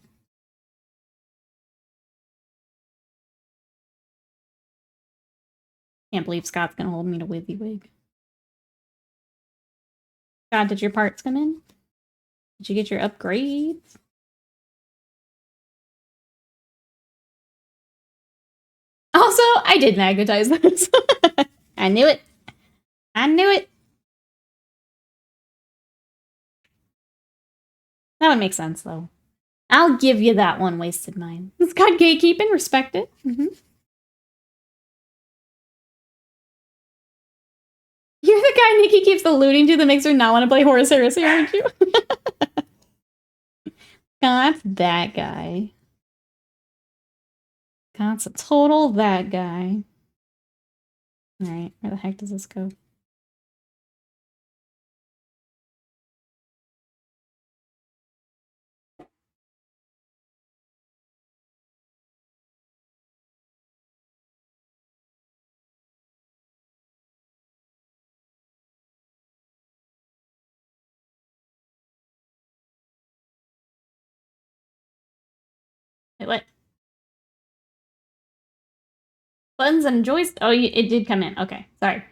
Can't believe Scott's gonna hold me to WYSIWYG. Scott, did your parts come in? Did you get your upgrades? Also, I did magnetize this. I knew it. I knew it. That would make sense, though. I'll give you that one, Wasted Mind. It's got gatekeeping, respect it. Mm-hmm. You're the guy Nikki keeps alluding to that makes her not want to play Horus Heresy, aren't you? Scott's that guy. Scott's a total that guy. Alright, where the heck does this go? Wait, what? Buttons and joys? Oh, it did come in. Okay, sorry.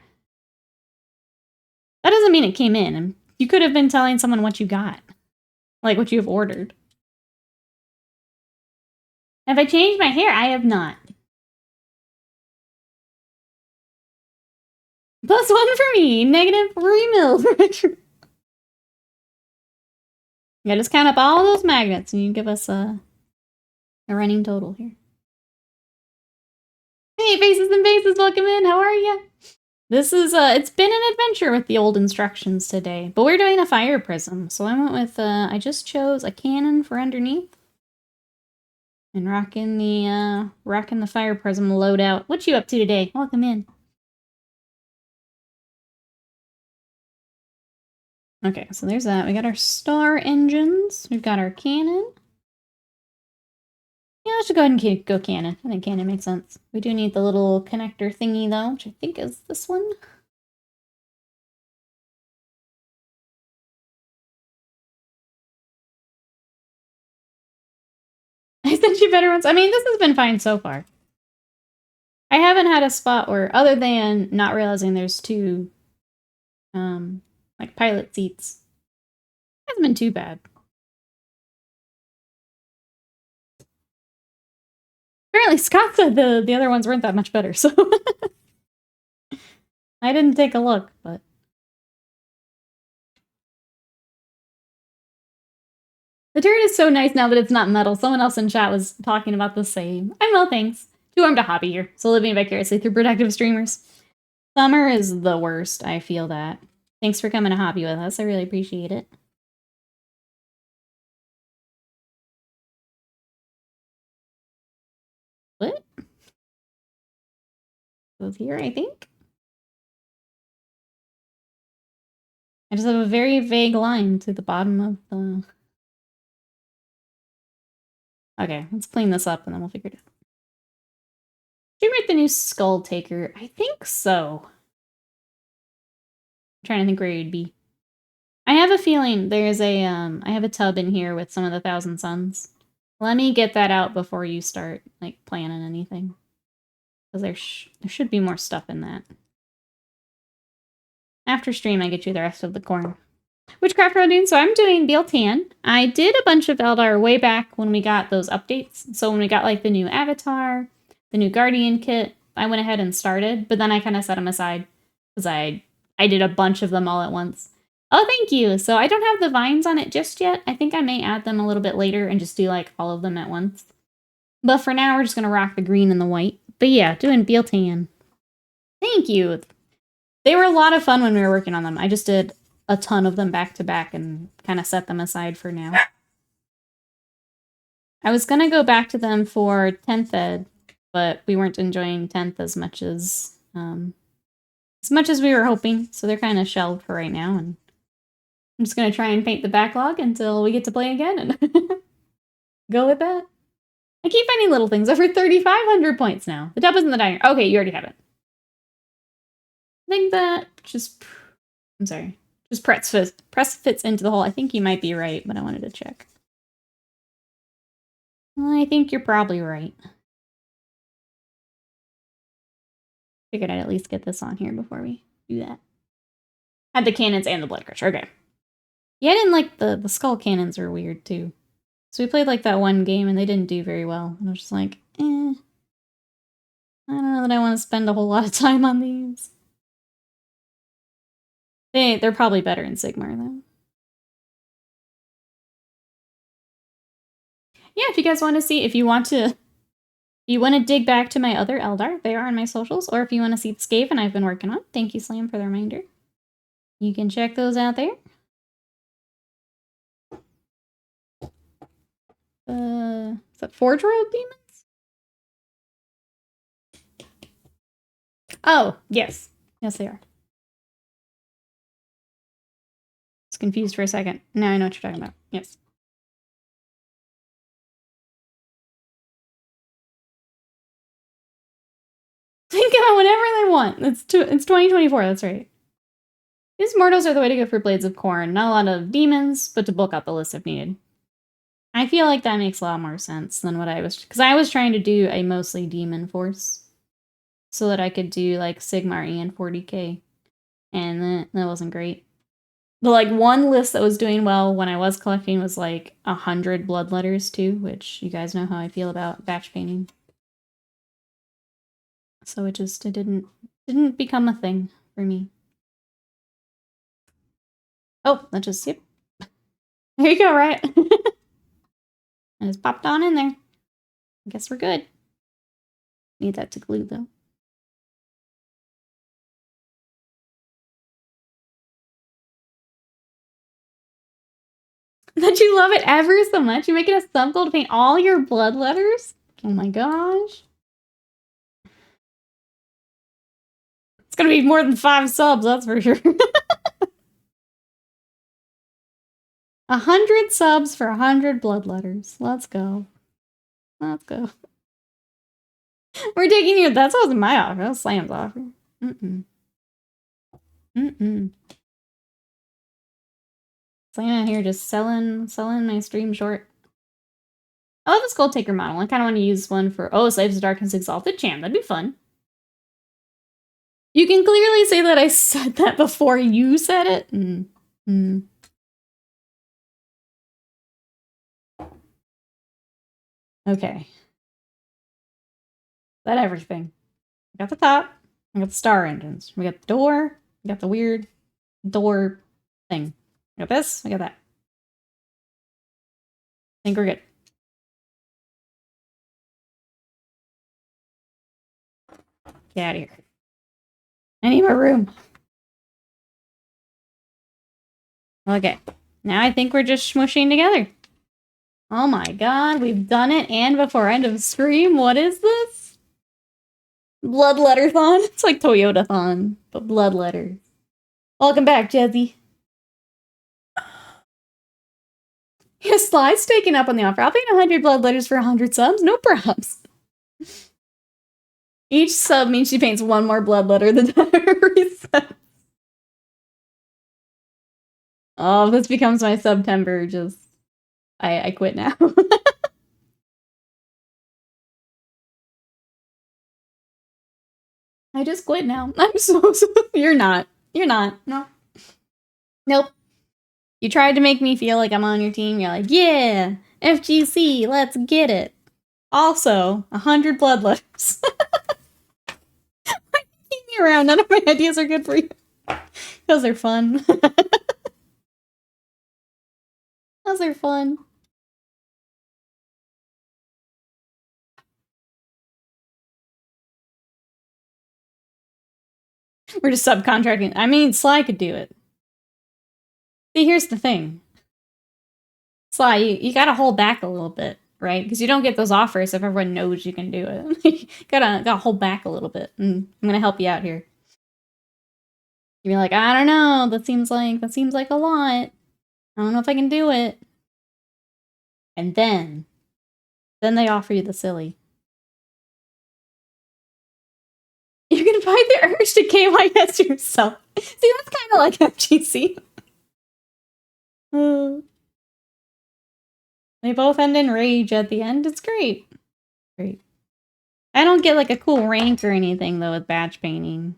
That doesn't mean it came in. You could have been telling someone what you got. Like what you have ordered. Have I changed my hair? I have not. +1 for me. -3 mil for Richard. Yeah, just count up all those magnets and you give us a running total here. Hey, Faces and Faces, welcome in. How are you? This is, it's been an adventure with the old instructions today, but we're doing a Fire Prism. So I went with, I just chose a cannon for underneath. And rocking the Fire Prism loadout. What you up to today? Welcome in. Okay, so there's that. We got our star engines. We've got our cannon. Yeah, let's just go ahead and go cannon. I think cannon makes sense. We do need the little connector thingy, though, which I think is this one. I sent you better ones. I mean, this has been fine so far. I haven't had a spot where, other than not realizing there's two, like, pilot seats, it hasn't been too bad. Apparently, Scott said the other ones weren't that much better, so... I didn't take a look, but... The turret is so nice now that it's not metal. Someone else in chat was talking about the same. I'm well, thanks. Too armed to hobby here, so living vicariously through productive streamers. Summer is the worst, I feel that. Thanks for coming to hobby with us, I really appreciate it. What? Goes here, I think? I just have a very vague line to the bottom of the... Okay, let's clean this up and then we'll figure it out. Did you write the new Skull Taker? I think so. I'm trying to think where you'd be. I have a feeling there's a, I have a tub in here with some of the Thousand Suns. Let me get that out before you start, like, planning anything. Because there should be more stuff in that. After stream, I get you the rest of the corn. Which craft are we doing? So I'm doing Beal Tan. I did a bunch of Eldar way back when we got those updates. So when we got, like, the new Avatar, the new Guardian kit, I went ahead and started. But then I kind of set them aside because I I did a bunch of them all at once. Oh, thank you. So I don't have the vines on it just yet. I think I may add them a little bit later and just do like all of them at once. But for now, we're just going to rock the green and the white. But yeah, doing Beal Tan. Thank you. They were a lot of fun when we were working on them. I just did a ton of them back to back and kind of set them aside for now. I was going to go back to them for 10th ed, but we weren't enjoying 10th as much as we were hoping. So they're kind of shelved for right now. And I'm just going to try and paint the backlog until we get to play again and go with that. I keep finding little things. Over 3,500 points now. The tub is in the dining room. Okay, you already have it. I think that just press fits into the hole. I think you might be right, but I wanted to check. I think you're probably right. Figured I'd at least get this on here before we do that. Had the cannons and the blood crusher. Okay. Yeah, I didn't like the skull cannons are weird too. So we played like that one game and they didn't do very well. And I was just like, I don't know that I want to spend a whole lot of time on these. They're probably better in Sigmar though. Yeah, if you guys want to see, if you want to dig back to my other Eldar, they are on my socials, or if you want to see the Skaven I've been working on, thank you Slam for the reminder. You can check those out there. Is that Forge World Demons? Oh, yes. Yes, they are. I was confused for a second. Now I know what you're talking about. Yes. Think about whatever they want. It's 2024, that's right. These mortals are the way to go for Blades of Corn. Not a lot of demons, but to bulk out the list if needed. I feel like that makes a lot more sense than what I was... Because I was trying to do a mostly demon force. So that I could do, like, Sigmar and 40K. And that wasn't great. The, like, one list that was doing well when I was collecting was, like, 100 bloodletters, too. Which, you guys know how I feel about batch painting. So it didn't become a thing for me. Oh, that just... Yep. There you go, right? And it's popped on in there. I guess we're good. Need that to glue, though. That you love it ever so much? You make it a sub goal to paint all your blood letters? Oh my gosh. It's gonna be more than 5 subs, that's for sure. 100 subs for 100 blood letters. Let's go. Let's go. We're taking you. That wasn't my offer. That was Slam's offer. Slam out here just selling my stream short. I love this Gold Taker model. I kind of want to use one for... Oh, Slaves of Darkness Exalted Champ. That'd be fun. You can clearly say that I said that before you said it. Okay. That everything. I got the top. I got the star engines. We got the door. We got the weird door thing. I got this. I got that. I think we're good. Get out of here. I need more room. Okay. Now I think we're just smushing together. Oh my god, we've done it, and before end of stream, what is this? Bloodletter-thon? It's like Toyota-thon, but bloodletter. Welcome back, Jezzy. His slide's taken up on the offer. I'll paint 100 bloodletters for 100 subs, no props. Each sub means she paints one more bloodletter the time reset. Oh, if this becomes my September, just... I quit now. I just quit now. I'm so... You're not. You're not. No. Nope. You tried to make me feel like I'm on your team. You're like, yeah, FGC, let's get it. Also, 100 bloodletters. Keep me around. None of my ideas are good for you. Those are fun. Those are fun. We're just subcontracting. I mean, Sly could do it. See, here's the thing. Sly, you gotta hold back a little bit, right? Because you don't get those offers if everyone knows you can do it. You gotta hold back a little bit. And I'm gonna help you out here. You'd be like, I don't know. That seems like a lot. I don't know if I can do it. And then they offer you the silly. You're gonna find the urge to KYS yourself. See, that's kind of like FGC. They both end in rage at the end. It's great. Great. I don't get like a cool rank or anything though with badge painting.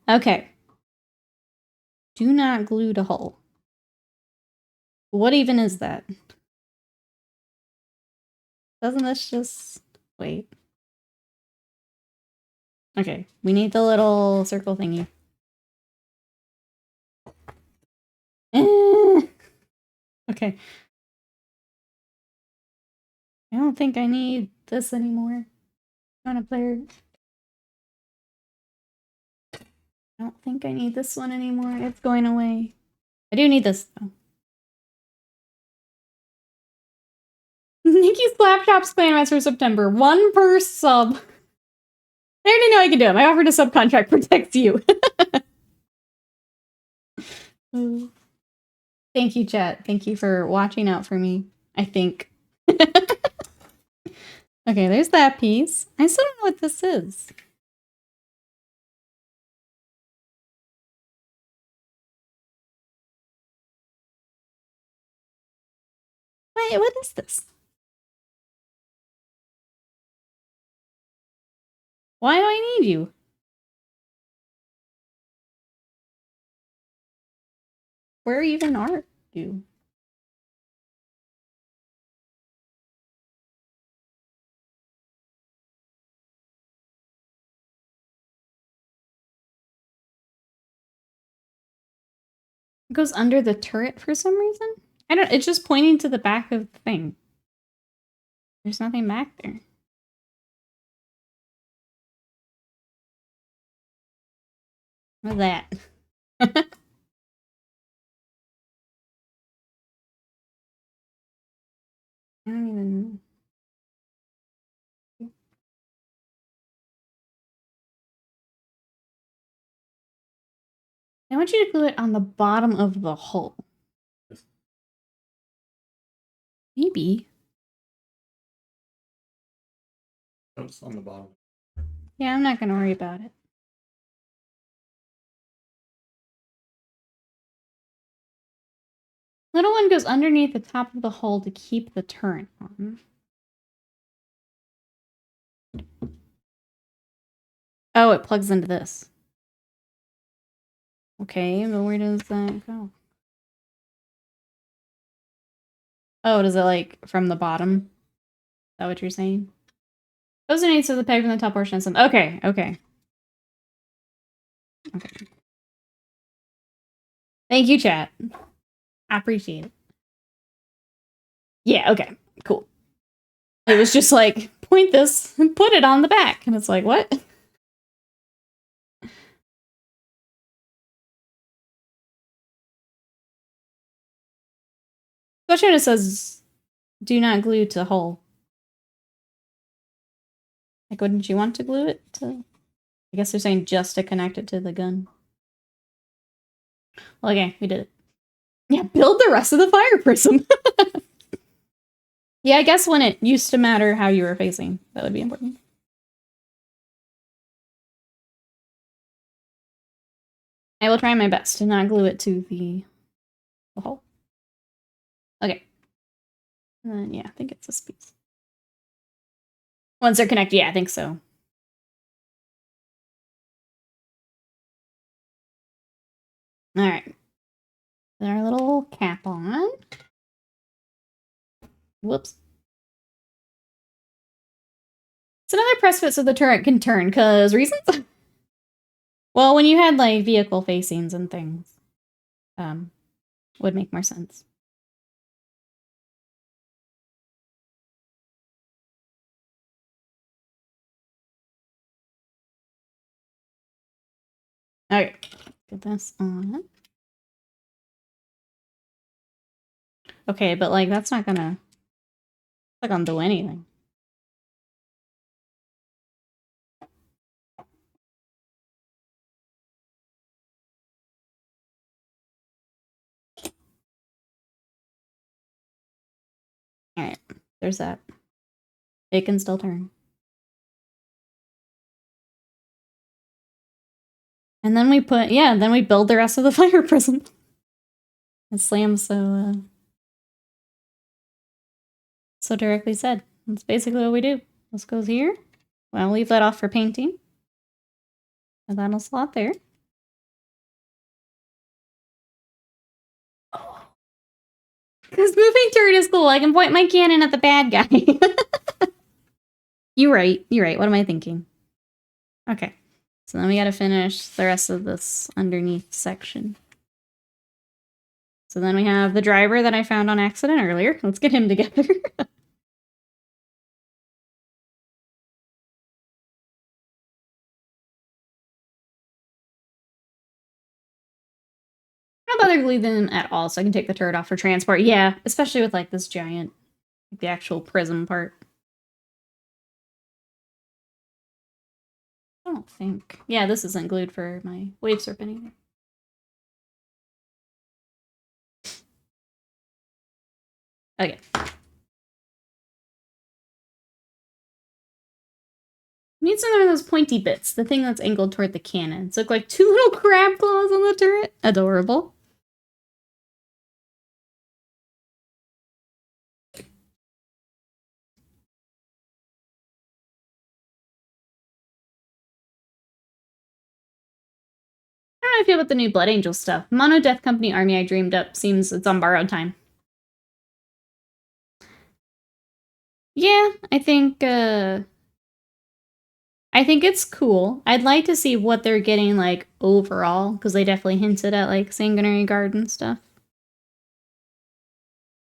Okay. Do not glue to hull. What even is that? Doesn't this just... Wait. Okay, we need the little circle thingy. Okay. I don't think I need this anymore. On a player. I don't think I need this one anymore. It's going away. I do need this though. Nikki's Laptop's plan runs for September. 1 per sub. I already know I can do it. My offer to subcontract protects you. Thank you, chat. Thank you for watching out for me. I think. Okay, there's that piece. I still don't know what this is. Wait, what is this? Why do I need you? Where even are you? It goes under the turret for some reason? I don't... It's just pointing to the back of the thing. There's nothing back there. What's that? I don't even... I want you to glue it on the bottom of the hull. Maybe. It's on the bottom. Yeah, I'm not gonna worry about it. Little one goes underneath the top of the hull to keep the turret on. Oh, it plugs into this. Okay, but where does that go? Oh, does it like from the bottom? Is that what you're saying? Those are needs to the peg from the top portion of some. Okay, okay. Okay. Thank you, chat. I appreciate it. Yeah, okay, cool. It was just like, point this and put it on the back. And it's like, what? Especially when it says, do not glue to hull. Like, wouldn't you want to glue it to... I guess they're saying just to connect it to the gun. Well, okay, we did it. Yeah, build the rest of the fire prism. Yeah, I guess when it used to matter how you were facing, that would be important. I will try my best to not glue it to the hole. Okay. And then, yeah, I think it's this piece. Once they're connected, yeah, I think so. All right. Put our little cap on. Whoops. It's another press fit so the turret can turn, because reasons? Well, when you had, like, vehicle facings and things, would make more sense. Okay, get this on. Okay, but, like, that's not gonna do anything. Alright, there's that. It can still turn. And then we then we build the rest of the Fire Prism. As Slam so directly said. That's basically what we do. This goes here. Well, I'll leave that off for painting. And that'll slot there. Because moving turret is cool. I can point my cannon at the bad guy. You're right. What am I thinking? Okay. So then we gotta finish the rest of this underneath section. So then we have the driver that I found on accident earlier. Let's get him together. Not bother to leave them at all, so I can take the turret off for transport. Yeah, especially with like this giant, like, the actual prism part. I don't think. Yeah, this isn't glued for my wave serpent either. Okay. Need some of those pointy bits, the thing that's angled toward the cannon. So look like two little crab claws on the turret. Adorable. I don't know how I feel about the new Blood Angel stuff. Mono Death Company army I dreamed up seems it's on borrowed time. Yeah, I think it's cool. I'd like to see what they're getting, like, overall, because they definitely hinted at, like, Sanguinary Guard and stuff.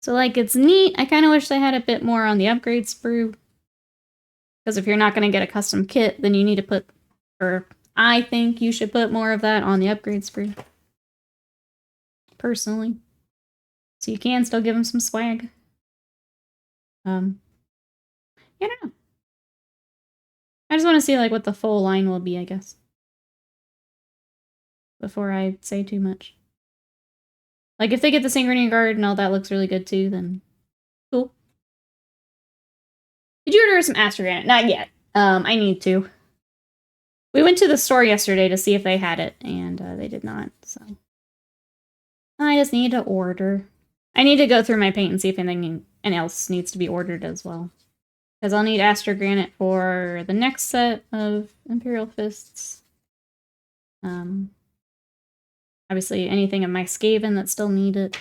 So, like, it's neat. I kind of wish they had a bit more on the upgrade sprue. Because if you're not going to get a custom kit, then you need to put, or I think you should put more of that on the upgrade sprue. Personally. So you can still give them some swag. Yeah, I don't know. I just want to see, like, what the full line will be, I guess. Before I say too much. Like, if they get the Sanguinary Guard and all that looks really good too, then cool. Did you order some Astrogranite? Not yet. I need to. We went to the store yesterday to see if they had it, and they did not, so. I just need to order. I need to go through my paint and see if anything else needs to be ordered as well. Because I'll need Astrogranite for the next set of Imperial Fists. Obviously, anything of my Skaven that still need it.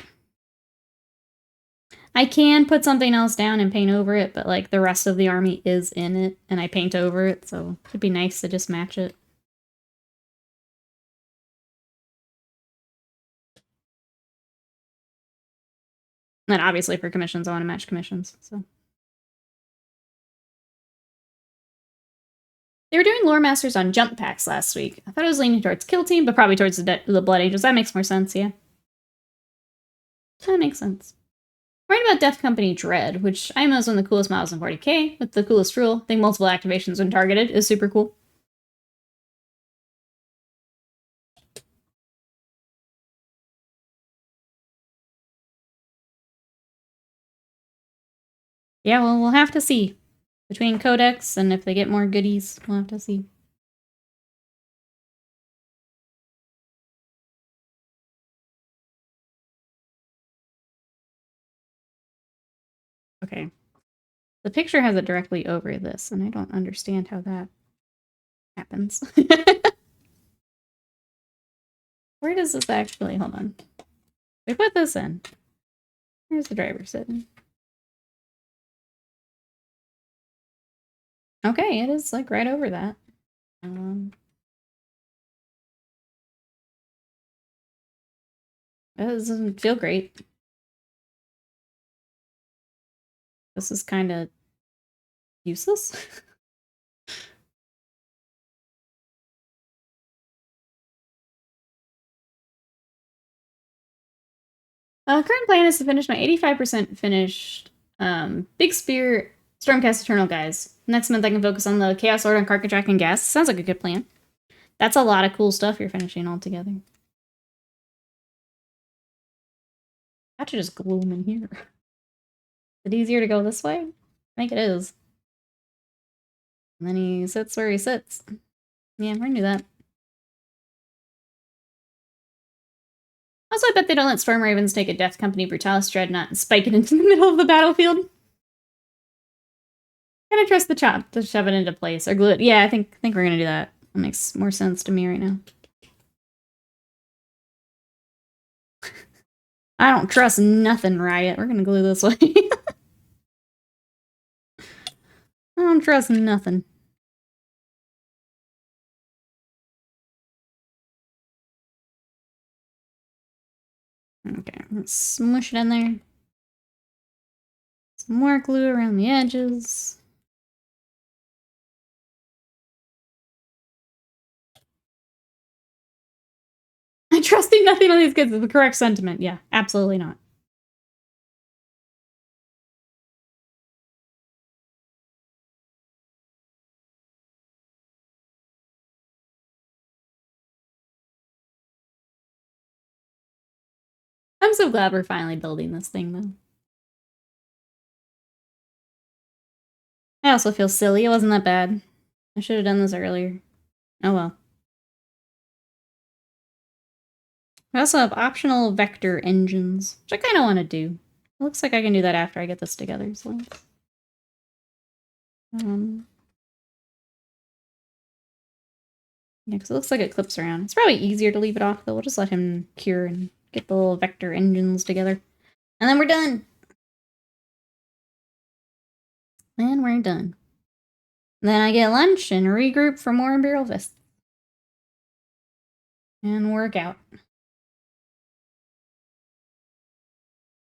I can put something else down and paint over it, but, like, the rest of the army is in it, and I paint over it, so it'd be nice to just match it. And then, obviously, for commissions, I want to match commissions, so. They were doing Lore Masters on jump packs last week. I thought it was leaning towards Kill Team, but probably towards the Blood Angels. That makes more sense, yeah. That makes sense. Right about Death Company Dread, which I know is one of the coolest models in 40k, with the coolest rule. I think multiple activations when targeted is super cool. Yeah, well, we'll have to see. Between Codex and if they get more goodies, we'll have to see. Okay. The picture has it directly over this, and I don't understand how that happens. Where does this actually... Hold on. We put this in. Here's the driver sitting. Okay, it is like right over that. It doesn't feel great. This is kind of useless. Current plan is to finish my 85% finished Big Spear Stormcast Eternal guys. Next month I can focus on the Chaos Lord and Carcatrack and Gas. Sounds like a good plan. That's a lot of cool stuff you're finishing all together. I should just glue them in here. Is it easier to go this way? I think it is. And then he sits where he sits. Yeah, we're gonna do that. Also, I bet they don't let Storm Ravens take a Death Company Brutalis Dreadnought and spike it into the middle of the battlefield. Kind of trust the chop to shove it into place or glue it. Yeah, I think we're gonna do that. That makes more sense to me right now. I don't trust nothing, Riot. We're gonna glue this way. I don't trust nothing. Okay, let's smush it in there. Some more glue around the edges. I trusting nothing on these kids is the correct sentiment. Yeah, absolutely not. I'm so glad we're finally building this thing, though. I also feel silly. It wasn't that bad. I should have done this earlier. Oh well. We also have optional vector engines, which I kind of want to do. It looks like I can do that after I get this together, so... Yeah, because it looks like it clips around. It's probably easier to leave it off, though. We'll just let him cure and get the little vector engines together. And then we're done! Then we're done. Then I get lunch and regroup for more Imperial Fists. And work out.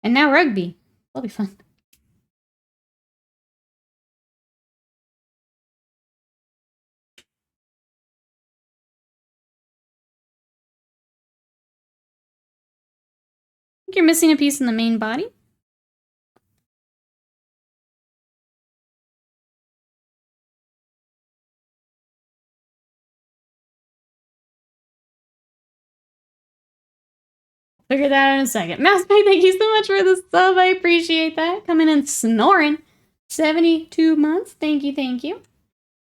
And now rugby. That'll be fun. I think you're missing a piece in the main body. Figure that out in a second. Mousepay, thank you so much for the sub. I appreciate that. Coming in snoring. 72 months. Thank you, thank you.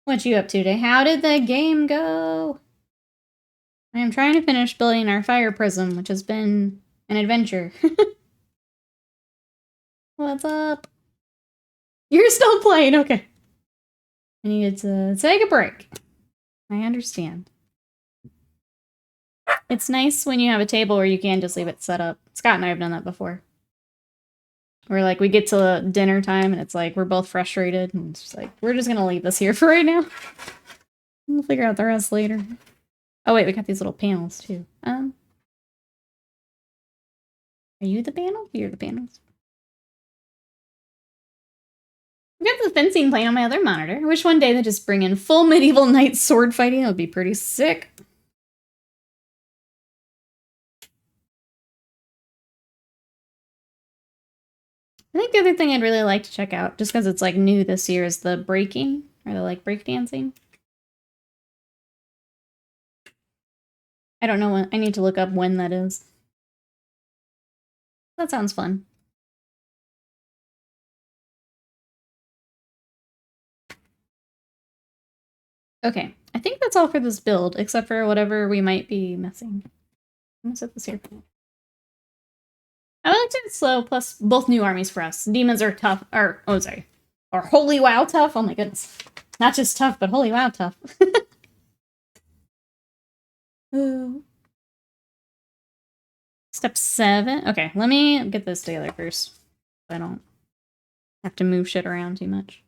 What you up to today? How did the game go? I am trying to finish building our Fire Prism, which has been an adventure. What's up? You're still playing, okay. I needed to take a break. I understand. It's nice when you have a table where you can just leave it set up. Scott and I have done that before. Where, like, we get to dinner time and it's like, we're both frustrated and it's just like, we're just gonna leave this here for right now. We'll figure out the rest later. Oh wait, we got these little panels too. Are you the panel? You're the panels. I got the fencing playing on my other monitor. I wish one day they'd just bring in full medieval knight sword fighting. That would be pretty sick. I think the other thing I'd really like to check out, just because it's like new this year, is the breaking, or the like breakdancing. I don't know when, I need to look up when that is. That sounds fun. Okay, I think that's all for this build, except for whatever we might be missing. I'm gonna set this here. I would like to slow, plus both new armies for us. Demons are tough, or, oh sorry, or holy wow tough, oh my goodness. Not just tough, but holy wow tough. Step 7, okay, let me get this together first, so I don't have to move shit around too much.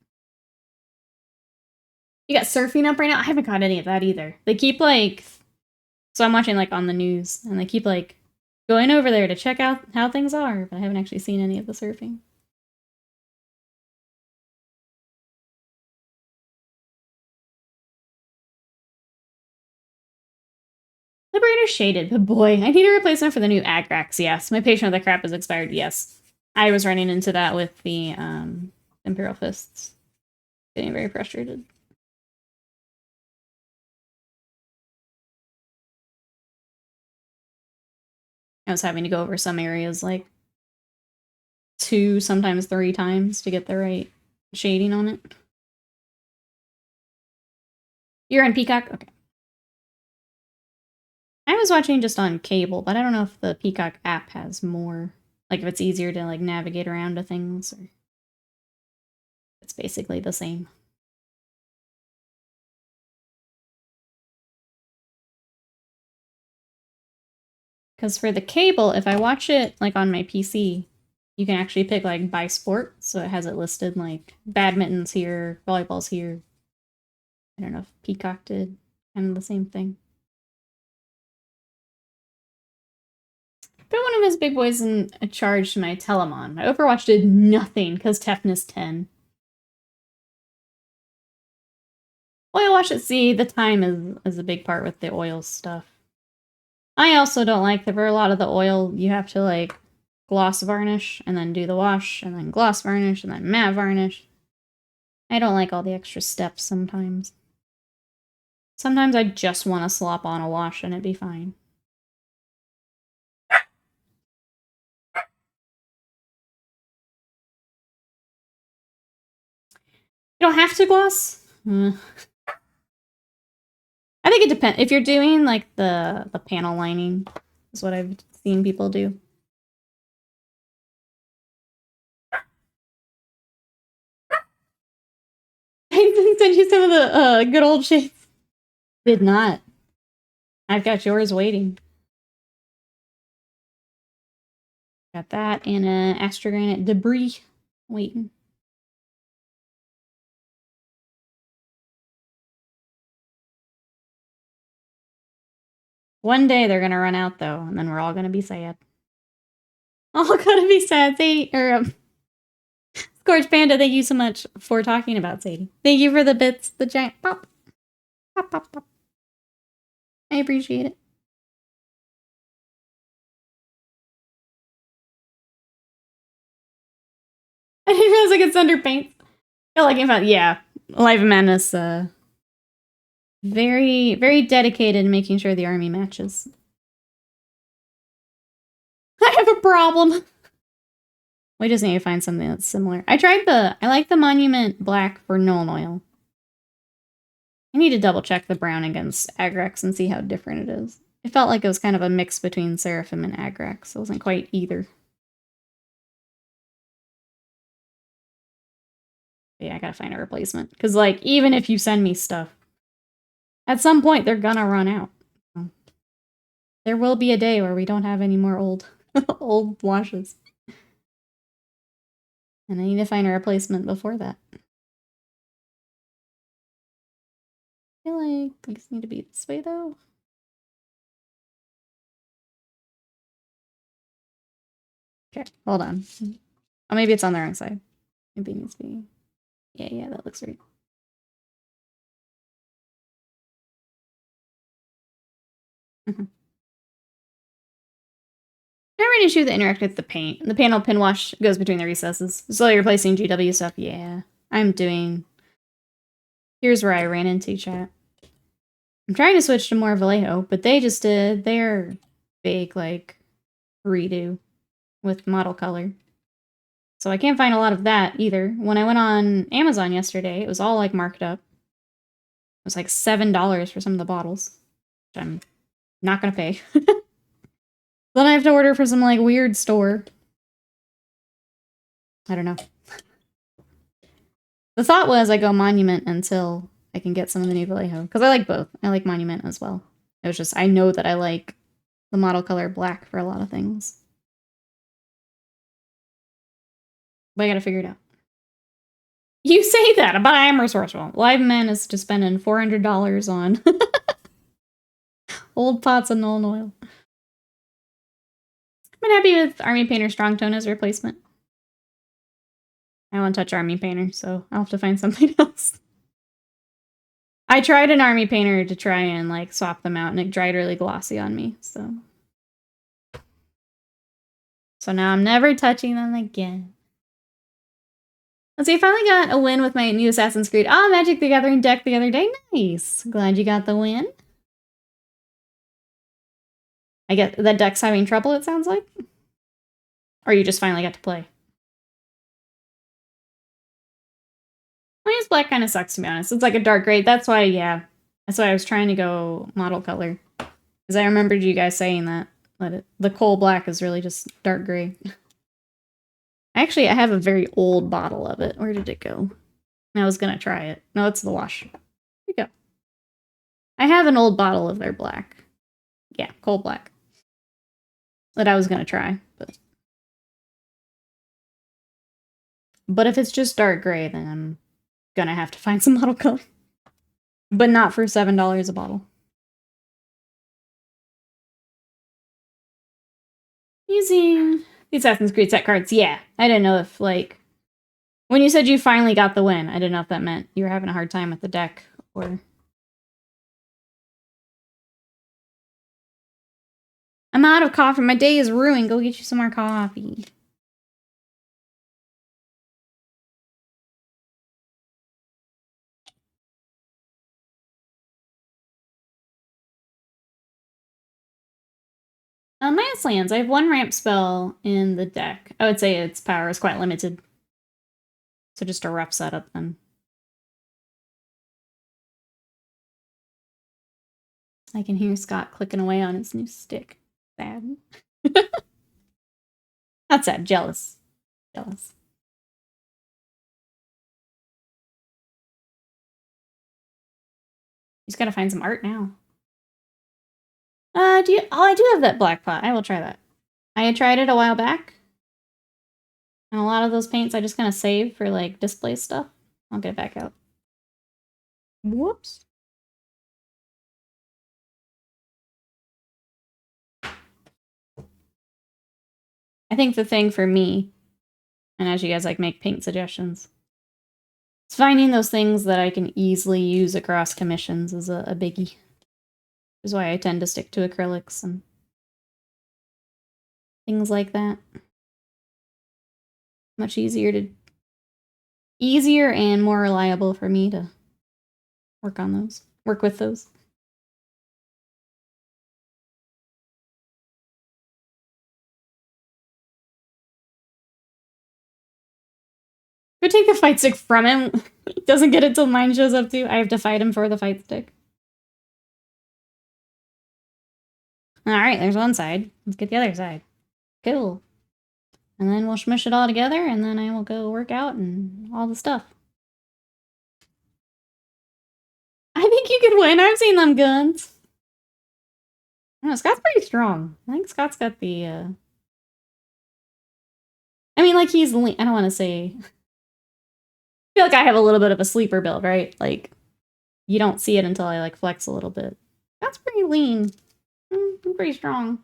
You got surfing up right now? I haven't got any of that either. They keep like, so I'm watching like on the news, and they keep like going over there to check out how things are, but I haven't actually seen any of the surfing. Liberator Shaded, but boy, I need a replacement for the new Agrax, yes. My Patient of the Crap is expired, yes. I was running into that with the Imperial Fists. Getting very frustrated. I was having to go over some areas like 2, sometimes 3 times to get the right shading on it. You're on Peacock? Okay. I was watching just on cable, but I don't know if the Peacock app has more. Like, if it's easier to, like, navigate around to things, or it's basically the same. Because for the cable, if I watch it, like, on my PC, you can actually pick, like, by sport, so it has it listed, like, badminton's here, volleyball's here. I don't know if Peacock did kind of the same thing. Put one of his big boys in a charge to my Telemon. My Overwatch did nothing because toughness 10. Oil wash at sea, the time is a big part with the oil stuff. I also don't like that for a lot of the oil, you have to like gloss varnish and then do the wash and then gloss varnish and then matte varnish. I don't like all the extra steps sometimes. Sometimes I just want to slop on a wash and it'd be fine. You don't have to gloss? I think it depends. If you're doing like the panel lining, is what I've seen people do. I didn't send you some of the good old shades. Did not. I've got yours waiting. Got that and an Astrogranite Debris waiting. One day they're gonna run out though, and then we're all gonna be sad. All gonna be sad. Scorch Panda, thank you so much for talking about Sadie. Thank you for the bits, the giant pop. Pop, pop, pop. I appreciate it. I didn't realize I could send her paint. I like about yeah. Life of Madness, very, very dedicated in making sure the army matches. I have a problem. We just need to find something that's similar. I like the Monument Black for Null Oil. I need to double check the brown against Agrax and see how different it is. It felt like it was kind of a mix between Seraphim and Agrax. It wasn't quite either. But yeah, I gotta find a replacement. Because, like, even if you send me stuff, at some point they're gonna run out. There will be a day where we don't have any more old, old washes. And I need to find a replacement before that. I feel like these need to be this way, though. Okay, hold on. Oh, maybe it's on the wrong side. Maybe it needs to be... Yeah, that looks right. Never an issue that interact with the paint. The panel pin wash goes between the recesses. So you're replacing GW stuff? Yeah. I'm doing... Here's where I ran into chat. I'm trying to switch to more Vallejo, but they just did their big, like, redo with model color. So I can't find a lot of that either. When I went on Amazon yesterday, it was all, like, marked up. It was like $7 for some of the bottles, which I'm not gonna pay. Then I have to order from some, like, weird store. I don't know. The thought was I go Monument until I can get some of the new Vallejo. Because I like both. I like Monument as well. It was just, I know that I like the model color black for a lot of things. But I gotta figure it out. You say that, but I am resourceful. Live Man is to spending $400 on old pots of Nuln Oil. I've been happy with Army Painter Strong Tone as a replacement. I won't touch Army Painter, so I'll have to find something else. I tried an Army Painter to try and like swap them out, and it dried really glossy on me, so now I'm never touching them again. Let's see, I finally got a win with my new Assassin's Creed Magic the Gathering deck the other day. Nice. Glad you got the win. I get that deck's having trouble, it sounds like. Or you just finally got to play. This black kind of sucks, to be honest. It's like a dark gray. That's why, yeah. That's why I was trying to go model color. Because I remembered you guys saying that. The coal black is really just dark gray. Actually, I have a very old bottle of it. Where did it go? I was going to try it. No, it's the wash. Here we go. I have an old bottle of their black. Yeah, coal black. That I was going to try. But if it's just dark gray, then I'm gonna have to find some model color. But not for $7 a bottle. Using the Assassin's Creed set cards, yeah. I didn't know if, like... When you said you finally got the win, I didn't know if that meant you were having a hard time with the deck, or... I'm out of coffee. My day is ruined. Go get you some more coffee. Minus lands. I have one ramp spell in the deck. I would say its power is quite limited. So just a rough setup then. I can hear Scott clicking away on his new stick. Sad. Not sad. Jealous. Jealous. Just gotta find some art now. Oh, I do have that black pot. I will try that. I had tried it a while back. And a lot of those paints I just kind of save for, like, display stuff. I'll get it back out. Whoops. I think the thing for me, and as you guys, like, make paint suggestions, it's finding those things that I can easily use across commissions is a biggie. Which is why I tend to stick to acrylics and things like that. Much easier and more reliable for me to work with those. Go take the fight stick from him. He doesn't get it till mine shows up too. I have to fight him for the fight stick. Alright, there's one side. Let's get the other side. Cool. And then we'll smush it all together, and then I will go work out and all the stuff. I think you could win. I've seen them guns. No, Scott's pretty strong. I think Scott's got the, I mean, like, he's lean. I don't want to say... I feel like I have a little bit of a sleeper build, right? Like, you don't see it until I, like, flex a little bit. That's pretty lean. I'm pretty strong.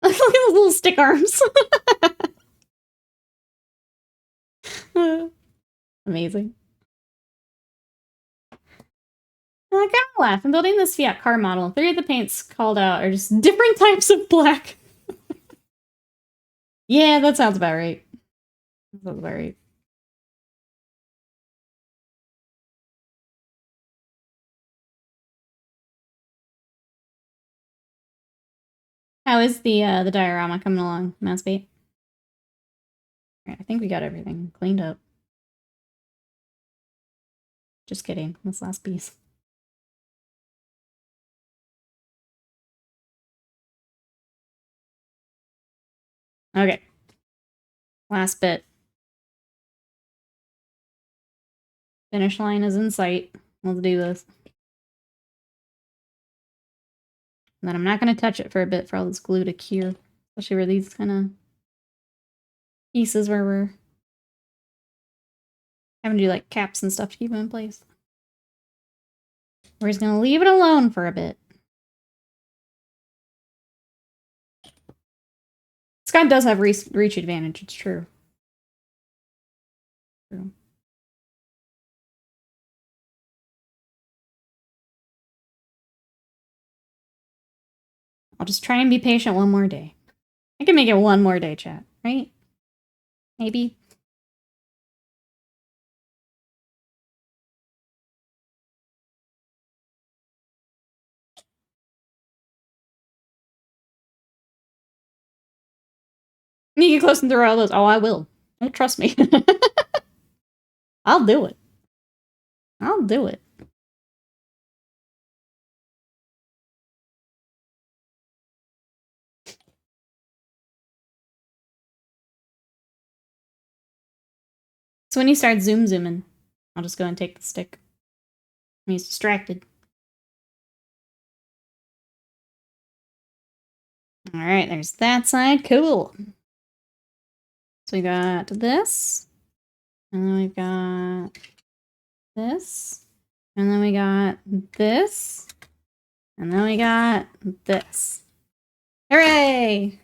Look at those little stick arms. Amazing. I kind of laugh. I'm building this Fiat car model. 3 of the paints called out are just different types of black. Yeah, that sounds about right. That sounds about right. How is the diorama coming along, Mousebait? Alright, I think we got everything cleaned up. Just kidding. This last piece. Okay. Last bit. Finish line is in sight. Let's do this. And then I'm not going to touch it for a bit for all this glue to cure. Especially where these kind of pieces where we're having to do like caps and stuff to keep them in place. We're just going to leave it alone for a bit. Scott does have reach advantage, it's true. True. I'll just try and be patient one more day. I can make it one more day, chat, right? Maybe. You get close and throw all those. Oh, I will. Don't trust me. I'll do it. I'll do it. So when you start zooming, I'll just go and take the stick. He's distracted. Alright, there's that side. Cool. So we got this. And then we've got this. And then we got this. And then we got this. Hooray!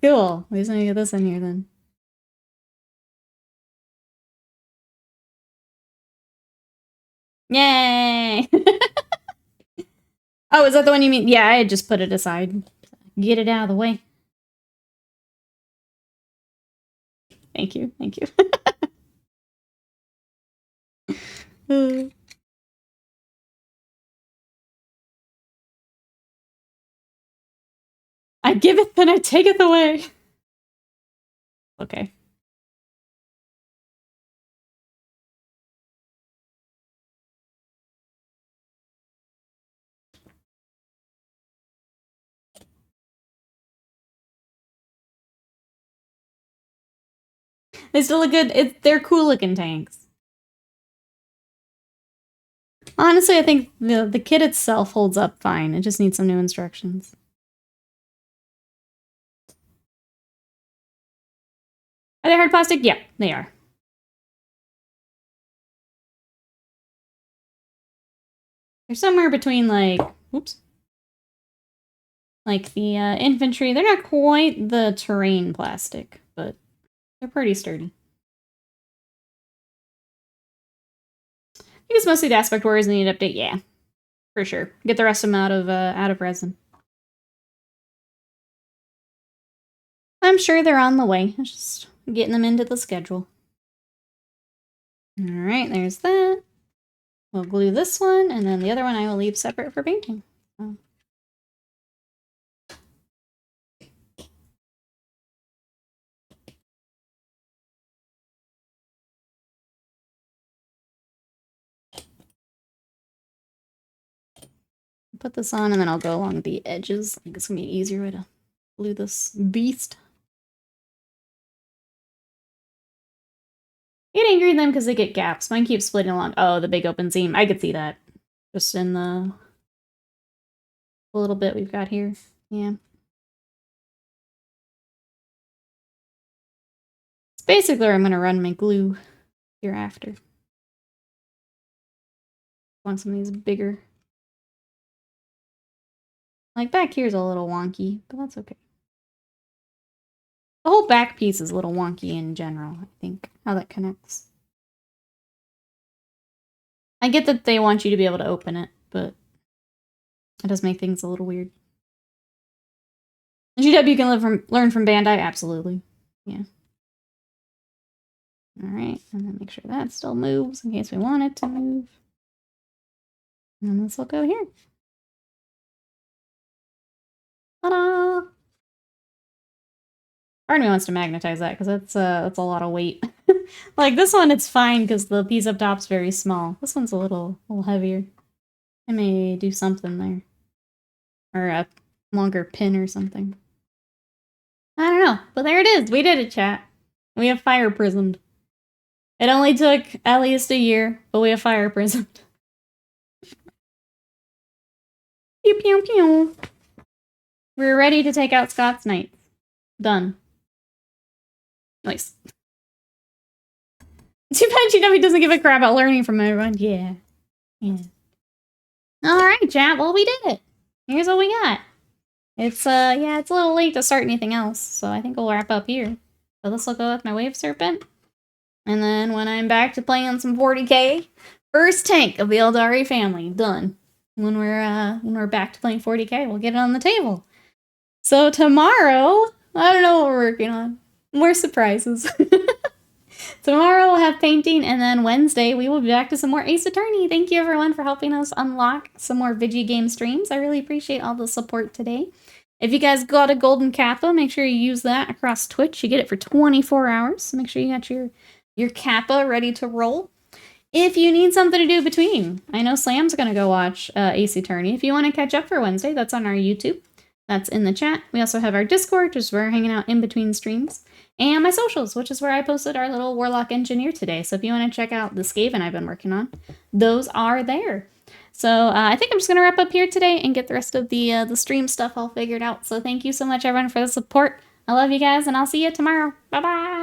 Cool. We just need to get this in here then. Yay! Oh, is that the one you mean? Yeah, I just put it aside. Get it out of the way. Thank you, thank you. I give it, then I take it away. Okay. They still look good. They're cool looking tanks. Honestly, I think the kit itself holds up fine. It just needs some new instructions. Are they hard plastic? Yeah, they are. They're somewhere between like, oops. Like the infantry. They're not quite the terrain plastic, but they're pretty sturdy. I think it's mostly the aspect warriors need an update. Yeah, for sure. Get the rest of them out of resin. I'm sure they're on the way. Just getting them into the schedule. All right, there's that. We'll glue this one, and then the other one I will leave separate for painting. So. Put this on, and then I'll go along the edges. I think it's gonna be an easier way to glue this beast. I get angry at them because they get gaps. Mine keeps splitting along. Oh, the big open seam. I could see that. Just in the little bit we've got here. Yeah. It's basically where I'm going to run my glue hereafter. Want some of these bigger. Like back here's a little wonky, but that's okay. The whole back piece is a little wonky in general, I think, how that connects. I get that they want you to be able to open it, but it does make things a little weird. And GW can learn from Bandai? Absolutely. Yeah. Alright, and then make sure that still moves in case we want it to move. And this will go here. Ta-da! Part of me wants to magnetize that because that's a lot of weight. Like this one, it's fine because the piece up top's very small. This one's a little heavier. I may do something there, or a longer pin or something. I don't know, but there it is. We did it, chat. We have fire prismed. It only took at least a year, but we have fire prismed. Pew pew pew. We're ready to take out Scott's Knights. Done. Nice. Too bad GW doesn't give a crap about learning from everyone. Yeah. Yeah. Alright, chat. Well, we did it. Here's what we got. It's, yeah, it's a little late to start anything else, so I think we'll wrap up here. So this will go with my Wave Serpent. And then when I'm back to playing some 40K, first tank of the Eldar family. Done. When we're back to playing 40K, we'll get it on the table. So tomorrow, I don't know what we're working on. More surprises. Tomorrow we'll have painting, and then Wednesday we will be back to some more Ace Attorney. Thank you everyone for helping us unlock some more Vigi game streams. I really appreciate all the support today. If you guys got a golden kappa, make sure you use that across Twitch. You get it for 24 hours. So make sure you got your kappa ready to roll. If you need something to do between, I know Slam's going to go watch Ace Attorney. If you want to catch up for Wednesday, that's on our YouTube. That's in the chat. We also have our Discord, which is where we're hanging out in between streams. And my socials, which is where I posted our little Warlock Engineer today. So if you want to check out the Skaven I've been working on, those are there. So I think I'm just going to wrap up here today and get the rest of the stream stuff all figured out. So thank you so much, everyone, for the support. I love you guys, and I'll see you tomorrow. Bye-bye!